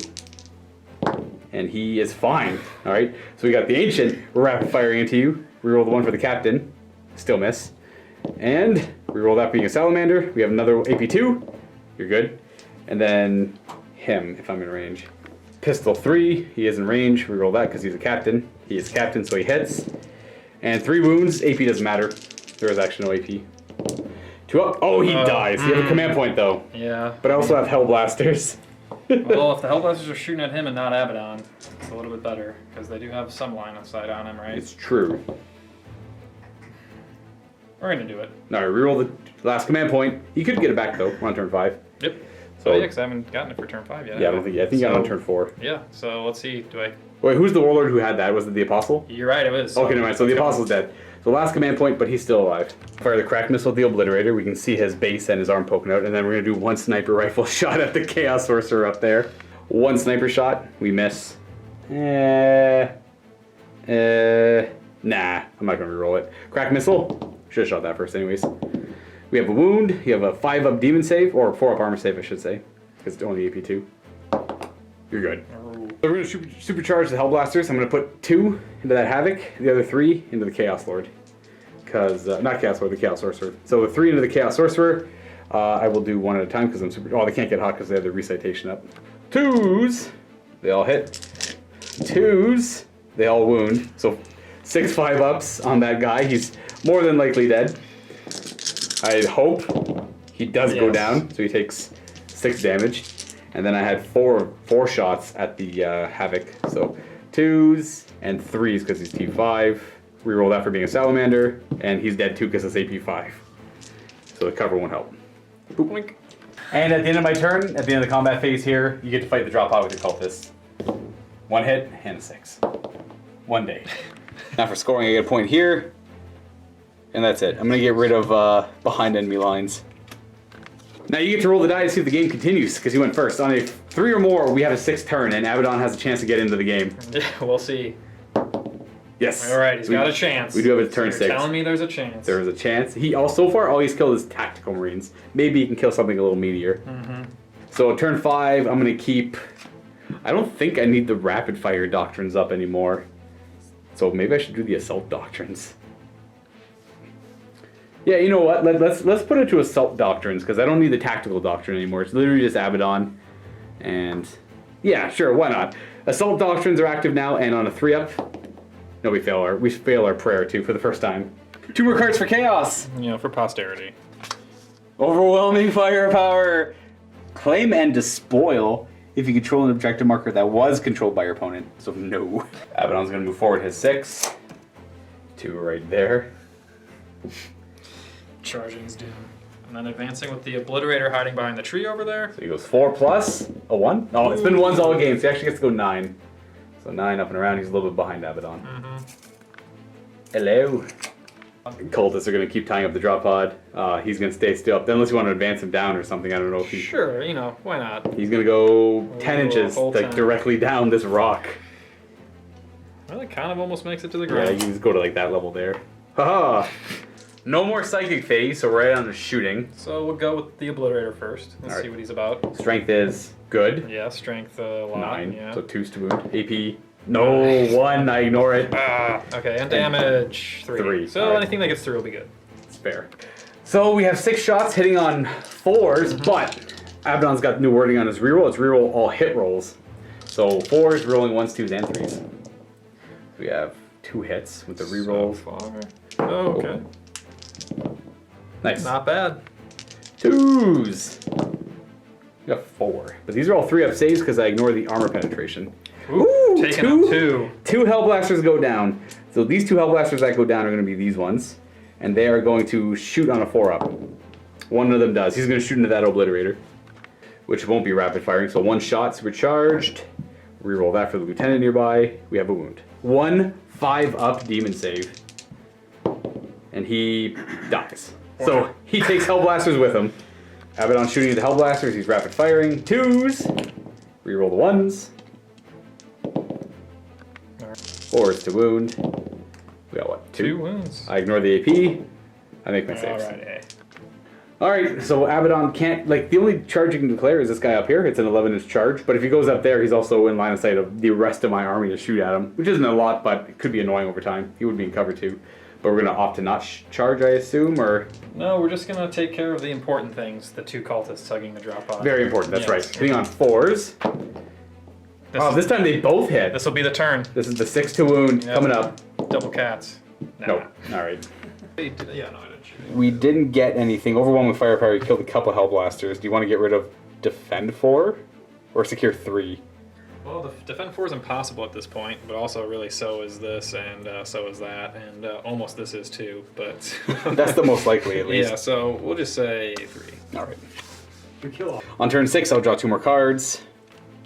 And he is fine. Alright, so we got the Ancient. We're rapid firing into you. Reroll the 1 for the captain. Still miss. And reroll that being a Salamander. We have another AP 2. You're good. And then him, if I'm in range. Pistol 3. He is in range. Reroll that because he's a captain. He is captain, so he hits. And 3 wounds. AP doesn't matter. There is actually no AP. 2 up. Oh, he dies. You have a command point, though. Yeah. But I also have Hellblasters. Well, if the Hellblasters are shooting at him and not Abaddon, it's a little bit better, because they do have some line of sight on him, right? It's true. We're going to do it. All right, reroll the last command point. You could get it back, though. We're on turn 5. Yep. So, Yeah, because I haven't gotten it for turn 5 yet. Yeah, I think you got it on turn 4. Yeah, so let's see. Wait, who's the warlord who had that? Was it the Apostle? You're right, it is. Okay, never mind. So the Apostle's dead. So last command point, but he's still alive. Fire the crack missile with the Obliterator. We can see his base and his arm poking out. And then we're going to do 1 sniper rifle shot at the Chaos Sorcerer up there. 1 sniper shot. We miss. Nah. I'm not going to reroll it. Crack missile. Should have shot that first anyways. We have a wound. You have a 5 up demon save, or 4 up armor save, I should say. Because it's only AP 2. You're good. So we're going to supercharge the Hellblasters. I'm going to put 2 into that Havoc, the other 3 into the Chaos Lord. Because, not Chaos Lord, the Chaos Sorcerer. So the 3 into the Chaos Sorcerer, I will do 1 at a time because I'm super... Oh, they can't get hot because they have the recitation up. 2s, they all hit. 2s, they all wound. So 6 5-ups on that guy. He's more than likely dead. I hope he does go down, so he takes 6 damage. And then I had four shots at the Havoc. So 2s and 3s because he's T5. Reroll that for being a Salamander. And he's dead too because it's AP5. So the cover won't help. Boop. Boink. And at the end of my turn, at the end of the combat phase here, you get to fight the drop pod with your cultists. 1 hit and a 6. 1 day. Now for scoring, I get a point here. And that's it. I'm going to get rid of behind enemy lines. Now you get to roll the die to see if the game continues, because you went first. On a 3 or more, we have a 6th turn, and Abaddon has a chance to get into the game. Yeah, we'll see. Yes. All right, he's got a chance. We do have a turn 6. You're telling me there's a chance. There is a chance. So far, all he's killed is tactical marines. Maybe he can kill something a little meatier. So turn 5, I'm going to keep... I don't think I need the rapid fire doctrines up anymore. So maybe I should do the assault doctrines. Yeah, you know what? Let's put it to assault doctrines because I don't need the tactical doctrine anymore. It's literally just Abaddon, and yeah, sure, why not? Assault doctrines are active now, and on a 3-up, no, we fail our prayer too for the first time. 2 more cards for chaos. You know, for posterity. Overwhelming firepower. Claim and despoil if you control an objective marker that was controlled by your opponent. So no. Abaddon's gonna move forward his 6. 2 right there. Charging is doom. And then advancing with the Obliterator hiding behind the tree over there. So he goes 4 plus a 1. Oh, it's been 1s all game, so he actually gets to go 9. So 9 up and around. He's a little bit behind Abaddon. Hello. Cultists are going to keep tying up the drop pod. He's going to stay still up. Unless you want to advance him down or something. I don't know if he... Sure, you know, why not? He's going to go 10 inches, like 10. directly down this rock. Well, it kind of almost makes it to the Yeah, ground. you can just go to like that level there. Haha! No more psychic phase, so right on the shooting. So we'll go with the Obliterator first. Let's All right. see what he's about. Strength is good. Yeah, strength a lot. 9, Yeah. so 2's to wound. AP, no, 1, I ignore it. Okay, and damage 3. 3. So All right. anything that gets through will be good. It's fair. So we have 6 shots hitting on 4s, but Abaddon's got new wording on his reroll. It's reroll all hit rolls. So 4s, rolling 1s, 2s, and 3s. We have 2 hits with the rerolls. So far. Oh, okay. Nice. Not bad. 2s. We got 4. But these are all 3-up saves because I ignore the armor penetration. Ooh, taking up 2. 2 Hellblasters go down. So these 2 Hellblasters that go down are going to be these ones. And they are going to shoot on a 4-up. One of them does. He's going to shoot into that Obliterator. Which won't be rapid firing. So 1 shot, supercharged. Reroll that for the lieutenant nearby. We have a wound. 1 5-up demon save. And he dies. So he takes Hellblasters with him. Abaddon shooting at the Hellblasters. He's rapid firing. 2s. Reroll the 1s. 4s to wound. We got what? 2 wounds. I ignore the AP. I make my saves. Alright. Alright, so Abaddon can't, like, the only charge you can declare is this guy up here. It's an 11-inch charge. But if he goes up there, he's also in line of sight of the rest of my army to shoot at him. Which isn't a lot, but it could be annoying over time. He would be in cover too. But we're going to opt to not charge, I assume, or... No, we're just going to take care of the important things. The 2 cultists tugging the drop pod. Very important, that's Yes. right. Hitting on 4s. This time they both hit. This will be the turn. This is the 6 to wound Yep. coming up. Double cats. Nah. Nope. Alright. Yeah, no, I didn't shoot. We didn't get anything. Overwhelming firepower, you killed a couple Hellblasters. Do you want to get rid of Defend 4 or Secure 3? Well, the Defend 4 is impossible at this point, but also really so is this, and so is that, and almost this is too, but... That's the most likely, at least. Yeah, so we'll just say 3. Alright. On turn 6, I'll draw 2 more cards.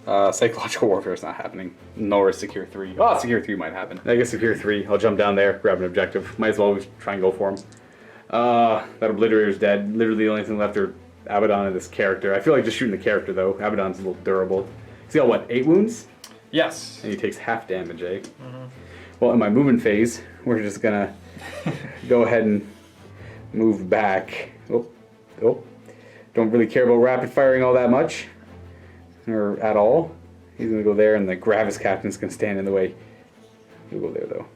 Psychological Warfare is not happening. Nor is Secure 3. Oh, Secure 3 might happen. I guess Secure 3. I'll jump down there, grab an objective. Might as well try and go for him. That Obliterator's dead. Literally the only thing left are Abaddon and this character. I feel like just shooting the character, though. Abaddon's a little durable. He's got, what, 8 wounds? Yes. And he takes half damage, eh? Well, in my movement phase, we're just gonna go ahead and move back. Oh. Don't really care about rapid firing all that much. Or at all. He's going to go there, and the Gravis Captain's going to stand in the way. He'll go there, though.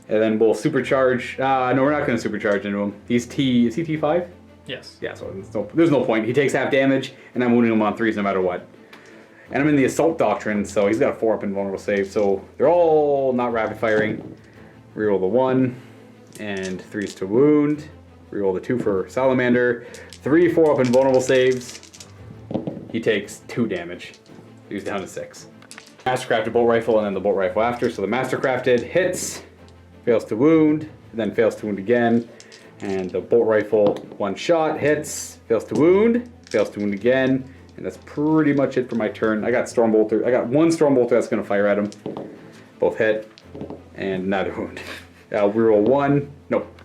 And then we'll supercharge. No, we're not going to supercharge into him. Is he T5? Yes. Yeah, so there's no point. He takes half damage, and I'm wounding him on 3s no matter what. And I'm in the Assault Doctrine, so he's got a 4-up invulnerable save. So they're all not rapid firing. Reroll the 1, and 3s to wound. Reroll the 2 for Salamander. 3 4-up invulnerable saves. He takes 2 damage. He's down to 6. Mastercrafted bolt rifle, and then the bolt rifle after. So the Mastercrafted hits, fails to wound, and then fails to wound again. And the bolt rifle, 1 shot, hits, fails to wound again. And that's pretty much it for my turn. I got Stormbolter. I got 1 Stormbolter that's going to fire at him. Both hit, and neither wound. Reroll 1. Nope.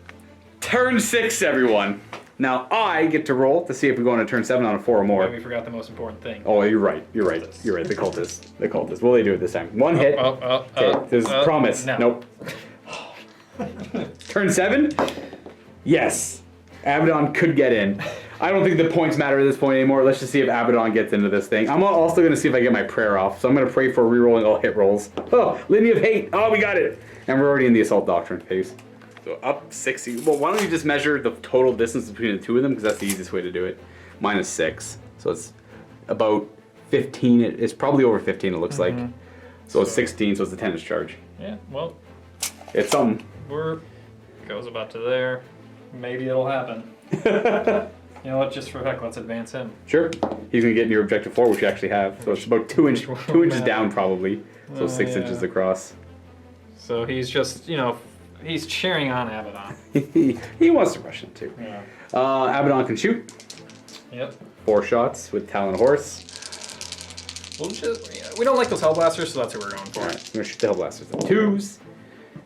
Turn 6, everyone. Now I get to roll to see if we go on a turn 7 on a 4 or more. We forgot the most important thing. Oh, you're right. You're right. You're right. The cultist. The cultist. Will they do it this time? 1 hit. Okay. There's a promise. No. Nope. Turn 7? Yes. Abaddon could get in. I don't think the points matter at this point anymore. Let's just see if Abaddon gets into this thing. I'm also going to see if I get my prayer off. So I'm going to pray for rerolling all hit rolls. Oh, Litany of Hate. Oh, we got it. And we're already in the Assault Doctrine phase. So up 60. Well, why don't you just measure the total distance between the 2 of them? Because that's the easiest way to do it. Minus 6. So it's about 15. It's probably over 15, it looks like. So it's 16, so it's a 10 charge. Yeah, well. It's something. Goes about to there. Maybe it'll happen. You know what? Just for heck, let's advance him. Sure. He's going to get near objective 4, which you actually have. So it's about 2 inches down, probably. So 6 inches across. So he's just, he's cheering on Abaddon. He wants to rush him too. Yeah. Abaddon can shoot. Yep. 4 shots with Talon Horse. We don't like those Hellblasters, so that's what we're going for. Alright, I'm going to shoot the Hellblasters at 2s.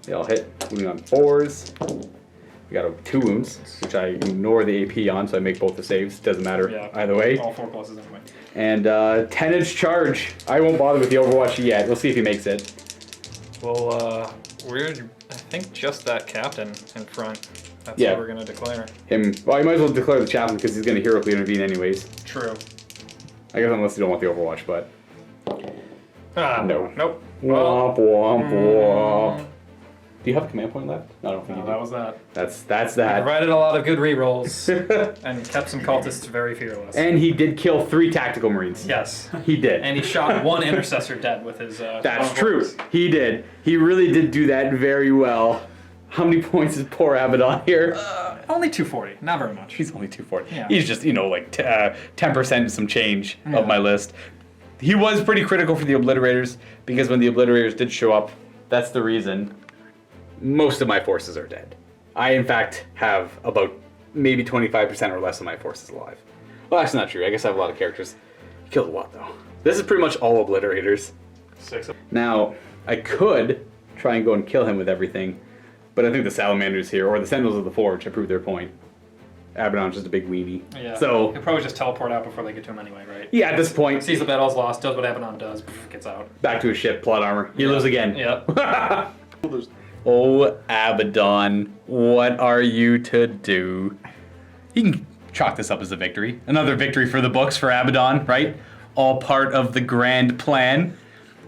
They all hit, wounding on 4s. We got 2 wounds, which I ignore the AP on, so I make both the saves. Doesn't matter either way. All 4 pluses anyway. And 10-inch charge. I won't bother with the Overwatch yet. We'll see if he makes it. Well, I think just that captain in front. That's Yeah. what we're going to declare. Him. Well, you might as well declare the chaplain because he's going to heroically intervene anyways. True. I guess unless you don't want the Overwatch, but. No. Nope. Womp womp womp. Do you have a command point left? No, I don't think you do. That was that. That's that. Provided a lot of good rerolls and kept some cultists very fearless. And he did kill 3 tactical marines. Yes. He did. And he shot 1 intercessor dead with his. That's true. He did. He really did do that very well. How many points is poor Abaddon here? Only 240. Not very much. He's only 240. Yeah. He's just, like 10% and some change of my list. He was pretty critical for the Obliterators because when the Obliterators did show up, that's the reason most of my forces are dead. I, in fact, have about maybe 25% or less of my forces alive. Well, that's not true. I guess I have a lot of characters. He killed a lot, though. This is pretty much all Obliterators. 6. Now, I could try and go and kill him with everything, but I think the Salamanders here, or the Sentinels of the Forge, have proved their point. Abaddon's just a big weenie. Yeah. So He'll probably just teleport out before they get to him anyway, right? yeah, at this point, Sees the battle's lost, does what Abaddon does, gets out. back to his ship, plot armor. He lives again. Yep. Oh, Abaddon, what are you to do? You can chalk this up as a victory. Another victory for the books for Abaddon, right? All part of the grand plan.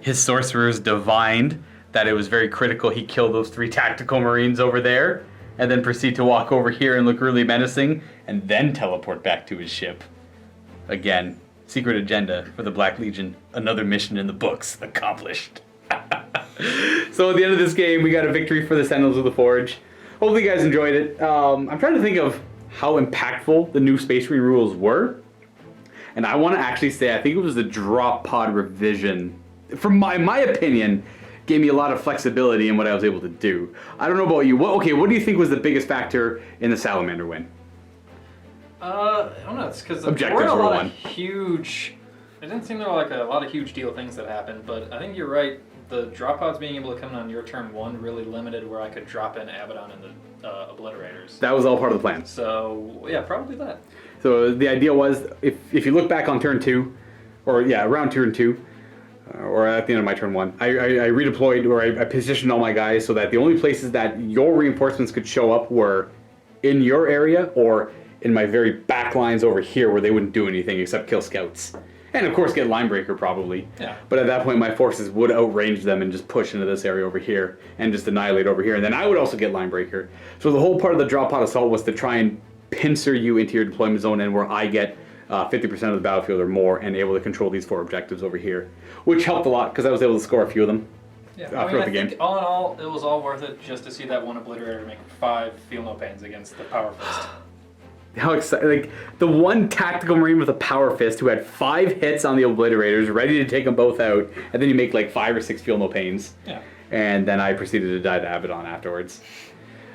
His sorcerers divined that it was very critical he kill those 3 tactical marines over there, and then proceed to walk over here and look really menacing, and then teleport back to his ship. Again, secret agenda for the Black Legion. Another mission in the books accomplished. So at the end of this game, we got a victory for the Sentinels of the Forge. Hopefully you guys enjoyed it. I'm trying to think of how impactful the new Space Marine rules were. And I want to actually say, I think it was the drop pod revision. From my opinion, gave me a lot of flexibility in what I was able to do. I don't know about you. What do you think was the biggest factor in the Salamander win? I don't know. It's because there Objectives weren't a were lot one. of huge. It didn't seem there were like a lot of huge deal things that happened, but I think you're right. The drop pods being able to come in on your turn 1 really limited where I could drop in Abaddon and the Obliterators. That was all part of the plan. So yeah, probably that. So the idea was, if you look back on turn 2, or yeah, around turn 2, or at the end of my turn 1, I redeployed, or I positioned all my guys so that the only places that your reinforcements could show up were in your area or in my very back lines over here where they wouldn't do anything except kill scouts. And of course get Line Breaker probably. Yeah. But at that point my forces would outrange them and just push into this area over here and just annihilate over here. And then I would also get Line Breaker. So the whole part of the drop pod assault was to try and pincer you into your deployment zone, and where I get 50% of the battlefield or more and able to control these 4 objectives over here. Which helped a lot because I was able to score a few of them throughout the game. Think all in all, it was all worth it just to see that one Obliterator make 5 feel no pains against the Power Fist. How exciting. Like, the one tactical marine with a power fist who had 5 hits on the Obliterators, ready to take them both out, and then you make like 5 or 6 feel no pains. Yeah. And then I proceeded to die to Abaddon afterwards.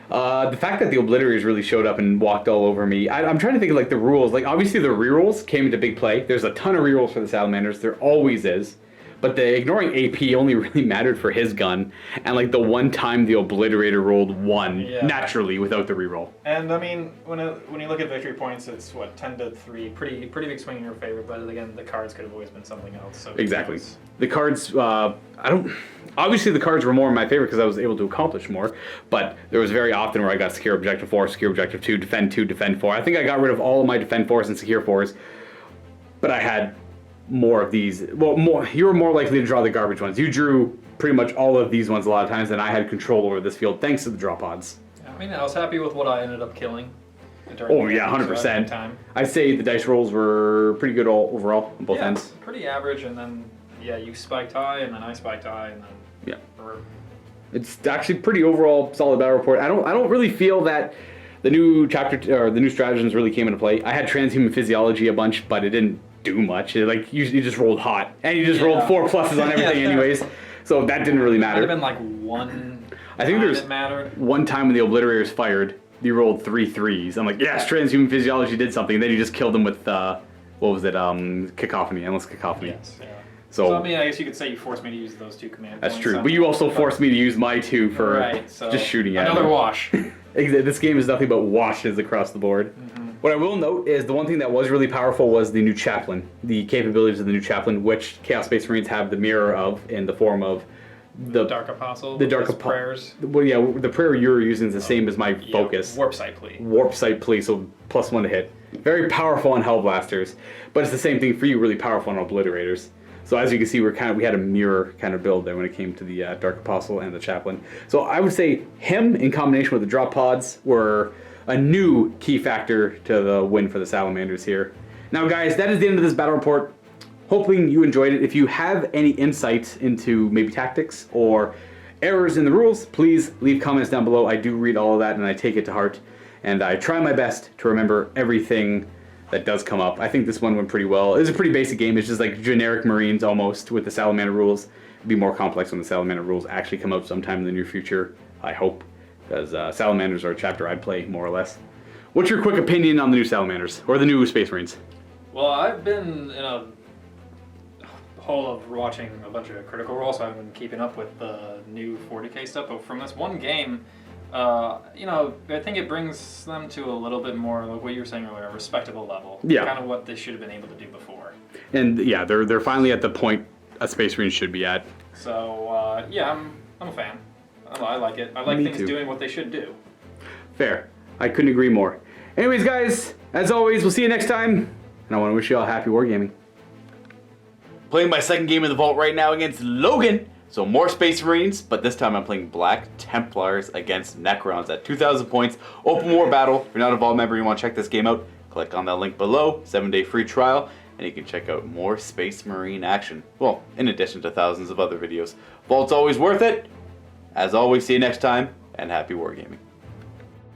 The fact that the Obliterators really showed up and walked all over me, I'm trying to think of like the rules. Like, obviously the rerolls came into big play. There's a ton of rerolls for the Salamanders. There always is. But the ignoring AP only really mattered for his gun, and like the one time the Obliterator rolled 1 naturally without the reroll. And I mean, when you look at victory points, it's what 10-3, pretty big swing in your favor. But again, the cards could have always been something else. So Exactly. The cards, obviously the cards were more in my favor because I was able to accomplish more. But there was very often where I got secure objective 4, secure objective 2, defend 2, defend 4. I think I got rid of all of my defend 4s and secure 4s, but I had more of these. Well, you were more likely to draw the garbage ones. You drew pretty much all of these ones a lot of times, and I had control over this field thanks to the drop pods. I mean, I was happy with what I ended up killing. Oh yeah, 100%. I'd say the dice rolls were pretty good overall on both ends. Pretty average, and then you spiked high, and then I spiked high, and then It's actually pretty overall solid battle report. I don't really feel that the new chapter or the new stratagems really came into play. I had transhuman physiology a bunch, but it didn't do much. Like you just rolled hot, and you just rolled 4 pluses on everything anyways. So that didn't really matter. Might have been like one. I think there's it mattered. one time when the Obliterators fired, you rolled 3 3s. I'm like, yes, transhuman physiology did something. And then you just killed them with what was it? Cacophony, endless cacophony. Yes. Yeah. So I mean, I guess you could say you forced me to use those 2 command that's points. true. But you also forced me to use my 2 for so just shooting at another them. wash. This game is nothing but washes across the board. What I will note is the one thing that was really powerful was the new chaplain, the capabilities of the new chaplain, which Chaos Space Marines have the mirror of in the form of the Dark Apostle. The Dark Apostle prayers. Well, yeah, the prayer you're using is the same as my focus. Warp Sight Plea. Warp Sight Plea, so +1 to hit. Very powerful on Hellblasters, but it's the same thing for you, really powerful on Obliterators. So as you can see, we had a mirror kind of build there when it came to the Dark Apostle and the Chaplain. So I would say him in combination with the drop pods were a new key factor to the win for the Salamanders here. Now guys, that is the end of this battle report. Hopefully you enjoyed it. If you have any insights into maybe tactics or errors in the rules, please leave comments down below. I do read all of that and I take it to heart. And I try my best to remember everything that does come up. I think this one went pretty well. It's a pretty basic game. It's just like generic Marines almost with the Salamander rules. It'll be more complex when the Salamander rules actually come out sometime in the near future, I hope. Because Salamanders are a chapter I'd play, more or less. What's your quick opinion on the new Salamanders? Or the new Space Marines? Well, I've been in a hole of watching a bunch of Critical Role, so I've been keeping up with the new 40k stuff. But from this one game, I think it brings them to a little bit more, like what you were saying earlier, a respectable level. Yeah. Kind of what they should have been able to do before. And yeah, they're finally at the point a Space Marine should be at. So, I'm a fan. I like it. I like Me things too. doing what they should do. Fair. I couldn't agree more. Anyways, guys, as always, we'll see you next time. And I want to wish you all happy wargaming. Playing my second game in the vault right now against Logan. So more Space Marines, but this time I'm playing Black Templars against Necrons at 2,000 points. Open war battle. If you're not a vault member and you want to check this game out, click on that link below. 7-day free trial. And you can check out more Space Marine action. Well, in addition to thousands of other videos. Vault's always worth it. As always, see you next time, and happy wargaming.